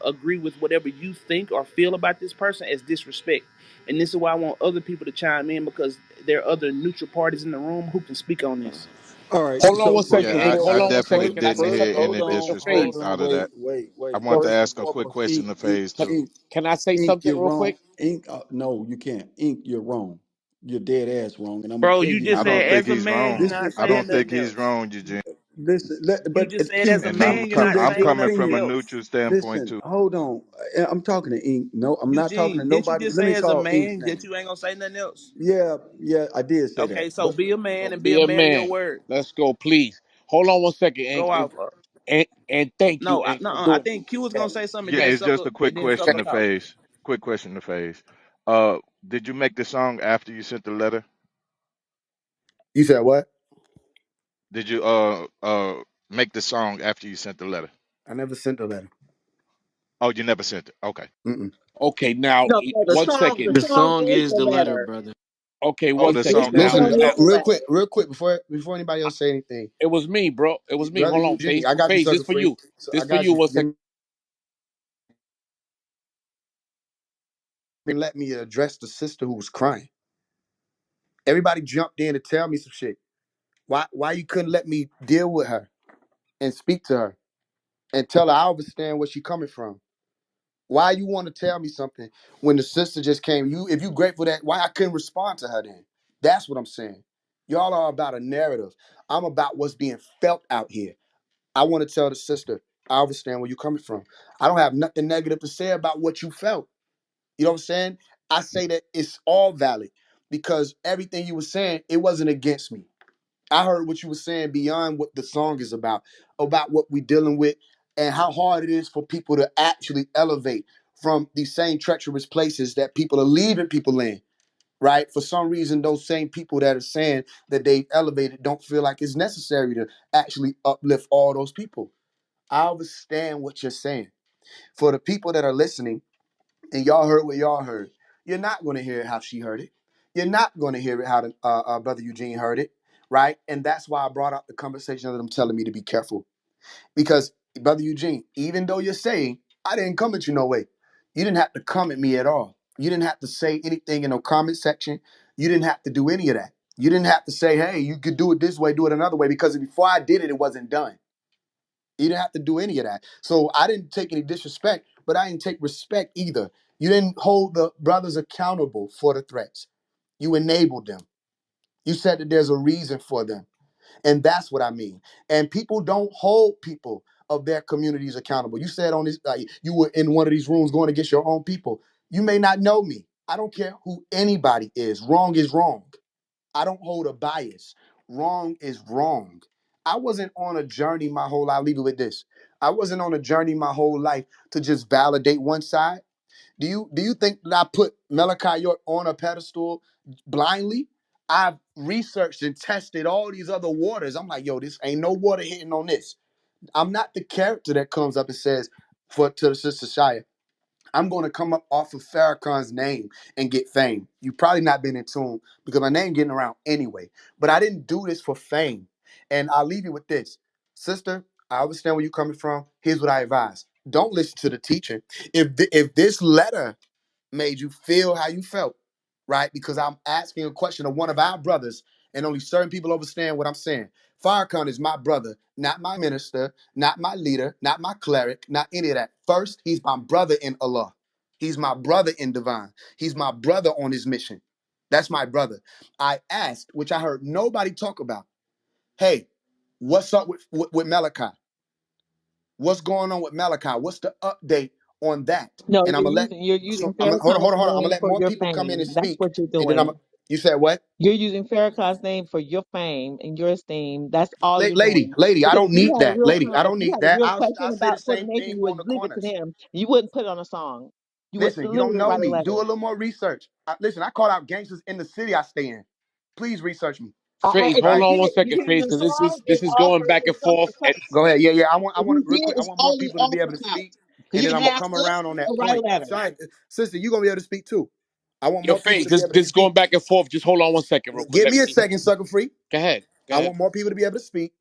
[SPEAKER 3] agree with whatever you think or feel about this person as disrespect. And this is why I want other people to chime in because there are other neutral parties in the room who can speak on this.
[SPEAKER 8] All right.
[SPEAKER 6] Hold on
[SPEAKER 8] So
[SPEAKER 6] one
[SPEAKER 8] first,
[SPEAKER 6] second,
[SPEAKER 10] Yeah,
[SPEAKER 6] Ink.
[SPEAKER 8] before
[SPEAKER 6] Hold
[SPEAKER 10] I
[SPEAKER 6] on one
[SPEAKER 10] definitely
[SPEAKER 6] second.
[SPEAKER 8] first,
[SPEAKER 6] Can I
[SPEAKER 10] didn't
[SPEAKER 6] say
[SPEAKER 8] first,
[SPEAKER 10] hear
[SPEAKER 6] something real
[SPEAKER 10] any
[SPEAKER 8] hold
[SPEAKER 6] quick
[SPEAKER 8] on,
[SPEAKER 6] to
[SPEAKER 8] hold
[SPEAKER 6] Phase?
[SPEAKER 10] disrespect
[SPEAKER 8] on,
[SPEAKER 10] out of
[SPEAKER 8] wait,
[SPEAKER 10] that.
[SPEAKER 8] wait,
[SPEAKER 10] I
[SPEAKER 8] wait.
[SPEAKER 10] want to
[SPEAKER 8] First and
[SPEAKER 10] ask a quick
[SPEAKER 8] foremost,
[SPEAKER 10] question
[SPEAKER 8] Ink,
[SPEAKER 10] to
[SPEAKER 8] Ink,
[SPEAKER 10] Phase too.
[SPEAKER 6] Can I say
[SPEAKER 8] Ink,
[SPEAKER 6] something
[SPEAKER 8] you're
[SPEAKER 6] real
[SPEAKER 8] wrong.
[SPEAKER 6] quick?
[SPEAKER 8] Ink, no, you can't. Ink, you're wrong. You're dead ass wrong, and I'm gonna
[SPEAKER 3] Bro,
[SPEAKER 8] tell
[SPEAKER 3] you
[SPEAKER 8] you the
[SPEAKER 3] just
[SPEAKER 10] I don't
[SPEAKER 3] said
[SPEAKER 8] reason.
[SPEAKER 10] think
[SPEAKER 3] as a
[SPEAKER 10] he's
[SPEAKER 3] man you're
[SPEAKER 10] wrong.
[SPEAKER 3] not
[SPEAKER 8] Listen,
[SPEAKER 10] I
[SPEAKER 3] saying
[SPEAKER 10] don't
[SPEAKER 3] nothing
[SPEAKER 10] think he's
[SPEAKER 3] else.
[SPEAKER 10] wrong, Eugene.
[SPEAKER 3] You
[SPEAKER 8] but
[SPEAKER 3] just said as
[SPEAKER 8] Ink,
[SPEAKER 3] a
[SPEAKER 10] And
[SPEAKER 8] to
[SPEAKER 3] man you're not
[SPEAKER 8] that
[SPEAKER 10] I'm
[SPEAKER 3] saying
[SPEAKER 8] you're
[SPEAKER 10] coming
[SPEAKER 3] nothing
[SPEAKER 10] from a
[SPEAKER 8] opinion.
[SPEAKER 3] else.
[SPEAKER 10] neutral standpoint
[SPEAKER 8] Listen,
[SPEAKER 10] too.
[SPEAKER 8] hold on. I'm talking to Ink. No, I'm not talking
[SPEAKER 3] Eugene,
[SPEAKER 8] to
[SPEAKER 3] didn't you
[SPEAKER 8] nobody.
[SPEAKER 3] just
[SPEAKER 8] Let
[SPEAKER 3] say
[SPEAKER 8] me
[SPEAKER 3] as a
[SPEAKER 8] call Ink's
[SPEAKER 3] man that
[SPEAKER 8] name.
[SPEAKER 3] you ain't gonna say nothing else?
[SPEAKER 8] Yeah, yeah, I did say that.
[SPEAKER 3] Okay, so
[SPEAKER 8] But
[SPEAKER 3] be a man and be a
[SPEAKER 6] Be a
[SPEAKER 3] man of your
[SPEAKER 6] man.
[SPEAKER 3] word.
[SPEAKER 6] Let's go, please. Hold on one second, Ink.
[SPEAKER 3] Go
[SPEAKER 6] And
[SPEAKER 3] out.
[SPEAKER 6] thank you,
[SPEAKER 3] No,
[SPEAKER 6] Ink, for
[SPEAKER 3] I
[SPEAKER 6] doing
[SPEAKER 3] think Q was gonna
[SPEAKER 6] that.
[SPEAKER 3] say something
[SPEAKER 10] Yeah, it's just a quick
[SPEAKER 3] and then
[SPEAKER 10] question
[SPEAKER 3] sucker
[SPEAKER 10] to
[SPEAKER 3] talk.
[SPEAKER 10] Phase. Quick question to Phase. Uh, did you make the song after you sent the letter?
[SPEAKER 5] You said what?
[SPEAKER 10] Did you make the song after you sent the letter?
[SPEAKER 5] I never sent a letter.
[SPEAKER 10] Oh, you never sent it. Okay.
[SPEAKER 5] Mm-mm.
[SPEAKER 6] Okay, now
[SPEAKER 9] No, no,
[SPEAKER 6] one second.
[SPEAKER 7] The
[SPEAKER 9] the song
[SPEAKER 7] song
[SPEAKER 9] is
[SPEAKER 7] is
[SPEAKER 9] the
[SPEAKER 7] the letter,
[SPEAKER 9] letter.
[SPEAKER 7] brother.
[SPEAKER 6] Okay,
[SPEAKER 10] Oh,
[SPEAKER 6] one
[SPEAKER 10] the
[SPEAKER 6] second.
[SPEAKER 10] song is the
[SPEAKER 6] Now,
[SPEAKER 9] Song
[SPEAKER 5] Listen,
[SPEAKER 10] letter.
[SPEAKER 9] is the
[SPEAKER 5] real
[SPEAKER 9] letter.
[SPEAKER 5] quick, before anybody else say anything.
[SPEAKER 6] it was me, bro. It was me.
[SPEAKER 5] Brother
[SPEAKER 6] Hold on,
[SPEAKER 5] Eugene,
[SPEAKER 6] Phase.
[SPEAKER 5] I got you,
[SPEAKER 6] Phase,
[SPEAKER 5] sucker
[SPEAKER 6] this for
[SPEAKER 5] free.
[SPEAKER 6] you.
[SPEAKER 5] So
[SPEAKER 6] This
[SPEAKER 5] I
[SPEAKER 6] for
[SPEAKER 5] got
[SPEAKER 6] you.
[SPEAKER 5] you.
[SPEAKER 6] One second.
[SPEAKER 5] Let me address the sister who was crying. Everybody jumped in to tell me some shit. Why you couldn't let me deal with her and speak to her and tell her I understand where she coming from? Why you want to tell me something when the sister just came? If you grateful that, why I couldn't respond to her then? That's what I'm saying. Y'all are about a narrative. I'm about what's being felt out here. I want to tell the sister, I understand where you're coming from. I don't have nothing negative to say about what you felt. You know what I'm saying? I say that it's all valid because everything you were saying, it wasn't against me. I heard what you were saying beyond what the song is about what we're dealing with and how hard it is for people to actually elevate from these same treacherous places that people are leaving people in, right? For some reason, those same people that are saying that they've elevated don't feel like it's necessary to actually uplift all those people. I understand what you're saying. For the people that are listening, and y'all heard what y'all heard, you're not going to hear it how she heard it. You're not going to hear it how Brother Eugene heard it, right? And that's why I brought up the conversation of them telling me to be careful. Because, Brother Eugene, even though you're saying, I didn't come at you no way, you didn't have to come at me at all. You didn't have to say anything in no comment section. You didn't have to do any of that. You didn't have to say, hey, you could do it this way, do it another way, because before I did it, it wasn't done. You didn't have to do any of that. So I didn't take any disrespect, but I didn't take respect either. You didn't hold the brothers accountable for the threats. You enabled them. You said that there's a reason for them. And that's what I mean. And people don't hold people of their communities accountable. You said on this, you were in one of these rooms going against your own people. You may not know me. I don't care who anybody is. Wrong is wrong. I don't hold a bias. Wrong is wrong. I wasn't on a journey my whole life. I'll leave it with this. I wasn't on a journey my whole life to just validate one side. Do you think that I put Malachi York on a pedestal blindly? I've researched and tested all these other waters. I'm like, yo, this ain't no water hitting on this. I'm not the character that comes up and says to the sister Shia, I'm going to come up off of Farrakhan's name and get fame. You've probably not been in tune because my name getting around anyway. But I didn't do this for fame. And I'll leave you with this. Sister, I understand where you're coming from. Here's what I advise. Don't listen to the teaching. If this letter made you feel how you felt, right? Because I'm asking a question of one of our brothers, and only certain people understand what I'm saying. Farrakhan is my brother, not my minister, not my leader, not my cleric, not any of that. First, he's my brother in Allah. He's my brother in divine. He's my brother on his mission. That's my brother. I asked, which I heard nobody talk about. Hey, what's up with Malachi? What's going on with Malachi? What's the update on that?
[SPEAKER 9] No,
[SPEAKER 5] And I'm gonna let
[SPEAKER 9] you're using
[SPEAKER 5] I'm hold on, hold
[SPEAKER 9] Farrakhan's
[SPEAKER 5] on, hold on. I'm gonna
[SPEAKER 9] name
[SPEAKER 5] let
[SPEAKER 9] for
[SPEAKER 5] more
[SPEAKER 9] your
[SPEAKER 5] people come in and
[SPEAKER 9] fame. That's
[SPEAKER 5] speak,
[SPEAKER 9] what you're
[SPEAKER 5] and then
[SPEAKER 9] doing.
[SPEAKER 5] you said what?
[SPEAKER 9] You're using Farrakhan's name for your fame and your esteem. That's all you're
[SPEAKER 5] Lady,
[SPEAKER 9] doing.
[SPEAKER 5] lady, I
[SPEAKER 9] Because
[SPEAKER 5] don't need that. Lady, I
[SPEAKER 9] if
[SPEAKER 5] don't
[SPEAKER 9] you
[SPEAKER 5] need
[SPEAKER 9] had a
[SPEAKER 5] that.
[SPEAKER 9] real
[SPEAKER 5] I'll
[SPEAKER 9] question
[SPEAKER 5] say the
[SPEAKER 9] about
[SPEAKER 5] same
[SPEAKER 9] Puerto Rican,
[SPEAKER 5] thing
[SPEAKER 9] you
[SPEAKER 5] on
[SPEAKER 9] would
[SPEAKER 5] the
[SPEAKER 9] leave it to
[SPEAKER 5] corners.
[SPEAKER 9] him. You wouldn't put it on a song. You would
[SPEAKER 5] Listen, you don't
[SPEAKER 9] literally
[SPEAKER 5] know
[SPEAKER 9] write a
[SPEAKER 5] me. Do
[SPEAKER 9] letter.
[SPEAKER 5] a little more research. Listen, I call out gangsters in the city I stay in. Please research me.
[SPEAKER 6] Phase,
[SPEAKER 9] If
[SPEAKER 6] hold
[SPEAKER 9] he
[SPEAKER 5] Right?
[SPEAKER 6] on
[SPEAKER 9] did
[SPEAKER 6] one
[SPEAKER 9] it, if
[SPEAKER 6] second,
[SPEAKER 9] he did
[SPEAKER 6] Phase,
[SPEAKER 9] a
[SPEAKER 6] because
[SPEAKER 9] song,
[SPEAKER 6] this
[SPEAKER 9] it's
[SPEAKER 6] is
[SPEAKER 9] all
[SPEAKER 6] going
[SPEAKER 9] for
[SPEAKER 6] back and
[SPEAKER 9] it's all
[SPEAKER 6] forth.
[SPEAKER 9] for clout.
[SPEAKER 5] Go ahead. Yeah, yeah.
[SPEAKER 9] If
[SPEAKER 5] Want
[SPEAKER 9] he
[SPEAKER 5] to real
[SPEAKER 9] did,
[SPEAKER 5] quick. I
[SPEAKER 9] it's
[SPEAKER 5] want more
[SPEAKER 9] only
[SPEAKER 5] people to
[SPEAKER 9] all
[SPEAKER 5] be
[SPEAKER 9] for
[SPEAKER 5] able to
[SPEAKER 9] clout.
[SPEAKER 5] speak,
[SPEAKER 9] He
[SPEAKER 5] and then
[SPEAKER 9] didn't
[SPEAKER 5] I'm gonna
[SPEAKER 9] have
[SPEAKER 5] come
[SPEAKER 9] us
[SPEAKER 5] around on
[SPEAKER 9] to
[SPEAKER 5] that
[SPEAKER 9] write a
[SPEAKER 5] point.
[SPEAKER 9] letter.
[SPEAKER 5] Shine, sister, you gonna be able to speak too. I want
[SPEAKER 6] Yo,
[SPEAKER 5] more people
[SPEAKER 6] Phase,
[SPEAKER 5] to be able to
[SPEAKER 6] this is going
[SPEAKER 5] speak.
[SPEAKER 6] back and forth. Just hold on one second, real quick.
[SPEAKER 5] Give
[SPEAKER 6] Let
[SPEAKER 5] me a
[SPEAKER 6] me
[SPEAKER 5] second, sucker free.
[SPEAKER 6] go ahead. Go
[SPEAKER 5] I
[SPEAKER 6] ahead.
[SPEAKER 5] want more people to be able to speak.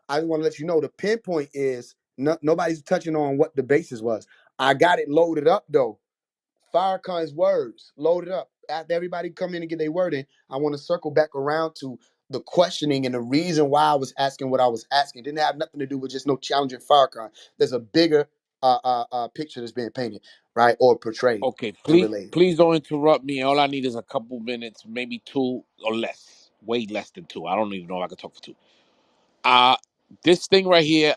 [SPEAKER 5] I want to let you know the pinpoint is nobody's touching on what the basis was. I got it loaded up though. Farrakhan's words loaded up. After everybody come in and get their word in, I want to circle back around to the questioning and the reason why I was asking what I was asking didn't have nothing to do with just no challenging Farrakhan. There's a bigger picture that's being painted, right, or portrayed
[SPEAKER 6] Okay,
[SPEAKER 5] and
[SPEAKER 6] please,
[SPEAKER 5] relayed.
[SPEAKER 6] please don't interrupt me. All I need is a couple minutes, maybe two or less. Way less than two. I don't even know if I can talk for two. Uh this thing right here,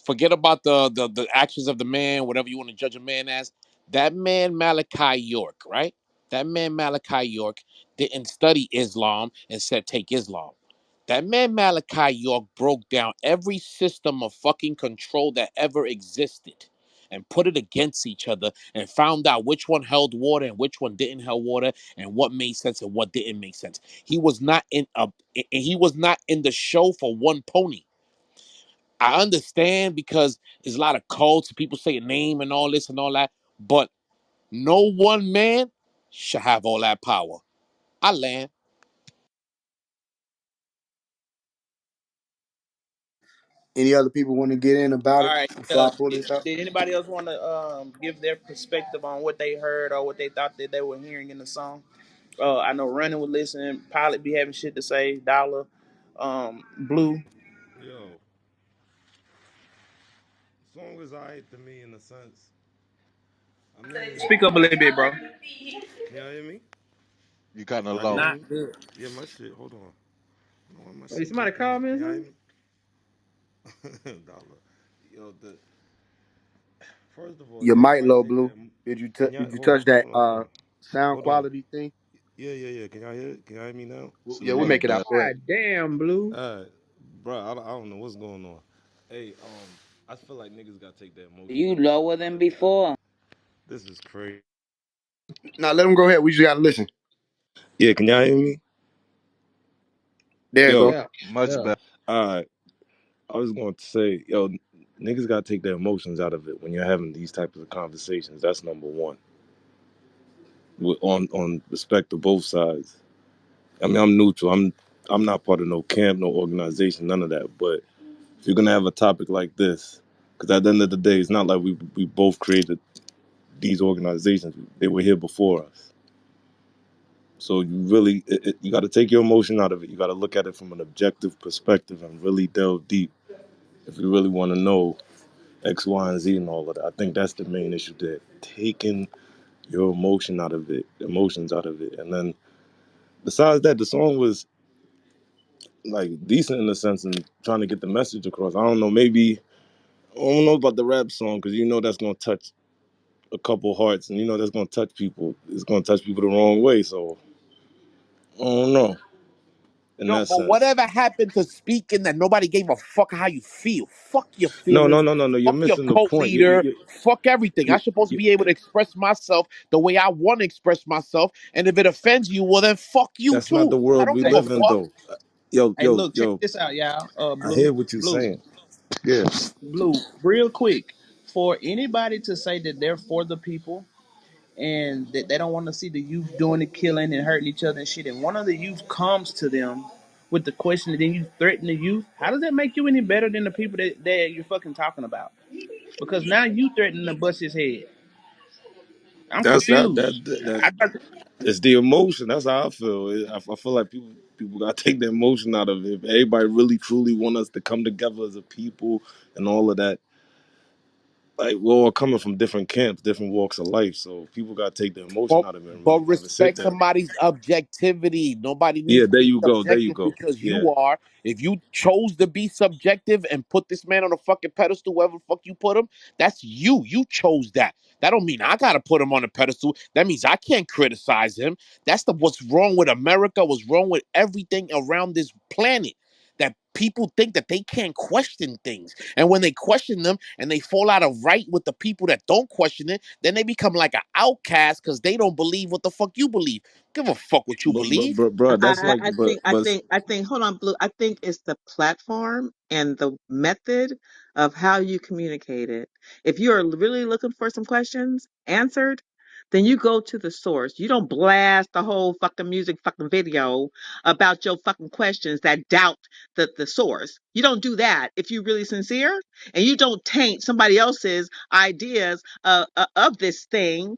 [SPEAKER 6] forget about the actions of the man, whatever you want to judge a man as. That man Malachi York, right? That man Malachi York didn't study Islam and said take Islam. That man Malachi York broke down every system of fucking control that ever existed and put it against each other and found out which one held water and which one didn't hold water and what made sense and what didn't make sense. He was not in the show for one pony. I understand because there's a lot of cults, people say a name and all this and all that, but no one man should have all that power. I land.
[SPEAKER 5] Any other people want to get in about
[SPEAKER 3] All
[SPEAKER 5] it
[SPEAKER 3] right.
[SPEAKER 5] before I pull this up?
[SPEAKER 3] Did anybody else want to give their perspective on what they heard or what they thought that they were hearing in the song? I know Running was listening. Pilot be having shit to say. Dollar, Blue.
[SPEAKER 11] Yo, song was alright to me in a sense. I mean,
[SPEAKER 3] Speak up a little bit, bro.
[SPEAKER 11] can y'all hear me?
[SPEAKER 10] You kind of
[SPEAKER 11] Y'all can hear
[SPEAKER 10] low.
[SPEAKER 3] Not
[SPEAKER 11] me?
[SPEAKER 3] good.
[SPEAKER 11] Yeah, my shit. Hold on. Why my
[SPEAKER 3] Wait,
[SPEAKER 11] shit
[SPEAKER 3] somebody
[SPEAKER 11] breaking
[SPEAKER 3] call
[SPEAKER 11] up?
[SPEAKER 3] me or
[SPEAKER 11] Can y'all
[SPEAKER 3] something?
[SPEAKER 11] hear me? Dollar. Yo, first of all,
[SPEAKER 5] Your mic
[SPEAKER 11] everybody
[SPEAKER 5] low,
[SPEAKER 11] take
[SPEAKER 5] Blue.
[SPEAKER 11] their.
[SPEAKER 5] Did you
[SPEAKER 11] Hold on,
[SPEAKER 5] touch that
[SPEAKER 11] hold on. Yeah,
[SPEAKER 5] sound
[SPEAKER 11] hold on.
[SPEAKER 5] quality thing?
[SPEAKER 11] Yeah. Can y'all hear? Can y'all hear me now?
[SPEAKER 10] It's
[SPEAKER 5] Yeah, we'll
[SPEAKER 10] much
[SPEAKER 5] make it out.
[SPEAKER 10] better.
[SPEAKER 5] Go ahead.
[SPEAKER 3] God damn, Blue.
[SPEAKER 11] Bro, I don't know what's going on. Hey, I feel like niggas gotta take their emotions
[SPEAKER 12] You
[SPEAKER 11] out of shit
[SPEAKER 12] lower
[SPEAKER 11] like
[SPEAKER 12] than
[SPEAKER 11] this, man.
[SPEAKER 12] before.
[SPEAKER 11] This is crazy.
[SPEAKER 5] Now let them go ahead. We just gotta listen.
[SPEAKER 11] Yeah, can y'all hear me?
[SPEAKER 5] There you
[SPEAKER 11] Yo,
[SPEAKER 5] go.
[SPEAKER 3] Yeah,
[SPEAKER 10] Much
[SPEAKER 3] yeah.
[SPEAKER 10] better.
[SPEAKER 11] alright. I was going to say, yo, niggas gotta take their emotions out of it when you're having these types of conversations. That's number one. On respect to both sides. I mean, I'm neutral. I'm not part of no camp, no organization, none of that. But if you're gonna have a topic like this, because at the end of the day, it's not like we both created these organizations. They were here before us. So you really you got to take your emotion out of it. You got to look at it from an objective perspective and really delve deep if you really want to know X, Y, and Z and all of that. I think that's the main issue there. Taking your emotions out of it. And then besides that, the song was like decent in the sense and trying to get the message across. I don't know, maybe I don't know about the rap song because you know that's gonna touch a couple hearts and you know that's gonna touch people. It's gonna touch people the wrong way. So I don't know in
[SPEAKER 6] Yo,
[SPEAKER 11] that
[SPEAKER 6] but
[SPEAKER 11] sense.
[SPEAKER 6] whatever happened to speaking that nobody gave a fuck how you feel? Fuck your
[SPEAKER 11] No, no,
[SPEAKER 6] feelings.
[SPEAKER 11] no, no, no. You're
[SPEAKER 6] Fuck your
[SPEAKER 11] missing the
[SPEAKER 6] cult
[SPEAKER 11] point.
[SPEAKER 6] leader. Fuck everything. I'm supposed to
[SPEAKER 11] You-
[SPEAKER 6] be able to express myself the way I want to express myself. And if it offends you, well then fuck you
[SPEAKER 11] that's not
[SPEAKER 6] too.
[SPEAKER 11] the
[SPEAKER 6] I
[SPEAKER 11] world
[SPEAKER 6] don't
[SPEAKER 11] we
[SPEAKER 6] give a
[SPEAKER 11] live in,
[SPEAKER 6] fuck.
[SPEAKER 11] though. Yo,
[SPEAKER 3] Hey,
[SPEAKER 11] yo,
[SPEAKER 3] look, check
[SPEAKER 11] yo.
[SPEAKER 3] this out, y'all.
[SPEAKER 11] I
[SPEAKER 3] Blue,
[SPEAKER 11] hear what you're
[SPEAKER 3] Blue,
[SPEAKER 11] saying. Yeah.
[SPEAKER 3] Blue. Real quick, for anybody to say that they're for the people and that they don't want to see the youth doing the killing and hurting each other and shit, and one of the youth comes to them with the question, and then you threaten the youth. How does that make you any better than the people that you're fucking talking about? Because now you threatening to bust his head. I'm
[SPEAKER 11] That's that
[SPEAKER 3] confused.
[SPEAKER 11] that that.
[SPEAKER 3] I thought,
[SPEAKER 11] It's the emotion. That's how I feel. I feel like people gotta take the emotion out of it. If everybody really truly want us to come together as a people and all of that, like we're all coming from different camps, different walks of life. So people gotta take the emotion
[SPEAKER 6] But
[SPEAKER 11] out of it and
[SPEAKER 6] but
[SPEAKER 11] really have a sit
[SPEAKER 6] respect
[SPEAKER 11] down.
[SPEAKER 6] somebody's objectivity. Nobody
[SPEAKER 11] Yeah,
[SPEAKER 6] needs to
[SPEAKER 11] there
[SPEAKER 6] be
[SPEAKER 11] you go. There you
[SPEAKER 6] subjective
[SPEAKER 11] go.
[SPEAKER 6] because
[SPEAKER 11] Yeah,
[SPEAKER 6] you are. If you chose to be subjective and put this man on a fucking pedestal, wherever the fuck you put him, that's you. You chose that. That don't mean I gotta put him on a pedestal. That means I can't criticize him. That's the what's wrong with America, what's wrong with everything around this planet. That people think that they can't question things. And when they question them and they fall out of right with the people that don't question it, then they become like an outcast because they don't believe what the fuck you believe. Give a fuck what you
[SPEAKER 11] but
[SPEAKER 6] believe.
[SPEAKER 11] bro, that's like
[SPEAKER 9] I think I think hold on, Blue. I think it's the platform and the method of how you communicate it. If you are really looking for some questions answered, then you go to the source. You don't blast the whole fucking music fucking video about your fucking questions that doubt the source. You don't do that if you're really sincere, and you don't taint somebody else's ideas of this thing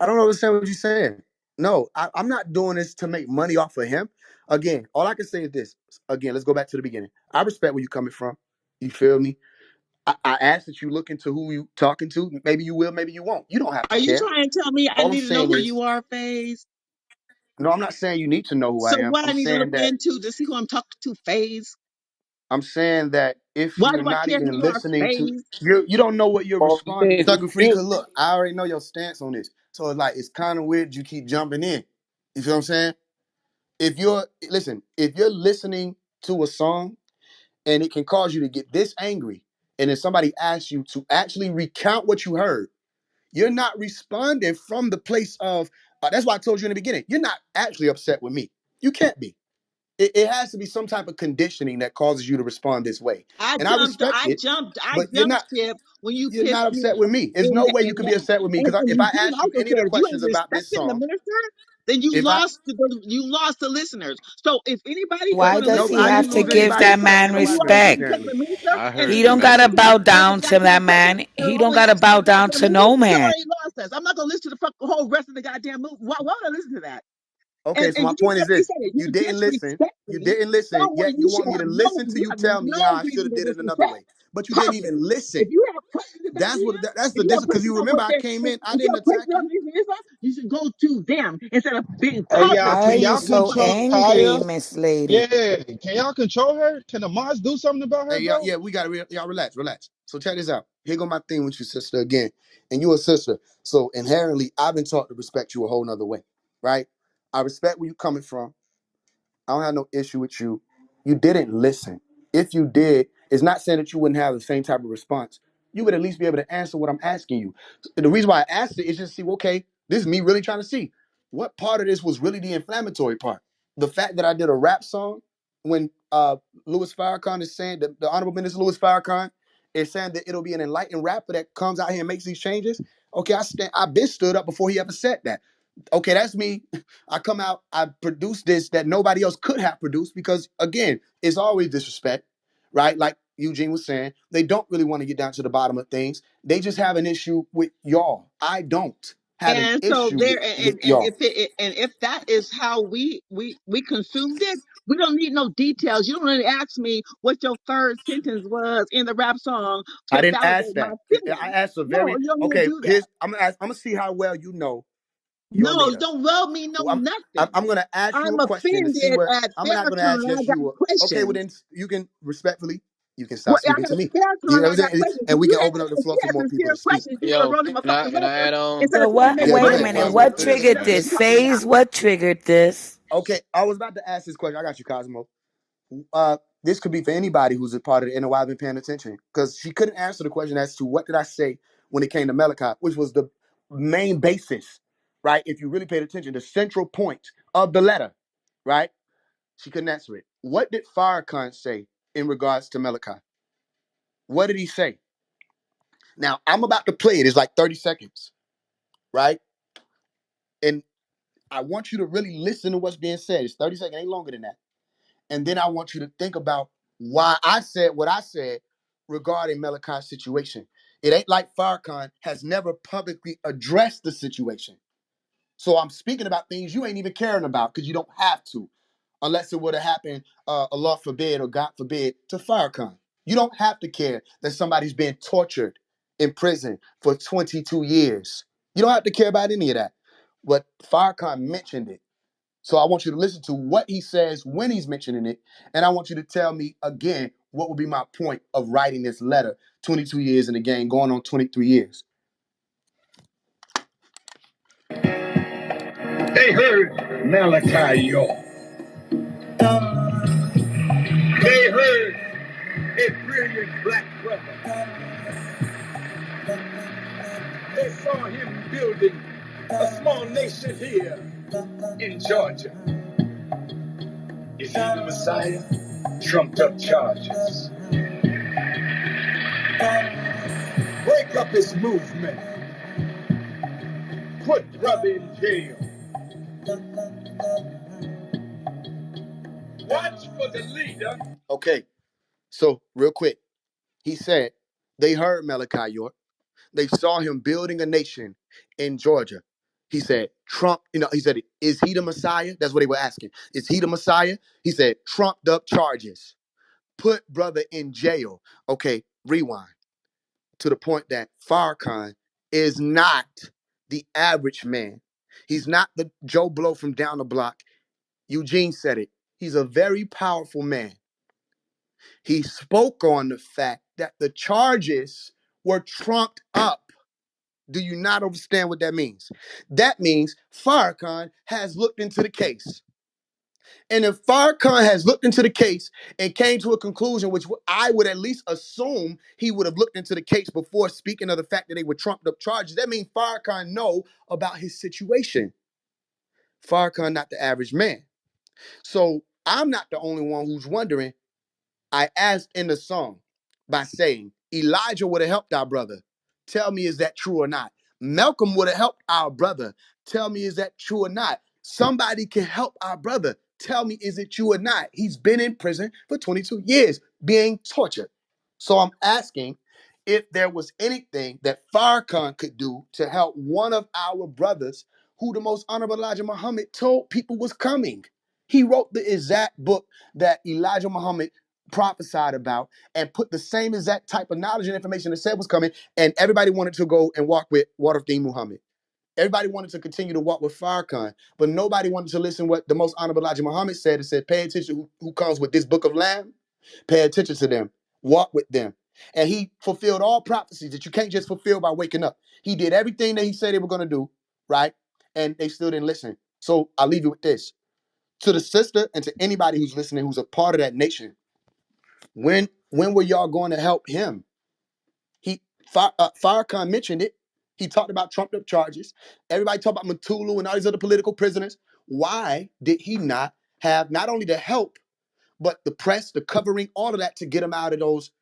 [SPEAKER 5] I don't understand what you're saying. No, I'm not doing this to make money off of him. Again, all I can say is this. Again, let's go back to the beginning. I respect where you're coming from. You feel me? I ask that you look into who you talking to. Maybe you will, maybe you won't. You don't have to
[SPEAKER 9] Are you
[SPEAKER 5] care.
[SPEAKER 9] trying to tell me I
[SPEAKER 5] All I'm
[SPEAKER 9] need to know
[SPEAKER 5] saying
[SPEAKER 9] who
[SPEAKER 5] is,
[SPEAKER 9] you are, Faze?
[SPEAKER 5] no, I'm not saying you need to know who I
[SPEAKER 9] So
[SPEAKER 5] am.
[SPEAKER 9] what I need to look into to see who I'm talking to, Faze?
[SPEAKER 5] I'm saying that if
[SPEAKER 9] Why
[SPEAKER 5] you're
[SPEAKER 9] do I
[SPEAKER 5] not
[SPEAKER 9] care who
[SPEAKER 5] even
[SPEAKER 9] you are,
[SPEAKER 5] listening to,
[SPEAKER 9] Faze?
[SPEAKER 5] you don't know what you're
[SPEAKER 4] All it
[SPEAKER 5] responding.
[SPEAKER 4] is,
[SPEAKER 5] Thugger free,
[SPEAKER 4] you
[SPEAKER 5] cause look, I already know your stance on this. So it's like it's kind of weird you keep jumping in. You feel what I'm saying? If you're listening to a song and it can cause you to get this angry, and then somebody asks you to actually recount what you heard, you're not responding from the place of. That's why I told you in the beginning. You're not actually upset with me. You can't be. It has to be some type of conditioning that causes you to respond this way,
[SPEAKER 9] I
[SPEAKER 5] and I
[SPEAKER 9] jumped,
[SPEAKER 5] respect
[SPEAKER 9] I
[SPEAKER 5] it.
[SPEAKER 9] jumped, I
[SPEAKER 5] But
[SPEAKER 9] jumped ship when you
[SPEAKER 5] you're
[SPEAKER 9] pissed
[SPEAKER 5] not
[SPEAKER 9] me
[SPEAKER 5] upset with
[SPEAKER 9] off.
[SPEAKER 5] me. There's
[SPEAKER 9] And
[SPEAKER 5] no
[SPEAKER 9] that,
[SPEAKER 5] way you
[SPEAKER 9] and
[SPEAKER 5] could be
[SPEAKER 9] that,
[SPEAKER 5] upset with me because
[SPEAKER 9] and
[SPEAKER 5] if I
[SPEAKER 9] Eugene
[SPEAKER 5] ask you
[SPEAKER 9] also
[SPEAKER 5] any of the
[SPEAKER 9] said you ain't
[SPEAKER 5] questions about this
[SPEAKER 9] respecting the
[SPEAKER 5] song,
[SPEAKER 9] minister, then
[SPEAKER 5] if I
[SPEAKER 9] you lost the listeners. So if anybody is
[SPEAKER 12] Why
[SPEAKER 9] going to
[SPEAKER 12] does
[SPEAKER 5] no,
[SPEAKER 9] listen
[SPEAKER 12] he
[SPEAKER 5] I
[SPEAKER 9] to
[SPEAKER 12] have
[SPEAKER 5] didn't
[SPEAKER 12] to
[SPEAKER 9] you,
[SPEAKER 5] lose
[SPEAKER 12] give
[SPEAKER 5] anybody.
[SPEAKER 12] that
[SPEAKER 9] it's
[SPEAKER 12] man
[SPEAKER 9] because you are
[SPEAKER 12] respect?
[SPEAKER 9] respecting the
[SPEAKER 5] Necessarily.
[SPEAKER 9] minister,
[SPEAKER 10] I
[SPEAKER 9] and
[SPEAKER 12] He
[SPEAKER 10] heard
[SPEAKER 9] if
[SPEAKER 10] the
[SPEAKER 9] you
[SPEAKER 12] don't
[SPEAKER 9] don't
[SPEAKER 12] gotta
[SPEAKER 10] message.
[SPEAKER 9] answer
[SPEAKER 12] bow
[SPEAKER 9] those
[SPEAKER 12] down to that
[SPEAKER 9] goddamn questions,
[SPEAKER 12] man.
[SPEAKER 9] and
[SPEAKER 12] He don't
[SPEAKER 9] only
[SPEAKER 12] gotta
[SPEAKER 9] listen to
[SPEAKER 12] bow
[SPEAKER 9] the
[SPEAKER 12] down
[SPEAKER 9] goddamn
[SPEAKER 12] to
[SPEAKER 9] movie,
[SPEAKER 12] no
[SPEAKER 9] you
[SPEAKER 12] man.
[SPEAKER 9] already lost us. I'm not going to listen to the whole rest of the goddamn movie. Why would I listen to that?
[SPEAKER 5] Okay, so
[SPEAKER 9] And
[SPEAKER 5] my
[SPEAKER 9] you
[SPEAKER 5] point is
[SPEAKER 9] already
[SPEAKER 5] this:
[SPEAKER 9] said it. You
[SPEAKER 5] you didn't listen.
[SPEAKER 9] disrespect
[SPEAKER 5] You
[SPEAKER 9] me.
[SPEAKER 5] didn't listen.
[SPEAKER 9] Someone
[SPEAKER 5] Yet
[SPEAKER 9] you
[SPEAKER 5] you
[SPEAKER 9] should
[SPEAKER 5] want me to
[SPEAKER 9] have
[SPEAKER 5] listen to
[SPEAKER 9] you
[SPEAKER 5] you
[SPEAKER 9] have
[SPEAKER 5] tell me
[SPEAKER 9] no
[SPEAKER 5] how I should
[SPEAKER 9] reason
[SPEAKER 5] have
[SPEAKER 9] to
[SPEAKER 5] did it another
[SPEAKER 9] disrespect.
[SPEAKER 5] way. But you didn't
[SPEAKER 9] Period.
[SPEAKER 5] even listen.
[SPEAKER 9] If you have questions about
[SPEAKER 5] That's
[SPEAKER 9] me,
[SPEAKER 5] what. That's
[SPEAKER 9] if
[SPEAKER 5] the
[SPEAKER 9] you have
[SPEAKER 5] difference. Because
[SPEAKER 9] questions
[SPEAKER 5] you
[SPEAKER 9] about
[SPEAKER 5] remember,
[SPEAKER 9] what
[SPEAKER 5] I
[SPEAKER 9] they
[SPEAKER 5] came in. I
[SPEAKER 9] if you
[SPEAKER 5] didn't
[SPEAKER 9] have questions
[SPEAKER 5] attack
[SPEAKER 9] about
[SPEAKER 5] you.
[SPEAKER 9] me, you should go to them instead of being
[SPEAKER 13] Hey,
[SPEAKER 9] talking
[SPEAKER 13] y'all,
[SPEAKER 12] Why are
[SPEAKER 9] to
[SPEAKER 13] can
[SPEAKER 12] you
[SPEAKER 13] y'all
[SPEAKER 9] me.
[SPEAKER 12] so
[SPEAKER 13] control
[SPEAKER 12] angry,
[SPEAKER 13] Kaya?
[SPEAKER 12] Miss Lady?
[SPEAKER 13] Yeah, can y'all control her? Can the mods do something about her,
[SPEAKER 5] Hey, y'all,
[SPEAKER 13] bro?
[SPEAKER 5] yeah, we got to y'all relax, relax. So check this out. Here go my thing with you, sister, again. And you a sister. So inherently, I've been taught to respect you a whole nother way, right? I respect where you coming from. I don't have no issue with you. You didn't listen. If you did, it's not saying that you wouldn't have the same type of response. You would at least be able to answer what I'm asking you. The reason why I asked it is just to see, okay, this is me really trying to see what part of this was really the inflammatory part. The fact that I did a rap song when Louis Farrakhan is saying, the Honorable Minister Louis Farrakhan is saying that it'll be an enlightened rapper that comes out here and makes these changes. Okay, I've been stood up before he ever said that. Okay, that's me. I come out, I produce this that nobody else could have produced because, again, it's always disrespect, right? Like Eugene was saying, they don't really want to get down to the bottom of things. They just have an issue with y'all. I don't have an
[SPEAKER 9] And so
[SPEAKER 5] issue
[SPEAKER 9] there,
[SPEAKER 5] with
[SPEAKER 9] and
[SPEAKER 5] y'all.
[SPEAKER 9] if that is how we consumed it, we don't need no details. You don't really ask me what your third sentence was in the rap song
[SPEAKER 5] I
[SPEAKER 9] to
[SPEAKER 5] didn't ask
[SPEAKER 9] validate my
[SPEAKER 5] that. I
[SPEAKER 9] feelings.
[SPEAKER 5] asked a
[SPEAKER 9] No,
[SPEAKER 5] very
[SPEAKER 9] you don't need to
[SPEAKER 5] okay.
[SPEAKER 9] do that.
[SPEAKER 5] Here's I'm gonna ask. I'm gonna see how well you know your
[SPEAKER 9] No, you
[SPEAKER 5] leader.
[SPEAKER 9] don't love me, no
[SPEAKER 5] I'm
[SPEAKER 9] nothing.
[SPEAKER 5] I'm gonna ask you
[SPEAKER 9] I'm
[SPEAKER 5] a question to see
[SPEAKER 9] offended
[SPEAKER 5] where
[SPEAKER 9] at
[SPEAKER 5] I'm not gonna ask
[SPEAKER 9] Farrakhan. I
[SPEAKER 5] just
[SPEAKER 9] got
[SPEAKER 5] you. Okay, well
[SPEAKER 9] questions.
[SPEAKER 5] then you can respectfully you can
[SPEAKER 9] Well,
[SPEAKER 5] stop
[SPEAKER 9] I
[SPEAKER 5] speaking
[SPEAKER 9] got
[SPEAKER 5] to me. You
[SPEAKER 9] Farrakhan.
[SPEAKER 5] know
[SPEAKER 9] I
[SPEAKER 5] what I'm
[SPEAKER 9] got
[SPEAKER 5] saying?
[SPEAKER 9] questions.
[SPEAKER 5] And
[SPEAKER 9] If
[SPEAKER 5] we
[SPEAKER 9] you
[SPEAKER 5] can
[SPEAKER 9] had
[SPEAKER 5] open up the floor for
[SPEAKER 9] sincere,
[SPEAKER 5] more people
[SPEAKER 9] sincere
[SPEAKER 5] to speak.
[SPEAKER 9] questions, you would have
[SPEAKER 14] Yo,
[SPEAKER 9] wrote him a fucking
[SPEAKER 14] can I
[SPEAKER 9] letter
[SPEAKER 14] add on?
[SPEAKER 9] instead of
[SPEAKER 12] So
[SPEAKER 9] sitting
[SPEAKER 12] what?
[SPEAKER 9] there
[SPEAKER 10] Hey,
[SPEAKER 12] Wait a
[SPEAKER 10] what
[SPEAKER 9] running
[SPEAKER 12] minute.
[SPEAKER 9] your
[SPEAKER 10] was
[SPEAKER 9] mouth
[SPEAKER 12] What
[SPEAKER 9] like
[SPEAKER 10] this,
[SPEAKER 9] you
[SPEAKER 12] triggered
[SPEAKER 9] know what
[SPEAKER 10] man?
[SPEAKER 9] you're
[SPEAKER 12] this?
[SPEAKER 9] talking
[SPEAKER 12] Phase?
[SPEAKER 9] about.
[SPEAKER 12] What triggered this?
[SPEAKER 5] Okay, I was about to ask this question. I got you, Cosmo. This could be for anybody who's a part of the NOI been paying attention because she couldn't answer the question as to what did I say when it came to Malachi, which was the main basis, right? If you really paid attention, the central point of the letter, right? She couldn't answer it. What did Farrakhan say in regards to Malachi? What did he say? Now, I'm about to play it. It's like 30 seconds, right? And I want you to really listen to what's being said. It's 30 seconds, ain't longer than that. And then I want you to think about why I said what I said regarding Malachi's situation. It ain't like Farrakhan has never publicly addressed the situation. So I'm speaking about things you ain't even caring about because you don't have to, unless it would have happened, Allah forbid or God forbid, to Farrakhan. You don't have to care that somebody's been tortured in prison for 22 years. You don't have to care about any of that. But Farrakhan mentioned it. So I want you to listen to what he says when he's mentioning it. And I want you to tell me again what would be my point of writing this letter 22 years in the game, going on 23 years. They heard Malachi York. They heard a brilliant black brother. They saw him building a small nation here in Georgia. Is he the Messiah? Trumped up charges. Break up his movement. Put brother in jail. Watch for the leader. Okay, so real quick, he said they heard Malachi York. They saw him building a nation in Georgia. He said, Trump, he said, is he the Messiah? That's what they were asking. Is he the Messiah? He said, trumped up charges. Put brother in jail. Okay, rewind. to the point that Farrakhan is not the average man. He's not the Joe Blow from down the block. Eugene said it. He's a very powerful man. He spoke on the fact that the charges were trumped up. Do you not understand what that means? That means Farrakhan has looked into the case. And if Farrakhan has looked into the case and came to a conclusion, which I would at least assume he would have looked into the case before speaking of the fact that they were trumped up charges, that means Farrakhan know about his situation. Farrakhan not the average man. So I'm not the only one who's wondering. I asked in the song by saying, Elijah would have helped our brother. Tell me, is that true or not? Malcolm would have helped our brother. Tell me, is that true or not? Somebody can help our brother. Tell me, is it true or not? He's been in prison for 22 years being tortured. So I'm asking if there was anything that Farrakhan could do to help one of our brothers who the most honorable Elijah Muhammad told people was coming. He wrote the exact book that Elijah Muhammad prophesied about and put the same exact type of knowledge and information that said was coming, and everybody wanted to go and walk with Waterdean Muhammad. Everybody wanted to continue to walk with Farrakhan, but nobody wanted to listen what the most honorable Elijah Muhammad said. It said, pay attention who comes with this book of Lamb, pay attention to them, walk with them. And he fulfilled all prophecies that you can't just fulfill by waking up. He did everything that he said they were going to do, right? And they still didn't listen. So I'll leave you with this. To the sister and to anybody who's listening who's a part of that nation, when were y'all going to help him? Farrakhan mentioned it. He talked about trumped up charges. Everybody talked about Matulu and all these other political prisoners. Why did he not have not only the help, but the press, the covering, all of that to get him out of those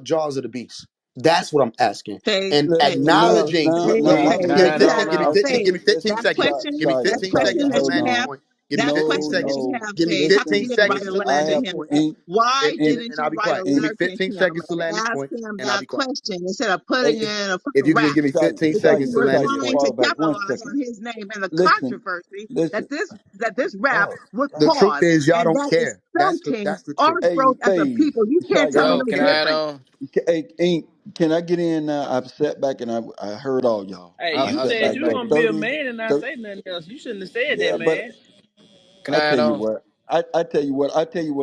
[SPEAKER 5] jaws of the beast? That's what I'm asking.
[SPEAKER 9] Phase,
[SPEAKER 5] And
[SPEAKER 9] phase,
[SPEAKER 5] acknowledging, look,
[SPEAKER 9] phase.
[SPEAKER 5] give me
[SPEAKER 9] You
[SPEAKER 5] fifteen,
[SPEAKER 9] have
[SPEAKER 5] give me
[SPEAKER 9] no
[SPEAKER 5] 15,
[SPEAKER 9] phase.
[SPEAKER 5] give me 15
[SPEAKER 9] That
[SPEAKER 5] seconds.
[SPEAKER 9] question,
[SPEAKER 5] Give me
[SPEAKER 9] that
[SPEAKER 5] 15
[SPEAKER 9] question
[SPEAKER 5] seconds to
[SPEAKER 9] that
[SPEAKER 5] land
[SPEAKER 9] you
[SPEAKER 5] this
[SPEAKER 9] have,
[SPEAKER 5] point. Give me
[SPEAKER 9] that
[SPEAKER 5] 15
[SPEAKER 9] question that
[SPEAKER 5] seconds.
[SPEAKER 9] you
[SPEAKER 8] no.
[SPEAKER 9] have,
[SPEAKER 5] Give me
[SPEAKER 9] phase. How come
[SPEAKER 5] 15
[SPEAKER 9] you didn't write
[SPEAKER 5] seconds
[SPEAKER 9] a
[SPEAKER 5] to
[SPEAKER 9] letter
[SPEAKER 8] I
[SPEAKER 5] land
[SPEAKER 9] to
[SPEAKER 5] this
[SPEAKER 8] have
[SPEAKER 9] him?
[SPEAKER 5] point.
[SPEAKER 8] ink,
[SPEAKER 9] Why
[SPEAKER 5] And
[SPEAKER 9] didn't
[SPEAKER 5] I'll
[SPEAKER 9] you
[SPEAKER 5] be
[SPEAKER 9] write a
[SPEAKER 5] quiet. Give me
[SPEAKER 9] letter
[SPEAKER 8] ink.
[SPEAKER 9] to
[SPEAKER 5] 15
[SPEAKER 9] him
[SPEAKER 5] seconds to land
[SPEAKER 9] and
[SPEAKER 5] this
[SPEAKER 9] ask
[SPEAKER 5] point,
[SPEAKER 9] him
[SPEAKER 5] and I'll
[SPEAKER 9] that
[SPEAKER 5] be quiet.
[SPEAKER 9] question instead of putting
[SPEAKER 8] Hey,
[SPEAKER 9] it in a
[SPEAKER 5] If
[SPEAKER 9] fucking
[SPEAKER 5] you could just
[SPEAKER 9] rap?
[SPEAKER 5] give me 15
[SPEAKER 9] Because
[SPEAKER 5] seconds
[SPEAKER 9] you
[SPEAKER 5] to
[SPEAKER 9] were
[SPEAKER 8] Yeshaya,
[SPEAKER 5] land this
[SPEAKER 9] trying
[SPEAKER 5] point.
[SPEAKER 9] to
[SPEAKER 8] fall back one
[SPEAKER 9] capitalize on
[SPEAKER 8] second.
[SPEAKER 9] his name and the
[SPEAKER 8] Listen,
[SPEAKER 9] controversy
[SPEAKER 8] listen.
[SPEAKER 9] that this rap
[SPEAKER 8] Oh,
[SPEAKER 9] would
[SPEAKER 5] The
[SPEAKER 8] God.
[SPEAKER 5] truth
[SPEAKER 9] cause,
[SPEAKER 5] is, y'all
[SPEAKER 9] and
[SPEAKER 5] don't
[SPEAKER 9] that is
[SPEAKER 5] care.
[SPEAKER 9] stunting
[SPEAKER 5] That's the
[SPEAKER 9] our
[SPEAKER 5] truth.
[SPEAKER 8] Hey,
[SPEAKER 9] growth as a
[SPEAKER 8] Faye,
[SPEAKER 9] people. You can't tell them
[SPEAKER 8] Yeshaya,
[SPEAKER 7] Yo,
[SPEAKER 9] no
[SPEAKER 7] can
[SPEAKER 8] can
[SPEAKER 7] I add
[SPEAKER 9] different.
[SPEAKER 7] on?
[SPEAKER 8] hey, ink, can I get in now? I've sat back and I heard all y'all.
[SPEAKER 3] Hey,
[SPEAKER 8] I
[SPEAKER 3] you
[SPEAKER 7] I'll
[SPEAKER 8] sat
[SPEAKER 3] said
[SPEAKER 7] speak,
[SPEAKER 8] back
[SPEAKER 3] you were
[SPEAKER 8] for
[SPEAKER 7] baby.
[SPEAKER 3] gonna be a
[SPEAKER 8] 30,
[SPEAKER 3] man and not
[SPEAKER 8] 30.
[SPEAKER 3] say nothing else. You shouldn't have said that,
[SPEAKER 8] Yeah, but
[SPEAKER 3] man.
[SPEAKER 7] Can
[SPEAKER 8] I
[SPEAKER 7] I add
[SPEAKER 8] tell you
[SPEAKER 7] on?
[SPEAKER 8] what. I tell you what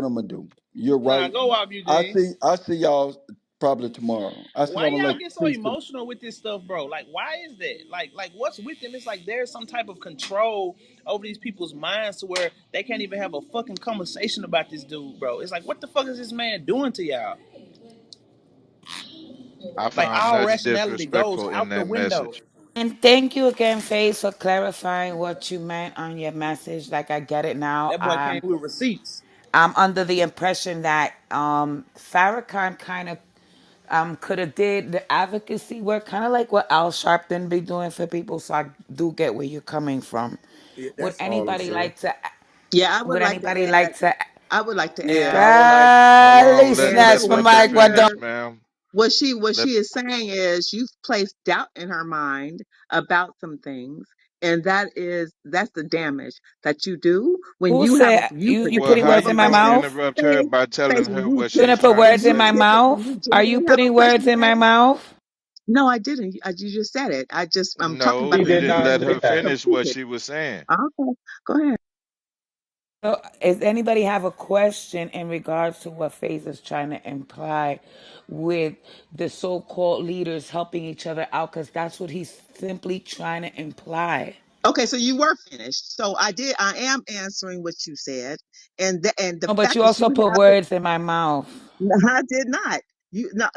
[SPEAKER 8] I'm gonna do. You're
[SPEAKER 3] Nah,
[SPEAKER 8] right.
[SPEAKER 3] go off, Eugene.
[SPEAKER 8] I see y'all probably tomorrow. I see
[SPEAKER 3] Why
[SPEAKER 8] y'all on
[SPEAKER 3] y'all
[SPEAKER 8] like
[SPEAKER 3] get so
[SPEAKER 8] peace.
[SPEAKER 3] emotional with this stuff, bro? Like, why is that? Like, what's with them? It's like there's some type of control over these people's minds to where they can't even have a fucking conversation about this dude, bro. It's like, what the fuck is this man doing to y'all?
[SPEAKER 10] I
[SPEAKER 3] Like,
[SPEAKER 10] found
[SPEAKER 3] all
[SPEAKER 10] nothing
[SPEAKER 3] rationality goes
[SPEAKER 10] disrespectful in
[SPEAKER 3] out the
[SPEAKER 10] that
[SPEAKER 3] window.
[SPEAKER 10] message.
[SPEAKER 1] And thank you again, Faith, for clarifying what you meant on your message. Like I get it now.
[SPEAKER 3] That boy came with receipts.
[SPEAKER 1] I'm under the impression that Farrakhan kind of could have did the advocacy work, kind of like what Al Sharpton be doing for people. So I do get where you're coming from.
[SPEAKER 5] Yeah,
[SPEAKER 1] Would
[SPEAKER 5] that's all I'm
[SPEAKER 1] anybody
[SPEAKER 5] saying.
[SPEAKER 1] like to?
[SPEAKER 9] Yeah, I would
[SPEAKER 1] Would
[SPEAKER 9] like to
[SPEAKER 1] anybody
[SPEAKER 9] add.
[SPEAKER 1] like to?
[SPEAKER 9] I would like to
[SPEAKER 7] Yeah,
[SPEAKER 9] add.
[SPEAKER 7] I would like.
[SPEAKER 10] Hold on,
[SPEAKER 1] Please,
[SPEAKER 10] let
[SPEAKER 9] And
[SPEAKER 1] snatch
[SPEAKER 10] let
[SPEAKER 1] my
[SPEAKER 10] let them
[SPEAKER 1] mic. What
[SPEAKER 10] finish,
[SPEAKER 1] don't?
[SPEAKER 10] ma'am.
[SPEAKER 9] what
[SPEAKER 10] Let
[SPEAKER 9] she is saying is you've placed doubt in her mind about some things, and that's the damage that you do when
[SPEAKER 1] Who
[SPEAKER 9] you have a
[SPEAKER 1] said
[SPEAKER 9] you
[SPEAKER 1] you? You
[SPEAKER 10] well,
[SPEAKER 9] you
[SPEAKER 1] putting
[SPEAKER 10] how
[SPEAKER 1] words
[SPEAKER 9] have a
[SPEAKER 1] in
[SPEAKER 10] you
[SPEAKER 1] my
[SPEAKER 10] gonna
[SPEAKER 9] face
[SPEAKER 1] mouth?
[SPEAKER 10] interrupt her
[SPEAKER 9] face
[SPEAKER 10] by
[SPEAKER 9] face
[SPEAKER 10] telling
[SPEAKER 9] when
[SPEAKER 10] her
[SPEAKER 9] you
[SPEAKER 10] what
[SPEAKER 1] You gonna
[SPEAKER 10] she's
[SPEAKER 1] put
[SPEAKER 10] trying to
[SPEAKER 9] when
[SPEAKER 1] words in
[SPEAKER 9] you
[SPEAKER 1] my
[SPEAKER 10] say?
[SPEAKER 9] get when
[SPEAKER 1] mouth?
[SPEAKER 9] you
[SPEAKER 1] Are you
[SPEAKER 9] genuinely have a
[SPEAKER 1] putting words
[SPEAKER 9] question
[SPEAKER 1] in
[SPEAKER 9] to
[SPEAKER 1] my
[SPEAKER 9] ask.
[SPEAKER 1] mouth?
[SPEAKER 9] No, I didn't. You just said it. I'm talking
[SPEAKER 10] No,
[SPEAKER 9] about
[SPEAKER 13] He
[SPEAKER 9] the
[SPEAKER 10] you
[SPEAKER 13] did
[SPEAKER 10] didn't
[SPEAKER 13] not
[SPEAKER 10] let
[SPEAKER 9] genuine
[SPEAKER 13] say
[SPEAKER 10] her
[SPEAKER 9] answer
[SPEAKER 13] that.
[SPEAKER 9] from
[SPEAKER 10] finish what
[SPEAKER 9] people.
[SPEAKER 10] she was saying.
[SPEAKER 9] Okay, go ahead.
[SPEAKER 1] So, does anybody have a question in regards to what Faith is trying to imply with the so-called leaders helping each other out? Because that's what he's simply trying to imply.
[SPEAKER 9] Okay, so you were finished. So I am answering what you said, and the
[SPEAKER 1] No, but
[SPEAKER 9] fact
[SPEAKER 1] you
[SPEAKER 9] that you
[SPEAKER 1] also put
[SPEAKER 9] have to.
[SPEAKER 1] words in my mouth.
[SPEAKER 9] No, I did not.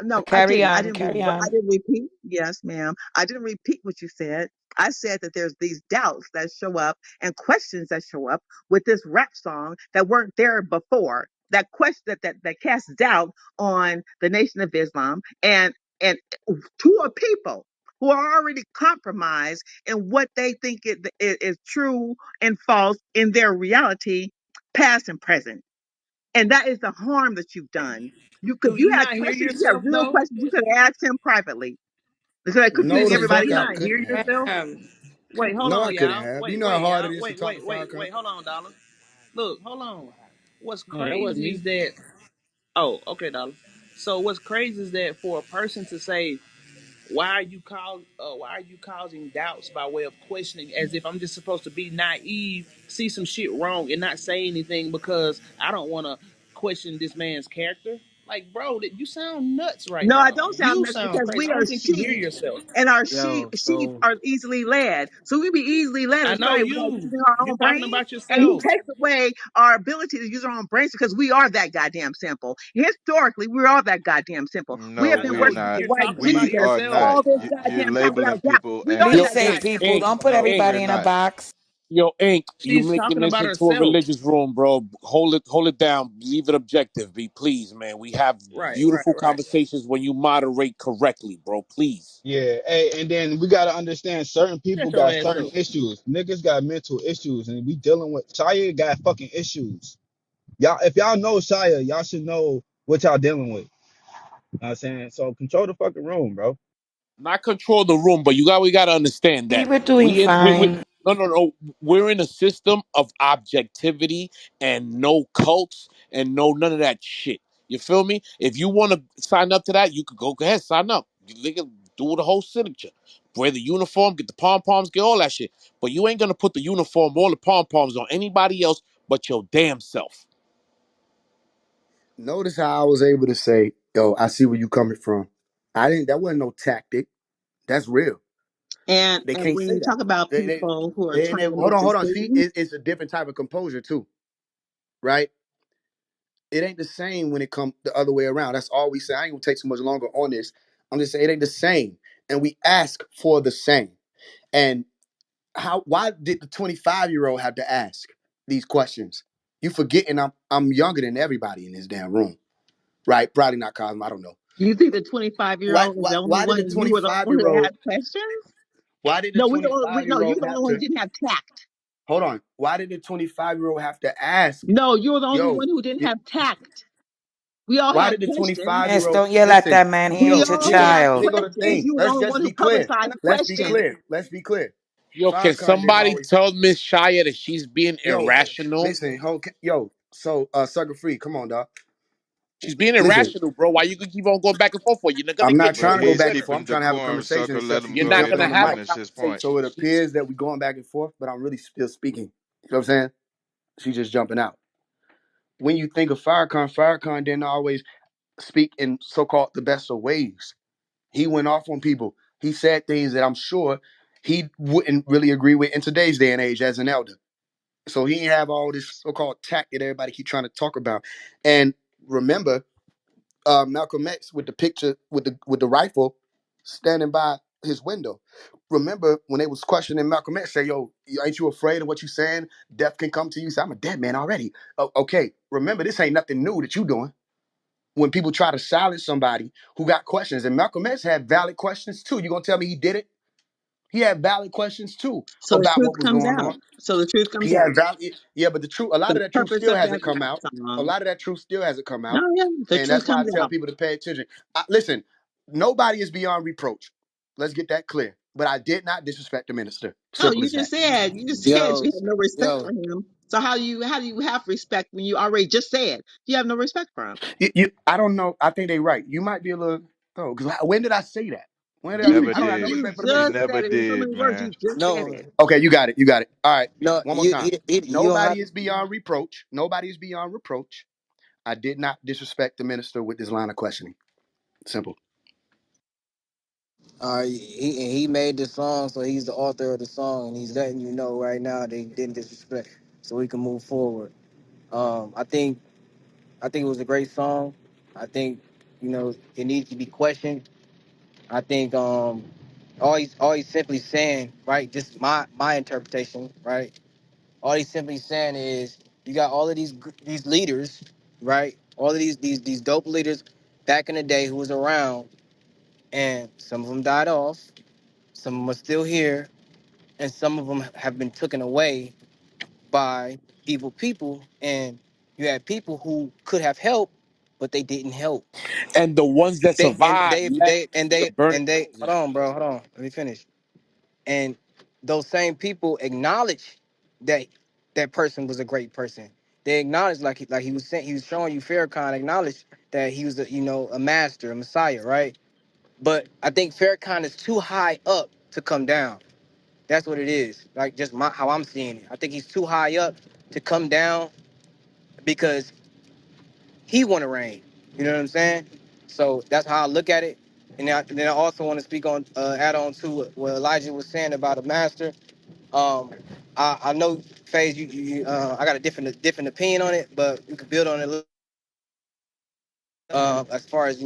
[SPEAKER 9] No, I
[SPEAKER 1] Carry
[SPEAKER 9] didn't.
[SPEAKER 1] on, carry
[SPEAKER 9] I
[SPEAKER 1] on.
[SPEAKER 9] didn't repeat. Yes, ma'am. I didn't repeat what you said. I said that there's these doubts that show up and questions that show up with this rap song that weren't there before. That question that casts doubt on the Nation of Islam and to a people who are already compromised in what they think is true and false in their reality, past and present. And that is the harm that you've done. If
[SPEAKER 3] Do
[SPEAKER 9] you
[SPEAKER 3] you
[SPEAKER 9] had
[SPEAKER 3] not hear
[SPEAKER 9] questions, if you had
[SPEAKER 3] yourself
[SPEAKER 9] real
[SPEAKER 3] though?
[SPEAKER 9] questions, you could have asked him privately. Because I couldn't
[SPEAKER 5] No,
[SPEAKER 9] get
[SPEAKER 5] the
[SPEAKER 3] Listen, do
[SPEAKER 5] fuck
[SPEAKER 9] everybody
[SPEAKER 3] you
[SPEAKER 5] I
[SPEAKER 9] else.
[SPEAKER 3] not hear
[SPEAKER 5] couldn't have.
[SPEAKER 3] yourself? Wait, hold
[SPEAKER 5] No, I
[SPEAKER 3] on,
[SPEAKER 5] couldn't
[SPEAKER 3] y'all.
[SPEAKER 5] have. You
[SPEAKER 3] Wait,
[SPEAKER 5] know how
[SPEAKER 3] wait,
[SPEAKER 5] hard it
[SPEAKER 3] y'all.
[SPEAKER 5] is to talk to Farrakhan.
[SPEAKER 3] Hold on, Dollar. Look, hold on. What's
[SPEAKER 7] No, that wasn't
[SPEAKER 3] crazy is
[SPEAKER 7] me.
[SPEAKER 3] that. Oh, okay, Dollar. So what's crazy is that for a person to say why are you causing doubts by way of questioning as if I'm just supposed to be naive, see some shit wrong and not say anything because I don't want to question this man's character? Like, bro, you sound nuts right
[SPEAKER 9] No, I
[SPEAKER 3] now.
[SPEAKER 9] don't sound
[SPEAKER 3] You
[SPEAKER 9] nuts
[SPEAKER 3] sound
[SPEAKER 9] because
[SPEAKER 3] crazy.
[SPEAKER 9] we
[SPEAKER 3] I
[SPEAKER 9] are
[SPEAKER 3] don't think you hear
[SPEAKER 9] sheep,
[SPEAKER 3] yourself.
[SPEAKER 9] and our sheep
[SPEAKER 7] Yo,
[SPEAKER 9] sheep
[SPEAKER 7] so
[SPEAKER 9] are easily led. So we be easily led
[SPEAKER 3] I know
[SPEAKER 9] astray without
[SPEAKER 3] you.
[SPEAKER 9] using our
[SPEAKER 3] You
[SPEAKER 9] own
[SPEAKER 3] talking
[SPEAKER 9] brain.
[SPEAKER 3] about
[SPEAKER 9] And he
[SPEAKER 3] yourself.
[SPEAKER 9] takes away our ability to use our own brains because we are that goddamn simple. Historically, we're all that goddamn simple. We
[SPEAKER 10] No,
[SPEAKER 9] have
[SPEAKER 3] I
[SPEAKER 9] been
[SPEAKER 10] we're
[SPEAKER 3] know
[SPEAKER 9] worshiping
[SPEAKER 10] not.
[SPEAKER 9] the
[SPEAKER 3] you're
[SPEAKER 9] white
[SPEAKER 3] talking
[SPEAKER 10] We
[SPEAKER 3] about
[SPEAKER 9] Jesus
[SPEAKER 10] are
[SPEAKER 3] yourself.
[SPEAKER 10] not.
[SPEAKER 9] all this
[SPEAKER 10] You're
[SPEAKER 9] goddamn time
[SPEAKER 10] labeling
[SPEAKER 9] without doubt.
[SPEAKER 10] people
[SPEAKER 9] We are
[SPEAKER 10] as
[SPEAKER 1] Be
[SPEAKER 7] yo,
[SPEAKER 9] that
[SPEAKER 1] safe,
[SPEAKER 7] ink,
[SPEAKER 9] goddamn
[SPEAKER 1] people.
[SPEAKER 7] ink,
[SPEAKER 1] Don't
[SPEAKER 9] simple.
[SPEAKER 1] put
[SPEAKER 10] no.
[SPEAKER 7] ink,
[SPEAKER 10] We're
[SPEAKER 1] everybody in a
[SPEAKER 10] not.
[SPEAKER 1] box.
[SPEAKER 7] yo, ink. You
[SPEAKER 3] She's
[SPEAKER 7] making
[SPEAKER 3] talking
[SPEAKER 7] this
[SPEAKER 3] about
[SPEAKER 7] into a
[SPEAKER 3] herself.
[SPEAKER 7] religious room, bro. Hold it down. Leave it objective. Be please, man. We have
[SPEAKER 3] Right, right,
[SPEAKER 7] beautiful
[SPEAKER 3] right.
[SPEAKER 7] conversations when you moderate correctly, bro. Please.
[SPEAKER 13] Yeah, hey, and then we gotta understand certain people
[SPEAKER 3] Shut your
[SPEAKER 13] got
[SPEAKER 3] ass
[SPEAKER 13] certain
[SPEAKER 3] up.
[SPEAKER 13] issues. Niggas got mental issues, and we dealing with Shia got fucking issues. Y'all, if y'all know Shia, y'all should know what y'all dealing with. You know what I'm saying? So control the fucking room, bro.
[SPEAKER 7] Not control the room, but we got to understand
[SPEAKER 1] We
[SPEAKER 7] that
[SPEAKER 1] were doing
[SPEAKER 7] we
[SPEAKER 1] fine.
[SPEAKER 7] no, we're in a system of objectivity and no cults and no none of that shit. You feel me? If you want to sign up to that, you could go ahead, sign up. You can do the whole signature, wear the uniform, get the pom poms, get all that shit. But you ain't gonna put the uniform or the pom poms on anybody else but your damn self.
[SPEAKER 5] Notice how I was able to say, "Yo, I see where you coming from." I didn't. That wasn't no tactic. That's real. They
[SPEAKER 9] And
[SPEAKER 5] can't
[SPEAKER 9] when
[SPEAKER 5] say
[SPEAKER 9] you
[SPEAKER 5] that.
[SPEAKER 9] talk about
[SPEAKER 5] They, they,
[SPEAKER 9] people who are
[SPEAKER 5] they
[SPEAKER 9] trying to
[SPEAKER 5] hold
[SPEAKER 9] make
[SPEAKER 5] on, hold on. See,
[SPEAKER 9] decisions,
[SPEAKER 5] it's a different type of composure too, right? It ain't the same when it comes the other way around. That's all we say. I ain't gonna take so much longer on this. I'm just saying it ain't the same, and we ask for the same. And how? Why did the 25-year-old have to ask these questions? You forgetting I'm younger than everybody in this damn room, right? Probably not Cosmo. I don't know.
[SPEAKER 9] you think the 25-year-old is the only
[SPEAKER 5] Why did
[SPEAKER 9] one,
[SPEAKER 5] the
[SPEAKER 9] and you were the only one
[SPEAKER 5] 25 year
[SPEAKER 9] who
[SPEAKER 5] old
[SPEAKER 9] had questions?
[SPEAKER 5] why did the
[SPEAKER 9] No,
[SPEAKER 5] 25
[SPEAKER 9] no,
[SPEAKER 5] year
[SPEAKER 9] you
[SPEAKER 5] old
[SPEAKER 9] were the
[SPEAKER 5] have
[SPEAKER 9] only one who
[SPEAKER 5] to
[SPEAKER 9] didn't have tact.
[SPEAKER 5] hold on? Why did the 25-year old have to ask?
[SPEAKER 9] No, you were the only
[SPEAKER 5] Yo,
[SPEAKER 9] one who didn't
[SPEAKER 5] y-
[SPEAKER 9] have tact. We all
[SPEAKER 5] why
[SPEAKER 9] had
[SPEAKER 5] did the 25
[SPEAKER 9] questions.
[SPEAKER 5] year
[SPEAKER 1] Miss,
[SPEAKER 5] old
[SPEAKER 1] don't yell at
[SPEAKER 5] listen?
[SPEAKER 1] that man. He
[SPEAKER 9] We
[SPEAKER 1] ain't
[SPEAKER 5] Yo,
[SPEAKER 1] your
[SPEAKER 9] all
[SPEAKER 5] here
[SPEAKER 9] had
[SPEAKER 5] here
[SPEAKER 1] child.
[SPEAKER 5] go the
[SPEAKER 9] questions.
[SPEAKER 5] thing.
[SPEAKER 9] You were the
[SPEAKER 5] Let's
[SPEAKER 9] only
[SPEAKER 5] just
[SPEAKER 9] one who
[SPEAKER 5] be clear.
[SPEAKER 9] publicized the
[SPEAKER 5] Let's be
[SPEAKER 9] question.
[SPEAKER 5] clear. Let's be clear.
[SPEAKER 7] Yo, can
[SPEAKER 5] Farrakhan didn't
[SPEAKER 7] somebody
[SPEAKER 5] always.
[SPEAKER 7] tell Miss Shia that she's being
[SPEAKER 5] Yo,
[SPEAKER 7] irrational?
[SPEAKER 5] listen. Yo, so sucker free. Come on, dog.
[SPEAKER 7] She's being
[SPEAKER 5] Listen,
[SPEAKER 7] irrational, bro. Why you can keep on going back and forth for? You're not gonna
[SPEAKER 5] I'm not
[SPEAKER 7] get
[SPEAKER 10] But
[SPEAKER 5] trying to
[SPEAKER 7] nowhere
[SPEAKER 5] go
[SPEAKER 10] he's
[SPEAKER 5] back
[SPEAKER 7] with
[SPEAKER 5] and
[SPEAKER 7] it.
[SPEAKER 5] forth. I'm
[SPEAKER 10] keeping
[SPEAKER 5] trying to have a
[SPEAKER 10] decorum,
[SPEAKER 5] conversation
[SPEAKER 10] sucker.
[SPEAKER 5] except
[SPEAKER 10] Let
[SPEAKER 5] for
[SPEAKER 10] him
[SPEAKER 5] you
[SPEAKER 7] You're
[SPEAKER 5] keep
[SPEAKER 10] go
[SPEAKER 7] not
[SPEAKER 5] jumping
[SPEAKER 10] ahead
[SPEAKER 7] gonna
[SPEAKER 5] on the
[SPEAKER 10] and
[SPEAKER 7] have a
[SPEAKER 5] mic.
[SPEAKER 10] finish his point.
[SPEAKER 5] So it
[SPEAKER 7] conversation.
[SPEAKER 5] appears that we're going back and forth, but I'm really still speaking. You know what I'm saying? She's just jumping out. When you think of Farrakhan, Farrakhan didn't always speak in so-called the best of ways. He went off on people. He said things that I'm sure he wouldn't really agree with in today's day and age as an elder. So he didn't have all this so-called tact that everybody keep trying to talk about. And remember, Malcolm X with the picture with the rifle standing by his window. Remember when they was questioning Malcolm X, say, "Yo, ain't you afraid of what you saying? Death can come to you." He said, "I'm a dead man already." Okay, remember this ain't nothing new that you doing. When people try to silence somebody who got questions, and Malcolm X had valid questions too. You gonna tell me he did it? He had valid questions too
[SPEAKER 9] So the
[SPEAKER 5] about
[SPEAKER 9] truth
[SPEAKER 5] what was
[SPEAKER 9] comes
[SPEAKER 5] going
[SPEAKER 9] out.
[SPEAKER 5] on.
[SPEAKER 9] So the truth comes
[SPEAKER 5] He
[SPEAKER 9] out.
[SPEAKER 5] had valid, yeah, but the truth, a lot
[SPEAKER 9] The
[SPEAKER 5] of that truth
[SPEAKER 9] purpose
[SPEAKER 5] still
[SPEAKER 9] of that
[SPEAKER 5] hasn't come
[SPEAKER 9] rap
[SPEAKER 5] out. A
[SPEAKER 9] song.
[SPEAKER 5] lot of that truth still hasn't come
[SPEAKER 9] No,
[SPEAKER 5] out,
[SPEAKER 9] yeah, the
[SPEAKER 5] and
[SPEAKER 9] truth
[SPEAKER 5] that's why I
[SPEAKER 9] comes
[SPEAKER 5] tell
[SPEAKER 9] out.
[SPEAKER 5] people to pay attention. Listen, nobody is beyond reproach. Let's get that clear. But I did not disrespect the minister.
[SPEAKER 9] No,
[SPEAKER 5] Simple as that.
[SPEAKER 9] you just said
[SPEAKER 7] Yo,
[SPEAKER 9] you have no respect
[SPEAKER 7] yo,
[SPEAKER 9] for him. So how do you have respect when you already just said you have no respect for him?
[SPEAKER 5] I don't know. I think they're right. You might be a little. Oh, because when did I say that? When
[SPEAKER 10] You
[SPEAKER 5] did I say
[SPEAKER 9] You
[SPEAKER 10] never
[SPEAKER 5] I don't
[SPEAKER 9] just
[SPEAKER 5] have no
[SPEAKER 10] did.
[SPEAKER 9] you
[SPEAKER 5] respect for the
[SPEAKER 10] You
[SPEAKER 9] just
[SPEAKER 5] minister?
[SPEAKER 10] never
[SPEAKER 9] said it in so
[SPEAKER 10] did,
[SPEAKER 9] many words.
[SPEAKER 10] man.
[SPEAKER 9] You just said
[SPEAKER 7] no,
[SPEAKER 9] it.
[SPEAKER 5] Okay, you got it. You got it. All right.
[SPEAKER 7] no.
[SPEAKER 5] One more time.
[SPEAKER 7] You don't have.
[SPEAKER 5] Nobody is beyond reproach. Nobody is beyond reproach. I did not disrespect the minister with this line of questioning. Simple.
[SPEAKER 7] He made the song, so he's the author of the song, and he's letting you know right now they didn't disrespect, so we can move forward. I think it was a great song. I think it needs to be questioned. I think all he's simply saying, right, just my interpretation, right. All he's simply saying is you got all of these leaders, right? All of these dope leaders back in the day who was around, and some of them died off, some of them are still here, and some of them have been taken away by evil people. And you had people who could have helped, but they didn't help. And the ones that
[SPEAKER 3] They and
[SPEAKER 7] survived
[SPEAKER 3] they
[SPEAKER 7] left
[SPEAKER 3] they and
[SPEAKER 7] the
[SPEAKER 3] they
[SPEAKER 7] burning
[SPEAKER 3] and they
[SPEAKER 7] houses. Hold on, let me finish. And those same people acknowledge that that person was a great person. They acknowledge, like he was saying, he was showing you Farrakhan acknowledged that he was a master, a messiah, right? But I think Farrakhan is too high up to come down. That's what it is. Like just how I'm seeing it. I think he's too high up to come down because he want to reign. You know what I'm saying? So that's how I look at it. And then I also want to speak on, add on to what Elijah was saying about a master. Um, I know, Faze, I got a different opinion on it, but we could build on it a little, as far as,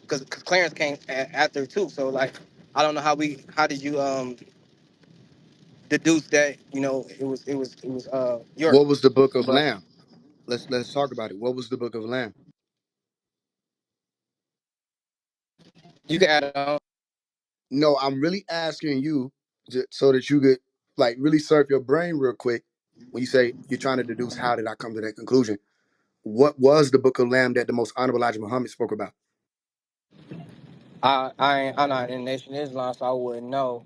[SPEAKER 7] because Clarence came after too. So like, I don't know how did you deduce that, it was York.
[SPEAKER 5] What was the book of
[SPEAKER 7] But
[SPEAKER 5] Lamb? Let's talk about it. What was the book of Lamb?
[SPEAKER 7] you can add on.
[SPEAKER 5] No, I'm really asking you so that you could like really serve your brain real quick. When you say you're trying to deduce how did I come to that conclusion? What was the book of Lamb that the most honorable Elijah Muhammad spoke about?
[SPEAKER 7] I'm not in Nation of Islam, so I wouldn't know.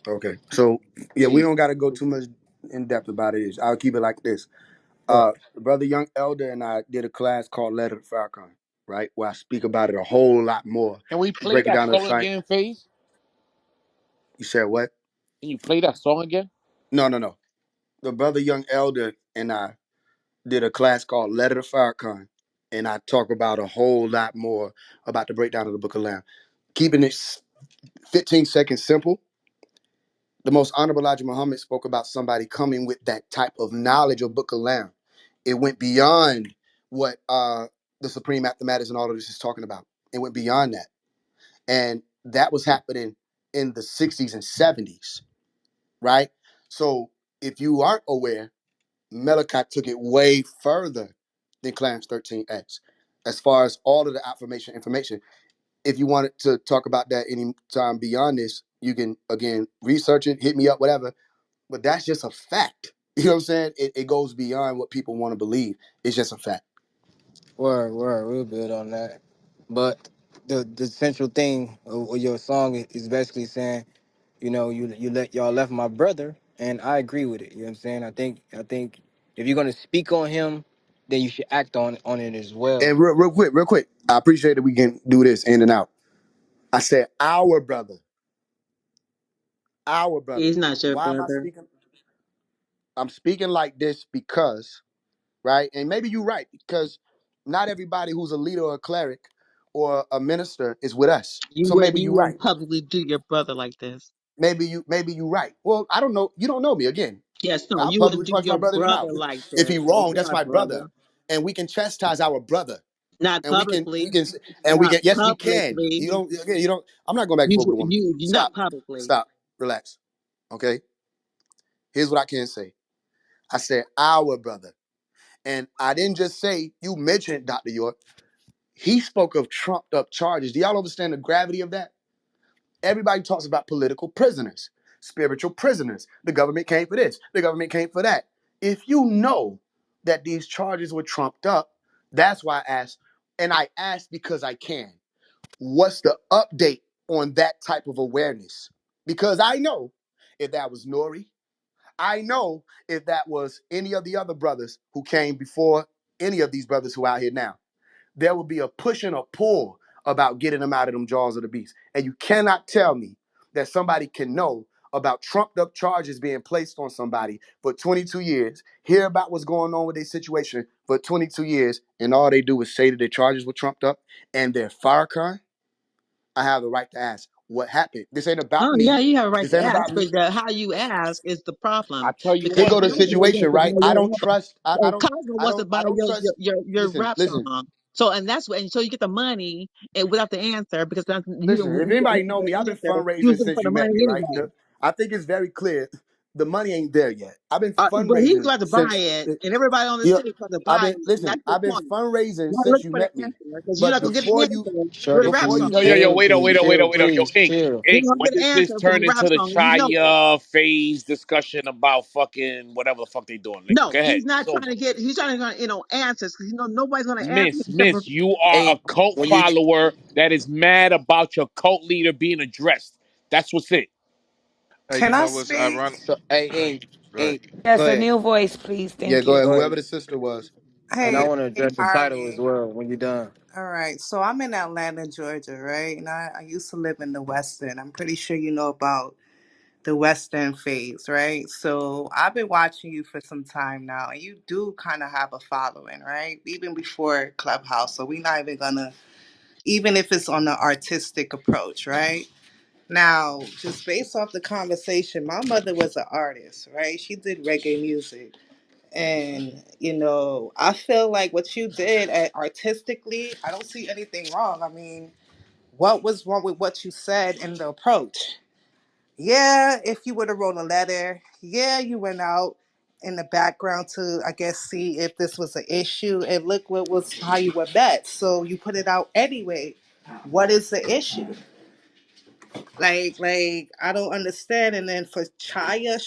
[SPEAKER 5] Okay, so yeah, we don't got to go too much in depth about it. I'll keep it like this.
[SPEAKER 7] Right.
[SPEAKER 5] Brother Young Elder and I did a class called Letter to Farrakhan, right? Where I speak about it a whole lot more.
[SPEAKER 6] Can we play
[SPEAKER 5] Break it
[SPEAKER 6] that
[SPEAKER 5] down to the
[SPEAKER 6] song
[SPEAKER 5] science.
[SPEAKER 6] again, Faze?
[SPEAKER 5] You said what?
[SPEAKER 6] Can you play that song again?
[SPEAKER 5] No, no, no. The brother Young Elder and I did a class called Letter to Farrakhan, and I talk about a whole lot more about the breakdown of the Book of Lamb. Keeping it 15 seconds simple, the most honorable Elijah Muhammad spoke about somebody coming with that type of knowledge of Book of Lamb. It went beyond what the Supreme Mathematics and all of this is talking about. It went beyond that. And that was happening in the 60s and 70s, right? So if you aren't aware, Malachi took it way further than Clarence 13X. As far as all of the information, if you wanted to talk about that any time beyond this, you can, again, research it, hit me up, whatever. But that's just a fact. You know what I'm saying? It goes beyond what people want to believe. It's just a fact.
[SPEAKER 7] Word, we'll build on that. But the central thing of your song is basically saying, y'all left my brother, and I agree with it. You know what I'm saying? I think if you're gonna speak on him, then you should act on it as well.
[SPEAKER 5] And real quick, I appreciate that we can do this in and out. I said our brother.
[SPEAKER 9] He's not your
[SPEAKER 5] Why am I
[SPEAKER 9] brother.
[SPEAKER 5] speaking? I'm speaking like this because, right? And maybe you're right, because not everybody who's a leader or a cleric or a minister is with us. So maybe
[SPEAKER 9] You
[SPEAKER 5] you're right.
[SPEAKER 9] wouldn't publicly do your brother like this.
[SPEAKER 5] Maybe you're right. Well, I don't know. You don't know me again.
[SPEAKER 9] Yes, no,
[SPEAKER 5] I'll
[SPEAKER 9] you wouldn't
[SPEAKER 5] publicly
[SPEAKER 9] do
[SPEAKER 5] punch my
[SPEAKER 9] your
[SPEAKER 5] brother in the
[SPEAKER 9] brother
[SPEAKER 5] mouth.
[SPEAKER 9] like
[SPEAKER 5] If he
[SPEAKER 9] this. Like
[SPEAKER 5] wrong,
[SPEAKER 9] you're
[SPEAKER 5] that's
[SPEAKER 9] my
[SPEAKER 5] my
[SPEAKER 9] brother.
[SPEAKER 5] brother. And we can chastise our brother.
[SPEAKER 9] Not
[SPEAKER 5] And we
[SPEAKER 9] publicly.
[SPEAKER 5] can and we
[SPEAKER 9] Not
[SPEAKER 5] can, yes, we can.
[SPEAKER 9] publicly.
[SPEAKER 5] You don't, again, you don't, I'm not going back and forth with a woman.
[SPEAKER 9] You not
[SPEAKER 5] Stop.
[SPEAKER 9] publicly.
[SPEAKER 5] Stop. Relax. Okay. Here's what I can say. I said our brother. And I didn't just say, you mentioned Dr. York. He spoke of trumped up charges. Do y'all understand the gravity of that? Everybody talks about political prisoners, spiritual prisoners. The government came for this. The government came for that. If you know that these charges were trumped up, that's why I asked. And I asked because I can. What's the update on that type of awareness? Because I know if that was Nori, I know if that was any of the other brothers who came before any of these brothers who are out here now, there will be a push and a pull about getting them out of them jaws of the beast. And you cannot tell me that somebody can know about trumped up charges being placed on somebody for 22 years, hear about what's going on with their situation for 22 years, and all they do is say that their charges were trumped up and they're Farrakhan. I have the right to ask what happened. This ain't about
[SPEAKER 9] Oh yeah,
[SPEAKER 5] me.
[SPEAKER 9] you have a right
[SPEAKER 5] This
[SPEAKER 9] to
[SPEAKER 5] ain't
[SPEAKER 9] ask,
[SPEAKER 5] about me.
[SPEAKER 9] but how you ask is the
[SPEAKER 6] I
[SPEAKER 9] problem.
[SPEAKER 6] tell you
[SPEAKER 9] Because
[SPEAKER 5] Here
[SPEAKER 6] what,
[SPEAKER 5] go the
[SPEAKER 6] man.
[SPEAKER 9] Cosmo
[SPEAKER 5] situation,
[SPEAKER 9] wants to
[SPEAKER 5] right?
[SPEAKER 9] buy
[SPEAKER 5] I
[SPEAKER 9] your
[SPEAKER 5] don't trust.
[SPEAKER 9] Cosmo wants to buy
[SPEAKER 5] I don't trust.
[SPEAKER 9] your
[SPEAKER 5] Listen,
[SPEAKER 9] rap
[SPEAKER 5] listen,
[SPEAKER 9] song. So and that's what and so you get the money and without the answer because that's,
[SPEAKER 5] listen. If
[SPEAKER 9] you
[SPEAKER 5] anybody
[SPEAKER 9] didn't
[SPEAKER 5] know
[SPEAKER 9] have
[SPEAKER 5] me, I've
[SPEAKER 9] the
[SPEAKER 5] been
[SPEAKER 9] answer. You was
[SPEAKER 5] fundraising
[SPEAKER 9] looking for
[SPEAKER 5] since
[SPEAKER 9] the
[SPEAKER 5] you met
[SPEAKER 9] money
[SPEAKER 5] me, right?
[SPEAKER 9] anyway.
[SPEAKER 5] I think it's very clear. The money ain't there yet. I've been
[SPEAKER 9] But he's
[SPEAKER 5] fundraising
[SPEAKER 9] about to buy
[SPEAKER 5] since.
[SPEAKER 9] it, and everybody on the
[SPEAKER 5] You know,
[SPEAKER 9] stage is about to buy it. And that's the
[SPEAKER 5] I've been
[SPEAKER 9] point.
[SPEAKER 5] fundraising
[SPEAKER 9] You're not
[SPEAKER 5] since
[SPEAKER 9] looking
[SPEAKER 5] you
[SPEAKER 9] for the
[SPEAKER 5] met me.
[SPEAKER 9] answer because you're
[SPEAKER 5] But
[SPEAKER 9] not gonna get
[SPEAKER 5] before
[SPEAKER 9] an
[SPEAKER 5] you,
[SPEAKER 9] answer with a
[SPEAKER 7] Shorty,
[SPEAKER 9] rap
[SPEAKER 5] before
[SPEAKER 7] please
[SPEAKER 9] song.
[SPEAKER 5] you,
[SPEAKER 6] Yo,
[SPEAKER 7] chill,
[SPEAKER 6] wait up,
[SPEAKER 7] please chill,
[SPEAKER 6] yo,
[SPEAKER 7] please
[SPEAKER 6] Ink,
[SPEAKER 7] chill.
[SPEAKER 9] You're
[SPEAKER 6] Ink.
[SPEAKER 9] gonna
[SPEAKER 6] When
[SPEAKER 9] get
[SPEAKER 6] does
[SPEAKER 9] an
[SPEAKER 6] this
[SPEAKER 9] answer with
[SPEAKER 6] turn
[SPEAKER 9] a rap
[SPEAKER 6] into the
[SPEAKER 9] song, and you know it.
[SPEAKER 6] Chaya phase discussion about fucking whatever the fuck they doing, nigga?
[SPEAKER 9] No,
[SPEAKER 6] Go ahead,
[SPEAKER 9] he's not
[SPEAKER 6] it's
[SPEAKER 9] trying
[SPEAKER 6] over.
[SPEAKER 9] to get. He's trying to answers because nobody's gonna answer except for
[SPEAKER 6] Miss, you are
[SPEAKER 7] Hey,
[SPEAKER 6] a cult
[SPEAKER 7] when you
[SPEAKER 6] follower that is mad about your cult leader being addressed. That's what's it.
[SPEAKER 10] Hey, you
[SPEAKER 1] Can I
[SPEAKER 10] know what's
[SPEAKER 1] speak?
[SPEAKER 10] ironic?
[SPEAKER 7] so hey, Ink,
[SPEAKER 10] Right.
[SPEAKER 7] Ink, go
[SPEAKER 1] Yes, a
[SPEAKER 7] ahead,
[SPEAKER 1] new voice, please.
[SPEAKER 5] yeah,
[SPEAKER 1] Thank
[SPEAKER 5] go
[SPEAKER 1] you.
[SPEAKER 5] ahead.
[SPEAKER 7] go
[SPEAKER 5] Whoever
[SPEAKER 7] ahead.
[SPEAKER 5] the sister was.
[SPEAKER 7] And I
[SPEAKER 1] Hey,
[SPEAKER 7] want to address the title as
[SPEAKER 1] everybody.
[SPEAKER 7] well when you're done.
[SPEAKER 12] All right. So I'm in Atlanta, Georgia, right? And I used to live in the West End. I'm pretty sure you know about the West End phase, right? So I've been watching you for some time now, and you do kind of have a following, right? Even before Clubhouse. So we're not even gonna, even if it's on the artistic approach, right? Now, just based off the conversation, my mother was an artist, right? She did reggae music. And, I feel like what you did artistically, I don't see anything wrong. I mean, what was wrong with what you said in the approach? Yeah, if you would have wrote a letter, yeah, you went out in the background to, I guess, see if this was an issue, and look what was how you were met. So you put it out anyway. What is the issue? Like I don't understand. And then for Shia,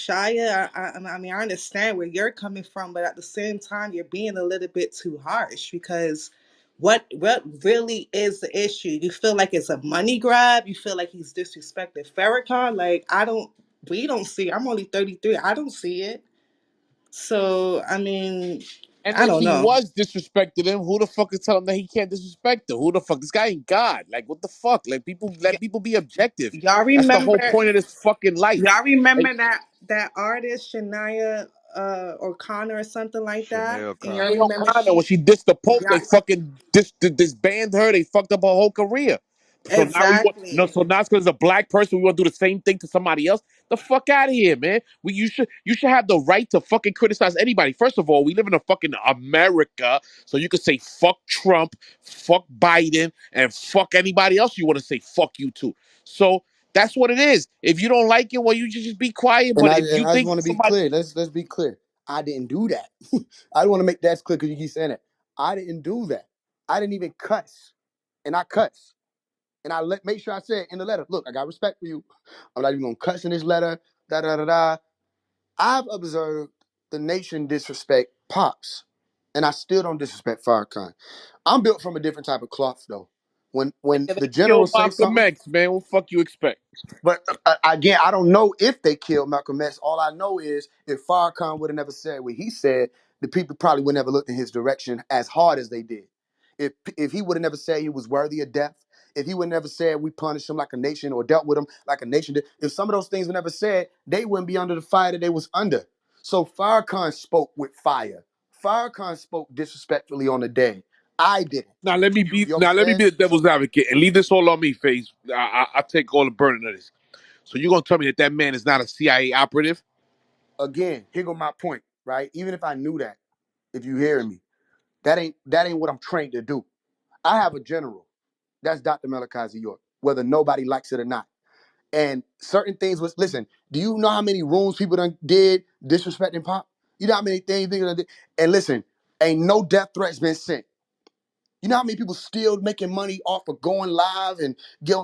[SPEAKER 12] I mean, I understand where you're coming from, but at the same time, you're being a little bit too harsh because what really is the issue? You feel like it's a money grab? You feel like he's disrespected Farrakhan? Like we don't see. I'm only 33. I don't see it. So I mean,
[SPEAKER 6] And
[SPEAKER 12] I
[SPEAKER 6] if
[SPEAKER 12] don't
[SPEAKER 6] he
[SPEAKER 12] know.
[SPEAKER 6] was disrespecting him, who the fuck is telling him that he can't disrespect him? Who the fuck? This guy ain't God. Like, what the fuck? Like, people let
[SPEAKER 12] Y-
[SPEAKER 6] people be objective.
[SPEAKER 12] y'all
[SPEAKER 6] That's the whole
[SPEAKER 12] remember?
[SPEAKER 6] point of this fucking life.
[SPEAKER 12] Y'all remember that artist Shania O'Connor or something like that?
[SPEAKER 10] Chanel
[SPEAKER 12] And y'all
[SPEAKER 10] Connor.
[SPEAKER 6] Sinead
[SPEAKER 12] remember
[SPEAKER 6] O'Connor, when she dissed the Pope, they
[SPEAKER 12] y'all
[SPEAKER 6] fucking disbanded her. They fucked up her whole career. So now we want no.
[SPEAKER 12] exactly.
[SPEAKER 6] So now it's because a black person we want to do the same thing to somebody else. The fuck out of here, man. You should have the right to fucking criticize anybody. First of all, we live in a fucking America, so you could say fuck Trump, fuck Biden, and fuck anybody else you want to say fuck you to. So that's what it is. If you don't like it, well, you just be quiet.
[SPEAKER 5] And
[SPEAKER 6] But
[SPEAKER 5] I
[SPEAKER 6] if
[SPEAKER 5] and
[SPEAKER 6] you
[SPEAKER 5] I just
[SPEAKER 6] think
[SPEAKER 5] want to be
[SPEAKER 6] somebody
[SPEAKER 5] clear. Let's be clear. I didn't do that. I want to make that clear because you keep saying it. I didn't do that. I didn't even cuss, and I cuss, and I make sure I said in the letter. Look, I got respect for you. I'm not even gonna cuss in this letter. Da da da da. I've observed the nation disrespect pops, and I still don't disrespect Farrakhan. I'm built from a different type of cloth, though. When
[SPEAKER 6] yeah,
[SPEAKER 5] the
[SPEAKER 6] they killed
[SPEAKER 5] generals say
[SPEAKER 6] Malcolm
[SPEAKER 5] something.
[SPEAKER 6] X, man, what the fuck you expect?
[SPEAKER 5] But again, I don't know if they killed Malcolm X. All I know is if Farrakhan would have never said what he said, the people probably would never looked in his direction as hard as they did. If he would have never said he was worthy of death, if he would never said we punished him like a nation or dealt with him like a nation did, if some of those things were never said, they wouldn't be under the fire that they was under. So Farrakhan spoke with fire. Farrakhan spoke disrespectfully on the day. I didn't. You
[SPEAKER 6] Now let me
[SPEAKER 5] understand?
[SPEAKER 6] be the devil's advocate and leave this all on me, Face. I take all the burden of this. So you're gonna tell me that that man is not a CIA operative?
[SPEAKER 5] Again, here go my point, right? Even if I knew that, if you hearing me, that ain't what I'm trained to do. I have a general. That's Dr. Malachi York, whether nobody likes it or not. And certain things was listen, do you know how many rooms people done did disrespecting Pop? You know how many things people done did? And listen, ain't no death threats been sent. You know how many people still making money off of going live and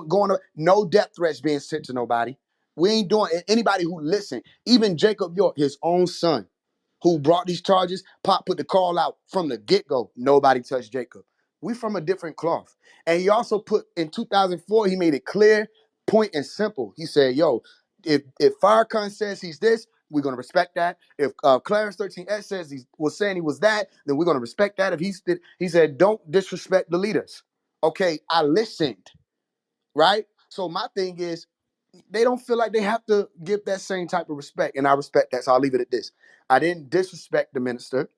[SPEAKER 5] going no death threats being sent to nobody. We ain't doing anybody who listen, even Jacob York, his own son, who brought these charges, Pop put the call out from the get-go. Nobody touched Jacob. We from a different cloth. And he also put in 2004, he made it clear, point and simple. He said, yo, if Farrakhan says he's this, we're gonna respect that. If Clarence 13S says he was saying he was that, then we're gonna respect that. If he said, don't disrespect the leaders. Okay, I listened, right? So my thing is, they don't feel like they have to give that same type of respect, and I respect that. So I'll leave it at this. I didn't disrespect the minister.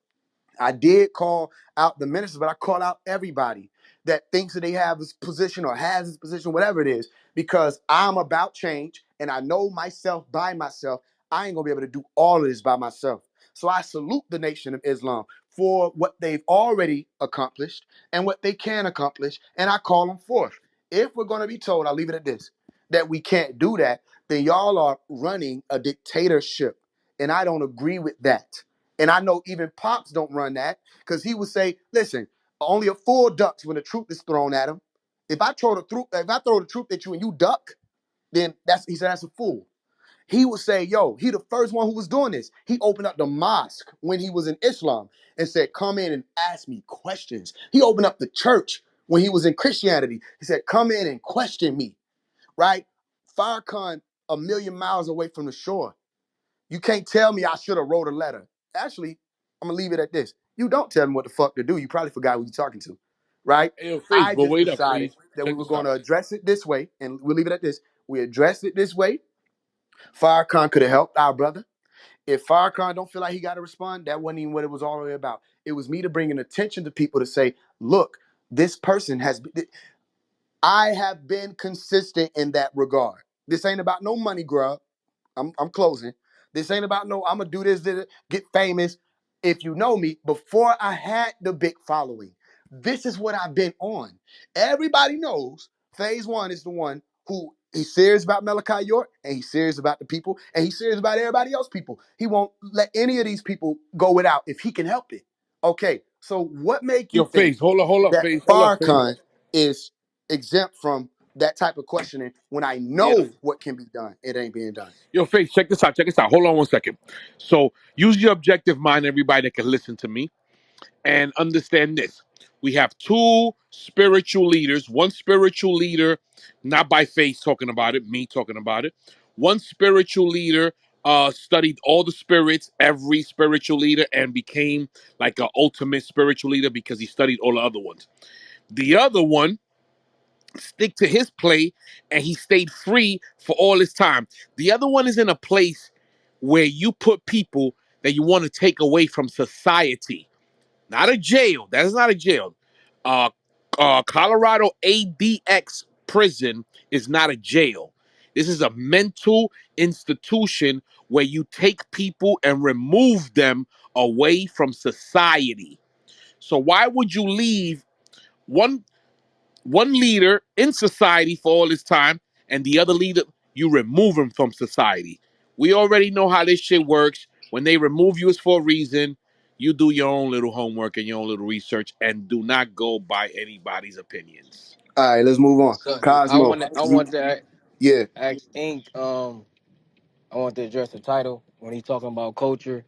[SPEAKER 5] I did call out the ministers, but I call out everybody that thinks that they have this position or has this position, whatever it is, because I'm about change and I know myself by myself. I ain't gonna be able to do all of this by myself. So I salute the Nation of Islam for what they've already accomplished and what they can accomplish, and I call them forth. If we're gonna be told, I'll leave it at this, that we can't do that, then y'all are running a dictatorship, and I don't agree with that. And I know even Pops don't run that because he would say, listen, only a fool ducks when the truth is thrown at him. If I throw the truth at you and you duck, then he said that's a fool. He would say, yo, he the first one who was doing this. He opened up the mosque when he was in Islam and said, come in and ask me questions. He opened up the church when he was in Christianity. He said, come in and question me, right? Farrakhan a million miles away from the shore. You can't tell me I should have wrote a letter. Actually, I'm gonna leave it at this. You don't tell me what the fuck to do. You probably forgot who you're talking to. right?
[SPEAKER 6] Hey, yo, Face,
[SPEAKER 5] I
[SPEAKER 6] but
[SPEAKER 5] just
[SPEAKER 6] wait up,
[SPEAKER 5] decided
[SPEAKER 6] Face.
[SPEAKER 5] that we
[SPEAKER 6] Check
[SPEAKER 5] were
[SPEAKER 6] this
[SPEAKER 5] going
[SPEAKER 6] out.
[SPEAKER 5] to address it this way, and we'll leave it at this. We addressed it this way. Farrakhan could have helped our brother. If Farrakhan don't feel like he got to respond, that wasn't even what it was all the way about. It was me to bring an attention to people to say, look, this person has. I have been consistent in that regard. This ain't about no money grub. I'm closing. This ain't about no, I'm gonna do this, get famous. If you know me, before I had the big following, this is what I've been on. Everybody knows phase one is the one who he's serious about Malachi York, and he's serious about the people, and he's serious about everybody else people. He won't let any of these people go without if he can help it. Okay, so what make you
[SPEAKER 6] Yo,
[SPEAKER 5] think
[SPEAKER 6] Face, hold up,
[SPEAKER 5] that
[SPEAKER 6] Face, hold up, Face.
[SPEAKER 5] Farrakhan is exempt from that type of questioning when I
[SPEAKER 6] Yeah.
[SPEAKER 5] know what can be done? It ain't being done.
[SPEAKER 6] Yo, Face, check this out, check this out. Hold on one second. So, use your objective mind, everybody that can listen to me, and understand this. We have two spiritual leaders, one spiritual leader, not by Face talking about it, me talking about it. One spiritual leader studied all the spirits, every spiritual leader, and became like an ultimate spiritual leader because he studied all the other ones. The other one stick to his play and he stayed free for all this time. The other one is in a place where you put people that you want to take away from society, not a jail. That is not a jail. Uh, Colorado ADX prison is not a jail. This is a mental institution where you take people and remove them away from society. So why would you leave one one leader in society for all this time and the other leader you remove him from society? We already know how this shit works. When they remove you, it's for a reason. You do your own little homework and your own little research and do not go by anybody's opinions.
[SPEAKER 5] All right, let's move on.
[SPEAKER 7] So
[SPEAKER 5] Cosmo,
[SPEAKER 7] I want to
[SPEAKER 5] yeah.
[SPEAKER 7] ask Ink. I want to address the title when he's talking about culture.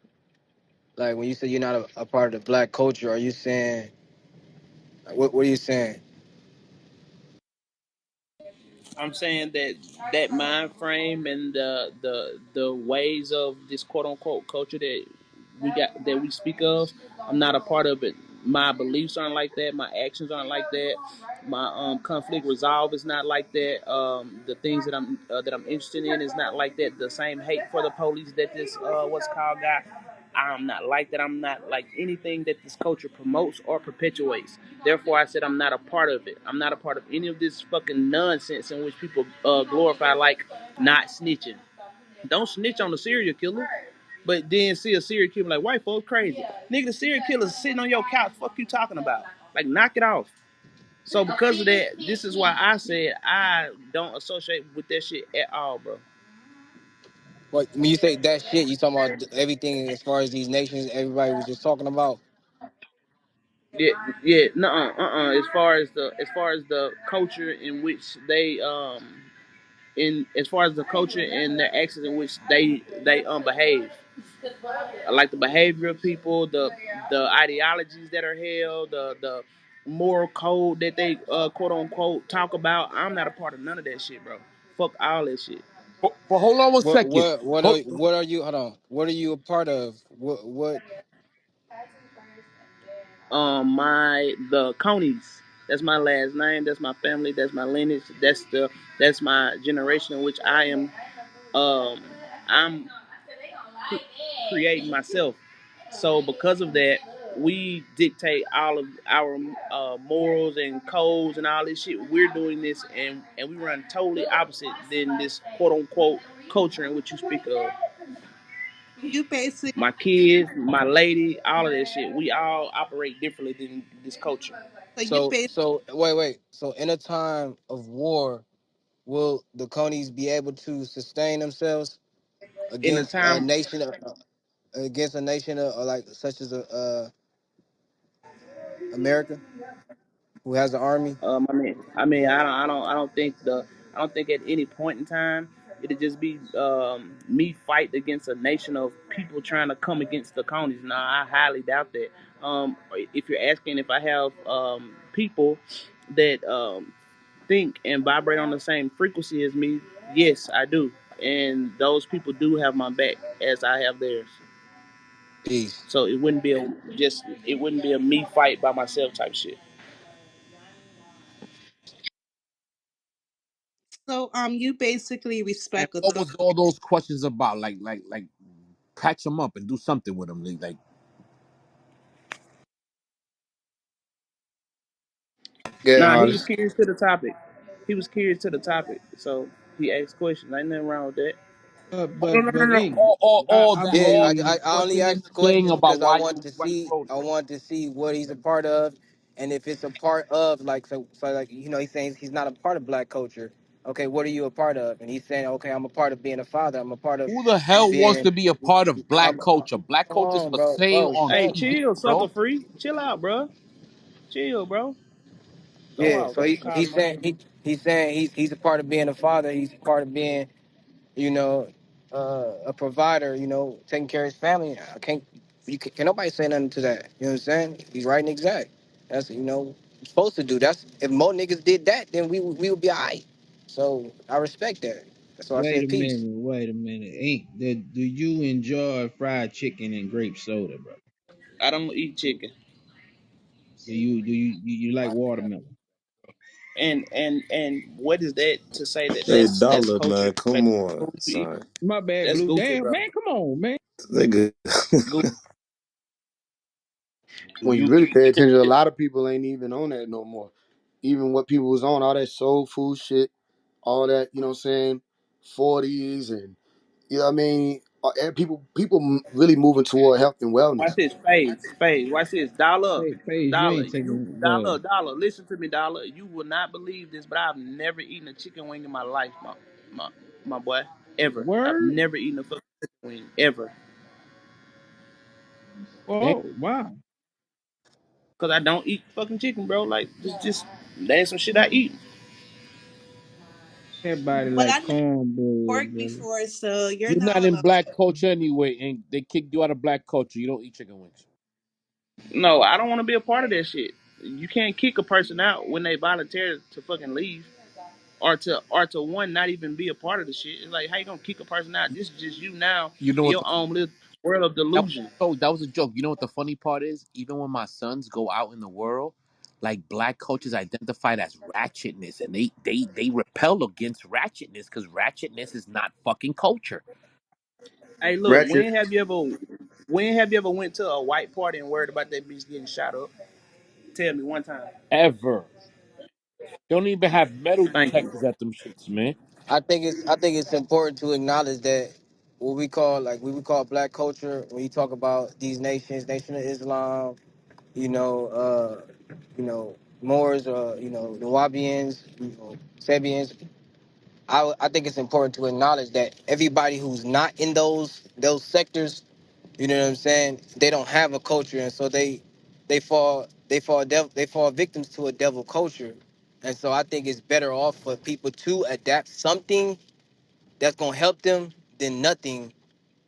[SPEAKER 7] Like when you say you're not a part of the black culture, are you saying what are you saying?
[SPEAKER 3] I'm saying that that mind frame and the ways of this quote unquote culture that we speak of, I'm not a part of it. My beliefs aren't like that. My actions aren't like that. My conflict resolve is not like that. The things that I'm interested in is not like that. The same hate for the police that this what's called guy. I'm not like that. I'm not like anything that this culture promotes or perpetuates. Therefore, I said I'm not a part of it. I'm not a part of any of this fucking nonsense in which people glorify like not snitching. Don't snitch on a serial killer, but then see a serial killer like white folks crazy. Nigga, the serial killer's sitting on your couch. Fuck you talking about? Like knock it off. So because of that, this is why I said I don't associate with that shit at all, bro.
[SPEAKER 7] What when you say that shit, you talking about everything as far as these nations everybody was just talking about?
[SPEAKER 3] Yeah, yeah, As far as the culture in which they in as far as the culture and their actions in which they behave, like the behavior of people, the ideologies that are held, the moral code that they quote unquote talk about. I'm not a part of none of that shit, bro. Fuck all that shit.
[SPEAKER 6] But hold on one second. Hold,
[SPEAKER 7] What are you? Hold on. What are you a part of? What?
[SPEAKER 3] My the Conies. That's my last name. That's my family. That's my lineage. That's my generation in which I am. I'm creating myself. So because of that, we dictate all of our morals and codes and all this shit. We're doing this, and we run totally opposite than this quote unquote culture in which you speak of.
[SPEAKER 12] You basically
[SPEAKER 3] My kids, my lady, all of that shit. We all operate differently than this culture.
[SPEAKER 12] so you basically
[SPEAKER 7] So wait. So in a time of war, will the Conies be able to sustain themselves
[SPEAKER 3] In the
[SPEAKER 7] against a
[SPEAKER 3] time
[SPEAKER 7] nation? Against a nation like such as America, who has an army?
[SPEAKER 3] I don't think at any point in time it'd just be me fight against a nation of people trying to come against the colonies. No, I highly doubt that. If you're asking if I have people that think and vibrate on the same frequency as me, yes, I do, and those people do have my back as I have theirs.
[SPEAKER 7] Peace.
[SPEAKER 3] So it wouldn't be a me fight by myself type shit.
[SPEAKER 12] So you basically
[SPEAKER 6] And
[SPEAKER 12] respect a
[SPEAKER 6] what
[SPEAKER 12] little.
[SPEAKER 6] was all those questions about? Like, patch them up and do something with them. Like,
[SPEAKER 5] Yeah,
[SPEAKER 3] Nah, he
[SPEAKER 5] Harley.
[SPEAKER 3] was curious to the topic. He was curious to the topic, so he asked questions. Ain't nothing wrong with that.
[SPEAKER 6] oh, no, no, no,
[SPEAKER 13] But
[SPEAKER 6] no.
[SPEAKER 13] Ink,
[SPEAKER 6] All
[SPEAKER 13] I
[SPEAKER 6] that,
[SPEAKER 7] Yeah,
[SPEAKER 6] all
[SPEAKER 13] believe.
[SPEAKER 7] I
[SPEAKER 6] what
[SPEAKER 7] only
[SPEAKER 6] you was
[SPEAKER 7] asked the
[SPEAKER 6] saying
[SPEAKER 7] question
[SPEAKER 6] about
[SPEAKER 7] because
[SPEAKER 6] why you wrote it.
[SPEAKER 7] I want to see what he's a part of, and if it's a part of like like he's saying he's not a part of black culture. Okay, what are you a part of? And he's saying, okay, I'm a part of being a father. I'm a part of
[SPEAKER 6] Who the hell wants
[SPEAKER 7] being.
[SPEAKER 6] to be a part of black
[SPEAKER 7] I'm,
[SPEAKER 6] culture? Black
[SPEAKER 7] come
[SPEAKER 6] culture's
[SPEAKER 7] on,
[SPEAKER 6] for
[SPEAKER 7] bro,
[SPEAKER 6] sale on
[SPEAKER 3] Hey,
[SPEAKER 7] shut.
[SPEAKER 6] TV,
[SPEAKER 3] chill, sucker
[SPEAKER 6] bro.
[SPEAKER 3] free. Chill out, bro. Chill, bro. Go
[SPEAKER 7] Yeah,
[SPEAKER 3] out.
[SPEAKER 7] so
[SPEAKER 3] Call
[SPEAKER 7] he's
[SPEAKER 3] him out.
[SPEAKER 7] saying he's saying he's a part of being a father. He's a part of being, you know, a provider, taking care of his family. I can't, can nobody say nothing to that. You know what I'm saying? He's right and exact. That's, supposed to do. That's, if more niggas did that, then we would be all right. So I respect that. That's why I
[SPEAKER 13] Wait a
[SPEAKER 7] said peace.
[SPEAKER 13] minute. Wait a minute. Ink, do you enjoy fried chicken and grape soda, bro?
[SPEAKER 3] I don't eat chicken.
[SPEAKER 13] Do you like watermelon?
[SPEAKER 3] And what is that to say that
[SPEAKER 11] Hey,
[SPEAKER 3] that's
[SPEAKER 11] Dollar,
[SPEAKER 3] culture?
[SPEAKER 11] man, come
[SPEAKER 3] Like,
[SPEAKER 11] on,
[SPEAKER 3] who you eat?
[SPEAKER 11] son.
[SPEAKER 13] My bad,
[SPEAKER 3] That's
[SPEAKER 13] Blue.
[SPEAKER 3] goofy,
[SPEAKER 13] Damn,
[SPEAKER 3] bro.
[SPEAKER 13] man, come on, man.
[SPEAKER 11] Nigga.
[SPEAKER 3] Goofy.
[SPEAKER 5] When you really pay attention, a lot of people ain't even on that no more. Even what people was on, all that soul food shit, all that, you know what I'm saying, 40s and you know what I mean? People really moving toward health and
[SPEAKER 3] Watch
[SPEAKER 5] wellness.
[SPEAKER 3] this, phase. Watch this, dollar,
[SPEAKER 13] Paige, you
[SPEAKER 3] dollar.
[SPEAKER 13] ain't
[SPEAKER 3] You
[SPEAKER 13] taking
[SPEAKER 3] dollar, dollar. Listen to me, dollar. You will not believe this, but I've never eaten a chicken wing in my life, my, my boy, ever. I've
[SPEAKER 13] word.
[SPEAKER 3] never eaten a fucking chicken wing ever,
[SPEAKER 6] Damn.
[SPEAKER 13] Oh, wow.
[SPEAKER 3] cause I don't eat fucking chicken, bro. Like, just that ain't some shit I eat.
[SPEAKER 13] Everybody
[SPEAKER 12] But
[SPEAKER 13] like
[SPEAKER 12] I never
[SPEAKER 13] cornbread,
[SPEAKER 12] worked
[SPEAKER 13] brother.
[SPEAKER 12] before, so you're
[SPEAKER 6] You're
[SPEAKER 12] not
[SPEAKER 6] not in
[SPEAKER 12] alone.
[SPEAKER 6] black culture anyway, and they kicked you out of black culture. You don't eat chicken wings.
[SPEAKER 3] No, I don't want to be a part of that shit. You can't kick a person out when they volunteer to fucking leave, or to one not even be a part of the shit. It's like, how you gonna kick a person out? This is just you now
[SPEAKER 6] You know
[SPEAKER 3] in
[SPEAKER 6] what?
[SPEAKER 3] your own little world of
[SPEAKER 6] That was
[SPEAKER 3] delusion.
[SPEAKER 6] that was a joke. You know what the funny part is? Even when my sons go out in the world, like black culture is identified as ratchetness, and they repel against ratchetness because ratchetness is not fucking culture.
[SPEAKER 3] Hey, look,
[SPEAKER 5] Ratchet.
[SPEAKER 3] when have you ever went to a white party and worried about that bitch getting shot up? Tell me one time.
[SPEAKER 6] Ever. Don't even have metal
[SPEAKER 3] Thank you.
[SPEAKER 6] detectors at them shits, man.
[SPEAKER 7] I think it's important to acknowledge that what we call black culture, when you talk about these nations, Nation of Islam, you know, Moors, the Wabians, Sabians. I think it's important to acknowledge that everybody who's not in those sectors, you know what I'm saying, they don't have a culture, and so they fall victims to a devil culture, and so I think it's better off for people to adapt something that's gonna help them than nothing,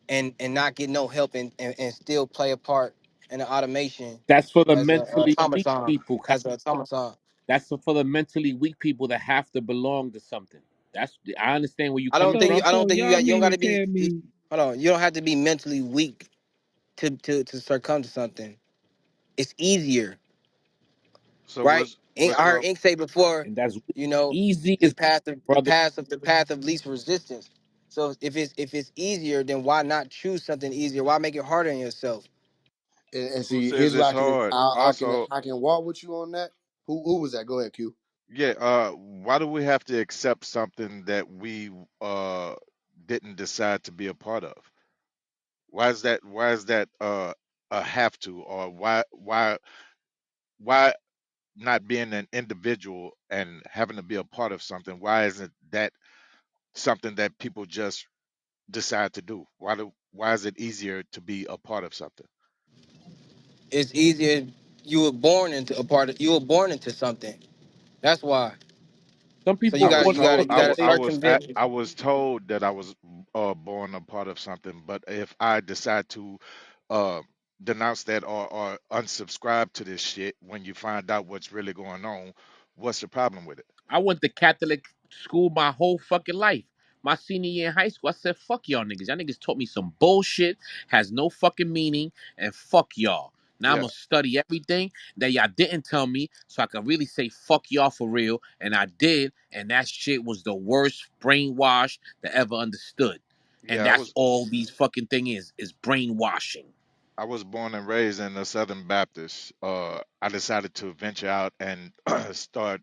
[SPEAKER 7] and not get no help, and still play a part in the automation
[SPEAKER 6] That's for the
[SPEAKER 7] as a
[SPEAKER 6] mentally weak
[SPEAKER 7] automaton,
[SPEAKER 6] people.
[SPEAKER 7] as a automaton.
[SPEAKER 6] That's for the mentally weak people that have to belong to something. I understand where you're
[SPEAKER 7] I don't
[SPEAKER 6] coming
[SPEAKER 7] think
[SPEAKER 13] So,
[SPEAKER 6] from.
[SPEAKER 7] you. I don't
[SPEAKER 13] so
[SPEAKER 7] think
[SPEAKER 13] y'all
[SPEAKER 7] you don't
[SPEAKER 13] mean
[SPEAKER 7] got
[SPEAKER 13] to
[SPEAKER 7] to be.
[SPEAKER 13] tell me,
[SPEAKER 7] Hold on. You don't have to be mentally weak to succumb to something. It's easier,
[SPEAKER 10] So
[SPEAKER 7] right?
[SPEAKER 10] what's
[SPEAKER 7] I heard
[SPEAKER 10] up?
[SPEAKER 7] Ink say before,
[SPEAKER 6] And that's
[SPEAKER 7] you know,
[SPEAKER 6] easy
[SPEAKER 7] the
[SPEAKER 6] as
[SPEAKER 7] path of
[SPEAKER 6] brother.
[SPEAKER 7] the path of least resistance. So if it's easier, then why not choose something easier? Why make it harder on yourself?
[SPEAKER 5] And
[SPEAKER 10] Who
[SPEAKER 5] see,
[SPEAKER 10] says
[SPEAKER 5] here's where
[SPEAKER 10] it's hard? Also,
[SPEAKER 5] I can walk with you on that. Who was that? Go ahead, Q.
[SPEAKER 10] yeah, why do we have to accept something that we uh didn't decide to be a part of? Why is that a have to, or why not being an individual and having to be a part of something? Why isn't that something that people just decide to do? Why is it easier to be a part of something?
[SPEAKER 7] It's easier. You were born into something. That's why.
[SPEAKER 6] Some
[SPEAKER 7] So
[SPEAKER 6] people born into
[SPEAKER 7] you gotta
[SPEAKER 6] something.
[SPEAKER 7] circumvent.
[SPEAKER 10] I was told that I was born a part of something, but if I decide to uh denounce that, or unsubscribe to this shit when you find out what's really going on, what's the problem with it?
[SPEAKER 6] I went to Catholic school my whole fucking life. My senior year in high school, I said, fuck y'all niggas. Y'all niggas taught me some bullshit, has no fucking meaning, and fuck y'all. Now I'm
[SPEAKER 10] Yeah,
[SPEAKER 6] gonna study everything that y'all didn't tell me, so I can really say fuck y'all for real. And I did, and that shit was the worst brainwash that ever understood. And
[SPEAKER 10] yeah.
[SPEAKER 6] that's all these fucking thing is brainwashing.
[SPEAKER 10] I was born and raised in the Southern Baptist. I decided to venture out and start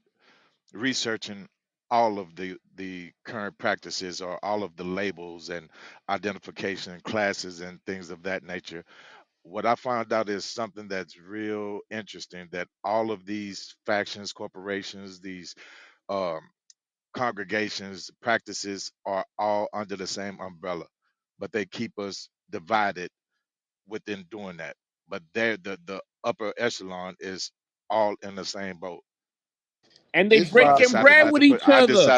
[SPEAKER 10] researching all of the current practices or all of the labels and identification classes and things of that nature. What I found out is something that's real interesting, that all of these factions, corporations, these um, congregations, practices are all under the same umbrella, but they keep us divided within doing that. But the upper echelon is all in the same boat.
[SPEAKER 6] And they
[SPEAKER 5] This
[SPEAKER 10] So I
[SPEAKER 5] why
[SPEAKER 6] breaking
[SPEAKER 10] decided
[SPEAKER 6] bread
[SPEAKER 10] not to
[SPEAKER 6] with
[SPEAKER 10] put.
[SPEAKER 6] each other.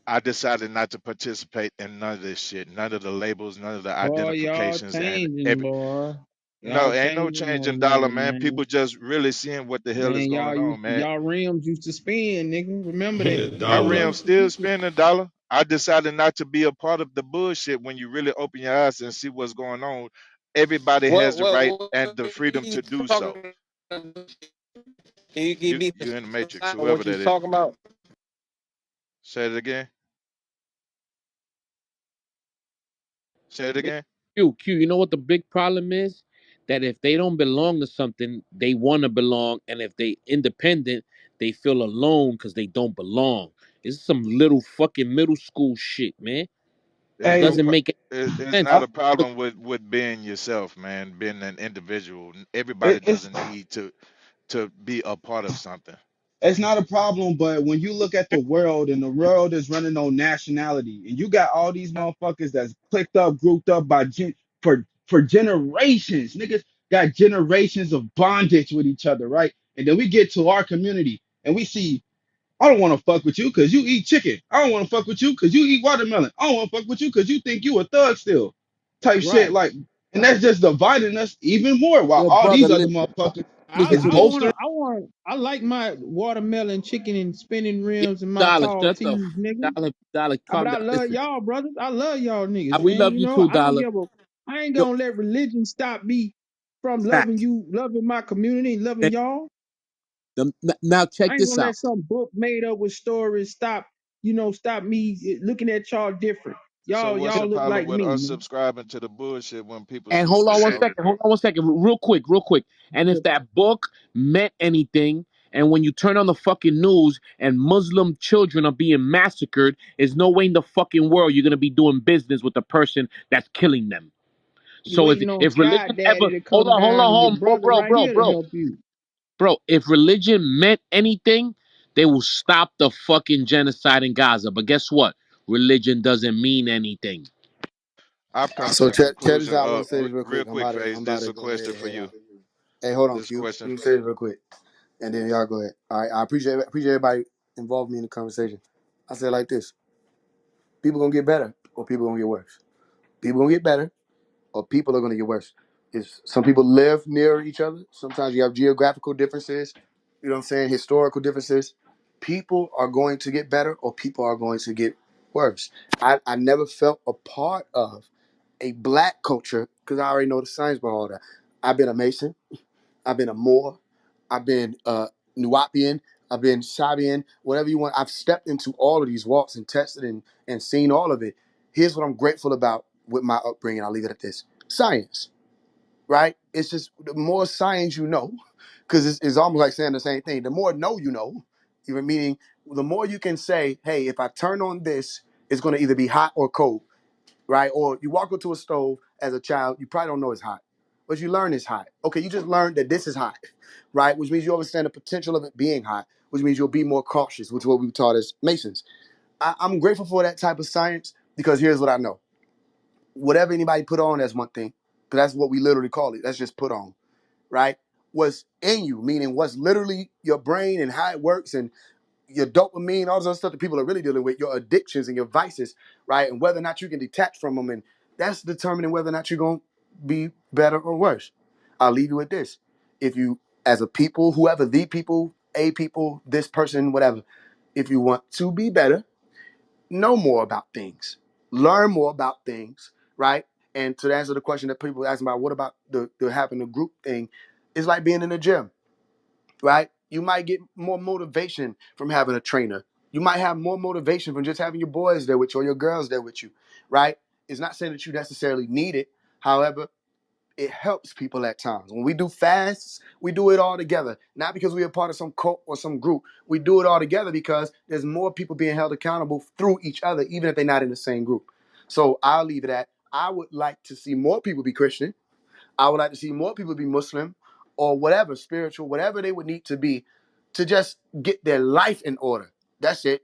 [SPEAKER 10] I decided not to participate in none of this shit. None of the labels, none of the
[SPEAKER 13] Boy, y'all
[SPEAKER 10] identifications, and
[SPEAKER 13] changing,
[SPEAKER 10] every.
[SPEAKER 13] boy.
[SPEAKER 10] No,
[SPEAKER 13] Y'all
[SPEAKER 10] ain't no
[SPEAKER 13] changing
[SPEAKER 10] change
[SPEAKER 13] on
[SPEAKER 10] in dollar,
[SPEAKER 13] that,
[SPEAKER 10] man.
[SPEAKER 13] man.
[SPEAKER 10] People just really seeing what the hell is
[SPEAKER 13] Man,
[SPEAKER 10] going on, man.
[SPEAKER 13] y'all rims used to spin, nigga. Remember that.
[SPEAKER 10] My
[SPEAKER 13] Y'all
[SPEAKER 11] Dollar.
[SPEAKER 10] rim
[SPEAKER 13] used to
[SPEAKER 10] still
[SPEAKER 13] spin.
[SPEAKER 10] spending dollar. I decided not to be a part of the bullshit. When you really open your eyes and see what's going on, everybody has the right
[SPEAKER 7] What
[SPEAKER 10] and the
[SPEAKER 7] are
[SPEAKER 10] freedom
[SPEAKER 7] you
[SPEAKER 10] to do so.
[SPEAKER 7] talking about? Can you give
[SPEAKER 10] You
[SPEAKER 7] me
[SPEAKER 10] you in the matrix, whoever
[SPEAKER 7] what you
[SPEAKER 10] that is.
[SPEAKER 7] talking about?
[SPEAKER 10] Say it again. Say it
[SPEAKER 6] Big
[SPEAKER 10] again.
[SPEAKER 6] Q, you know what the big problem is? That if they don't belong to something, they want to belong, and if they independent, they feel alone because they don't belong. It's some little fucking middle school shit, man. It
[SPEAKER 10] There's no
[SPEAKER 6] doesn't
[SPEAKER 13] Hey,
[SPEAKER 10] pro-
[SPEAKER 6] make
[SPEAKER 10] it's
[SPEAKER 6] any sense.
[SPEAKER 10] not
[SPEAKER 13] I,
[SPEAKER 10] a problem with being yourself, man, being an individual. Everybody
[SPEAKER 13] it, it's
[SPEAKER 10] doesn't need to be a part of something.
[SPEAKER 13] it's not a problem, but when you look at the world and the world is running on nationality, and you got all these motherfuckers that's clicked up, grouped up by for generations, niggas got generations of bondage with each other, right? And then we get to our community and we see, I don't want to fuck with you because you eat chicken. I don't want to fuck with you because you eat watermelon. I don't want to fuck with you because you think you a thug still, type shit.
[SPEAKER 14] Right.
[SPEAKER 13] Like, and that's just dividing us even more. While
[SPEAKER 6] Well,
[SPEAKER 13] all
[SPEAKER 6] brother,
[SPEAKER 13] these other motherfuckers is
[SPEAKER 14] I
[SPEAKER 6] listen,
[SPEAKER 14] wanna
[SPEAKER 13] bolstering.
[SPEAKER 14] I like my watermelon chicken and spinning
[SPEAKER 6] yeah,
[SPEAKER 14] rims and my
[SPEAKER 6] dollar,
[SPEAKER 14] tall
[SPEAKER 6] shut the
[SPEAKER 14] tees, nigga.
[SPEAKER 6] dollar,
[SPEAKER 14] But
[SPEAKER 6] calm
[SPEAKER 14] I
[SPEAKER 6] down.
[SPEAKER 14] love
[SPEAKER 6] Listen,
[SPEAKER 14] y'all, brothers. I love y'all niggas,
[SPEAKER 6] we
[SPEAKER 14] man.
[SPEAKER 6] love
[SPEAKER 14] You
[SPEAKER 6] you
[SPEAKER 14] know,
[SPEAKER 6] too,
[SPEAKER 14] I don't
[SPEAKER 6] dollar.
[SPEAKER 14] give a I ain't
[SPEAKER 6] Yo,
[SPEAKER 14] gonna let religion stop me from loving
[SPEAKER 6] fact.
[SPEAKER 14] you, loving my community, and loving y'all.
[SPEAKER 6] Now check
[SPEAKER 14] I ain't
[SPEAKER 6] this
[SPEAKER 14] gonna let
[SPEAKER 6] out.
[SPEAKER 14] some book made up with stories stop me looking at y'all different.
[SPEAKER 10] So what's the
[SPEAKER 14] Y'all look
[SPEAKER 10] problem
[SPEAKER 14] like
[SPEAKER 10] with
[SPEAKER 14] me,
[SPEAKER 10] us
[SPEAKER 14] man.
[SPEAKER 10] subscribing to the bullshit when people
[SPEAKER 6] And
[SPEAKER 10] see,
[SPEAKER 6] hold on
[SPEAKER 10] you
[SPEAKER 6] one
[SPEAKER 10] know?
[SPEAKER 6] second. Hold on one second. Real quick. And if that book meant anything, and when you turn on the fucking news and Muslim children are being massacred, there's no way in the fucking world you're gonna be doing business with the person that's killing them.
[SPEAKER 14] You
[SPEAKER 6] So
[SPEAKER 14] waiting on
[SPEAKER 6] if
[SPEAKER 14] Sky
[SPEAKER 6] religion ever
[SPEAKER 14] Daddy to come
[SPEAKER 6] hold
[SPEAKER 14] down
[SPEAKER 6] on,
[SPEAKER 14] and your
[SPEAKER 6] hold on,
[SPEAKER 14] brother right here to help you.
[SPEAKER 6] bro, if religion meant anything, they will stop the fucking genocide in Gaza. But guess what? Religion doesn't mean anything.
[SPEAKER 10] I've come to
[SPEAKER 5] So
[SPEAKER 10] the
[SPEAKER 5] check this
[SPEAKER 10] conclusion.
[SPEAKER 5] out. I want to say this real
[SPEAKER 10] Real
[SPEAKER 5] quick.
[SPEAKER 10] quick,
[SPEAKER 5] I'm
[SPEAKER 10] phase.
[SPEAKER 5] about
[SPEAKER 10] This is
[SPEAKER 5] to
[SPEAKER 10] a
[SPEAKER 5] go ahead
[SPEAKER 10] question
[SPEAKER 5] and
[SPEAKER 10] for
[SPEAKER 5] head
[SPEAKER 10] you.
[SPEAKER 5] out. Hey, hold on,
[SPEAKER 10] This
[SPEAKER 5] Q.
[SPEAKER 10] question.
[SPEAKER 5] Let me say this real quick, and then y'all go ahead. All right, I appreciate everybody involved me in the conversation. I say it like this: people gonna get better, or people gonna get worse. People gonna get better, or people are gonna get worse. Is some people live near each other. Sometimes you have geographical differences. You know what I'm saying? Historical differences. People are going to get better, or people are going to get worse. I never felt a part of a black culture because I already know the science behind all that. I've been a Mason. I've been a Moor. I've been Nuwapian. I've been Sabian. Whatever you want. I've stepped into all of these walks and tested and seen all of it. Here's what I'm grateful about with my upbringing. I'll leave it at this: science. Right? It's just the more science you know, because it's almost like saying the same thing. The more know you know, even meaning the more you can say, hey, if I turn on this, it's going to either be hot or cold, right? Or you walk up to a stove as a child, you probably don't know it's hot, but you learn it's hot. Okay, you just learned that this is hot, right? Which means you understand the potential of it being hot, which means you'll be more cautious, which is what we were taught as Masons. I'm grateful for that type of science because here's what I know. Whatever anybody put on, that's one thing, because that's what we literally call it. That's just put on, right? What's in you, meaning what's literally your brain and how it works and your dopamine, all this other stuff that people are really dealing with, your addictions and your vices, right? And whether or not you can detach from them. And that's determining whether or not you're going to be better or worse. I'll leave you with this. If you, as a people, whoever, the people, a people, this person, whatever, if you want to be better, know more about things, learn more about things, right? And to answer the question that people ask about, what about the having a group thing? It's like being in the gym, right? You might get more motivation from having a trainer. You might have more motivation from just having your boys there with you or your girls there with you, right? It's not saying that you necessarily need it. However, it helps people at times. When we do fasts, we do it all together. Not because we're a part of some cult or some group. We do it all together because there's more people being held accountable through each other, even if they're not in the same group. So I'll leave it at, I would like to see more people be Christian. I would like to see more people be Muslim or whatever, spiritual, whatever they would need to be to just get their life in order. That's it.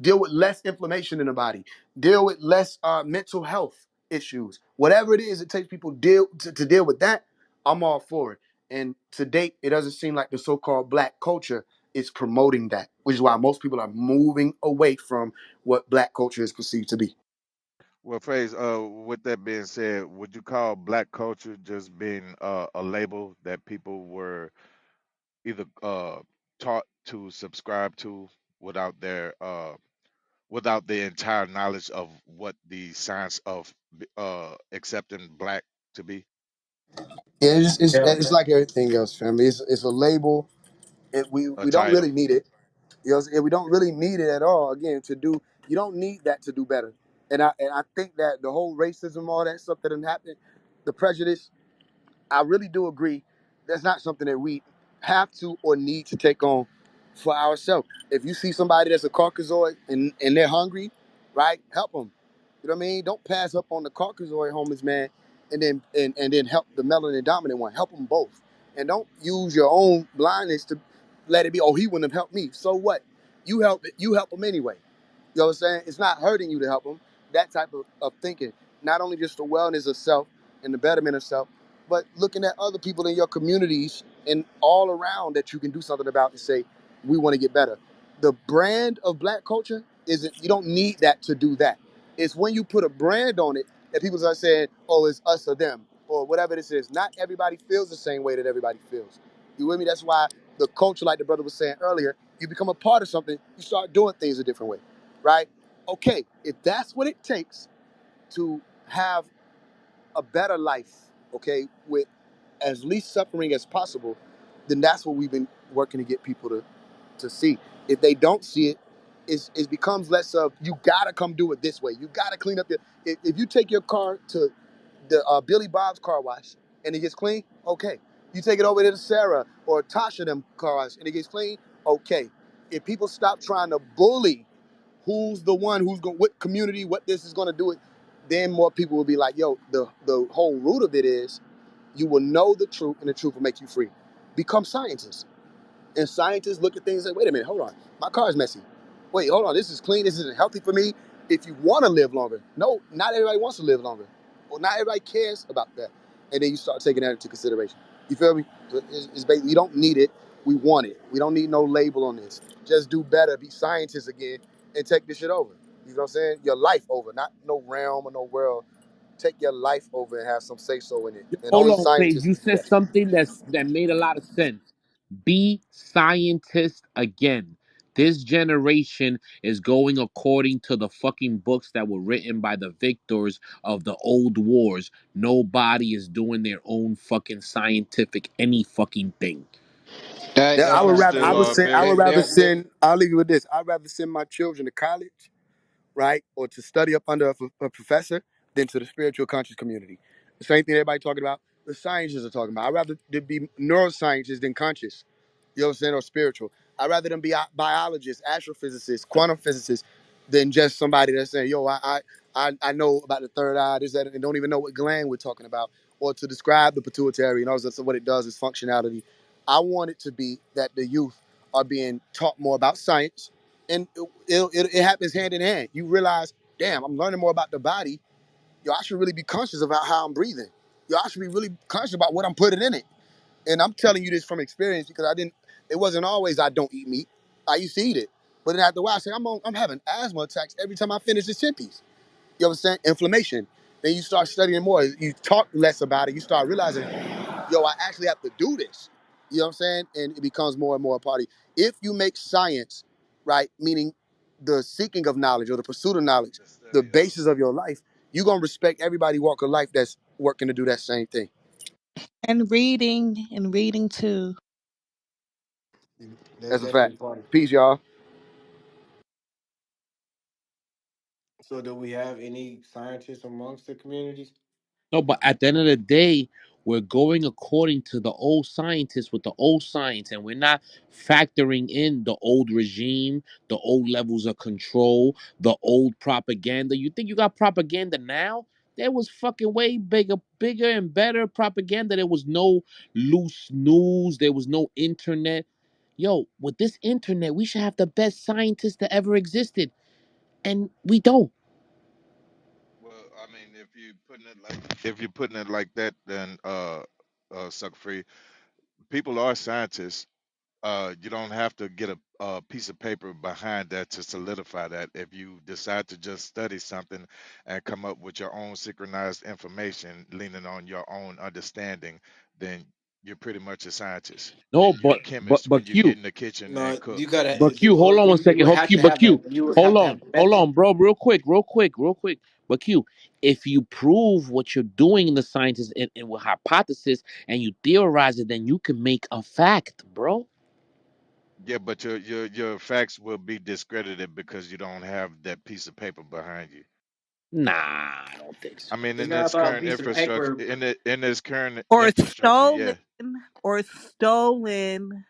[SPEAKER 5] Deal with less inflammation in the body. Deal with less mental health issues. Whatever it is, it takes people to deal with that. I'm all for it. And to date, it doesn't seem like the so-called black culture is promoting that, which is why most people are moving away from what black culture is perceived to be.
[SPEAKER 10] Well, Phase, with that being said, would you call black culture just being a label that people were either taught to subscribe to without their without the entire knowledge of what the science of accepting black to be?
[SPEAKER 5] Yeah,
[SPEAKER 7] Yeah.
[SPEAKER 5] it's like everything else, family. It's a label.
[SPEAKER 10] A
[SPEAKER 5] We don't really
[SPEAKER 10] title.
[SPEAKER 5] need it. You know, what I'm saying? We don't really need it at all. Again, to do you don't need that to do better. And I think that the whole racism, all that stuff that done happened, the prejudice, I really do agree. That's not something that we have to or need to take on for ourselves. If you see somebody that's a Caucasoid and they're hungry, right, help them. You know what I mean? Don't pass up on the Caucasoid homeless man and then help the melanin dominant one. Help them both. And don't use your own blindness to let it be, oh, he wouldn't have helped me. So what? You help them anyway. You know what I'm saying? It's not hurting you to help them. That type of thinking. Not only just the wellness of self and the betterment of self, but looking at other people in your communities and all around that you can do something about and say, we want to get better. The brand of black culture isn't, you don't need that to do that. It's when you put a brand on it that people start saying, oh, it's us or them, or whatever this is. Not everybody feels the same way that everybody feels. You with me? That's why the culture, like the brother was saying earlier, you become a part of something, you start doing things a different way, right? Okay, if that's what it takes to have a better life, okay, with as least suffering as possible, then that's what we've been working to get people to see. If they don't see it, it becomes less of you gotta come do it this way. You gotta clean up your. If you take your car to the Billy Bob's car wash and it gets clean, okay. You take it over to the Sarah or Tasha them car wash and it gets clean, okay. If people stop trying to bully who's the one who's going, what community, what this is going to do it, then more people will be like, yo, the whole root of it is you will know the truth and the truth will make you free. Become scientists. And scientists look at things and say, wait a minute, hold on. My car is messy. Wait, hold on. This is clean. This isn't healthy for me. If you want to live longer. No, not everybody wants to live longer. Or not everybody cares about that. And then you start taking that into consideration. You feel me? So it's basically, you don't need it. We want it. We don't need no label on this. Just do better. Be scientists again and take this shit over. You know what I'm saying? Your life over. Not no realm or no world. Take your life over and have some say-so in it. And
[SPEAKER 6] Hold
[SPEAKER 5] only
[SPEAKER 6] on, Faith.
[SPEAKER 5] scientists
[SPEAKER 6] You
[SPEAKER 5] can do
[SPEAKER 6] said
[SPEAKER 5] that.
[SPEAKER 6] something that made a lot of sense. Be scientist again. This generation is going according to the fucking books that were written by the victors of the old wars. Nobody is doing their own fucking scientific any fucking thing.
[SPEAKER 5] Yeah,
[SPEAKER 10] Are you
[SPEAKER 5] I
[SPEAKER 10] still
[SPEAKER 5] would say I would
[SPEAKER 10] married?
[SPEAKER 5] rather send. I'll leave you with this. I'd rather send my children to college, right, or to study up under a professor than to the spiritual conscious community. The same thing everybody talking about. The scientists are talking about. I'd rather there be neuroscientists than conscious. You know what I'm saying, or spiritual. I'd rather them be biologists, astrophysicists, quantum physicists, than just somebody that's saying, "Yo, I know about the third eye, this, that, and don't even know what gland we're talking about," or to describe the pituitary and all that. So what it does is functionality. I want it to be that the youth are being taught more about science, and it happens hand in hand. You realize, damn, I'm learning more about the body. Yo, I should really be conscious about how I'm breathing. Yo, I should be really conscious about what I'm putting in it. And I'm telling you this from experience because I didn't. It wasn't always I don't eat meat. I used to eat it, but then after a while, I say I'm having asthma attacks every time I finish this 10 piece. You understand? Inflammation. Then you start studying more. You talk less about it. You start realizing, yo, I actually have to do this. You know what I'm saying? And it becomes more and more a party. If you make science, right, meaning the seeking of knowledge or the pursuit of knowledge,
[SPEAKER 10] The
[SPEAKER 5] the
[SPEAKER 10] study of.
[SPEAKER 5] basis of your life, you're gonna respect everybody walk of life that's working to do that same thing.
[SPEAKER 12] And reading too.
[SPEAKER 7] That's
[SPEAKER 5] That's a fact.
[SPEAKER 7] definitely part of it.
[SPEAKER 5] Peace, y'all.
[SPEAKER 7] So, do we have any scientists amongst the communities?
[SPEAKER 6] No, but at the end of the day, we're going according to the old scientists with the old science, and we're not factoring in the old regime, the old levels of control, the old propaganda. You think you got propaganda now? There was fucking way bigger and better propaganda. There was no loose news. There was no internet. Yo, with this internet, we should have the best scientists that ever existed, and we don't.
[SPEAKER 10] Well, I mean, if you're putting it like that, then sucker free, people are scientists. You don't have to get a piece of paper behind that to solidify that. If you decide to just study something and come up with your own synchronized information, leaning on your own understanding, then you're pretty much a scientist.
[SPEAKER 6] No,
[SPEAKER 10] You're a
[SPEAKER 6] but
[SPEAKER 10] chemist when you
[SPEAKER 6] Q.
[SPEAKER 10] get in the kitchen and
[SPEAKER 7] No,
[SPEAKER 10] cook.
[SPEAKER 7] you gotta.
[SPEAKER 6] But Q, hold on one
[SPEAKER 7] You
[SPEAKER 6] second.
[SPEAKER 7] would have to
[SPEAKER 6] But
[SPEAKER 7] have a.
[SPEAKER 6] Q,
[SPEAKER 7] You would have to have a
[SPEAKER 6] hold
[SPEAKER 7] method.
[SPEAKER 6] on, bro, real quick. But Q, if you prove what you're doing in the sciences and with hypothesis and you theorize it, then you can make a fact, bro.
[SPEAKER 10] Yeah, but your facts will be discredited because you don't have that piece of paper behind you.
[SPEAKER 6] Nah, I don't think so.
[SPEAKER 10] I mean,
[SPEAKER 7] It's not about a piece of paper.
[SPEAKER 10] in this current
[SPEAKER 12] Or
[SPEAKER 10] infrastructure,
[SPEAKER 12] stolen
[SPEAKER 10] yeah.
[SPEAKER 12] or stolen.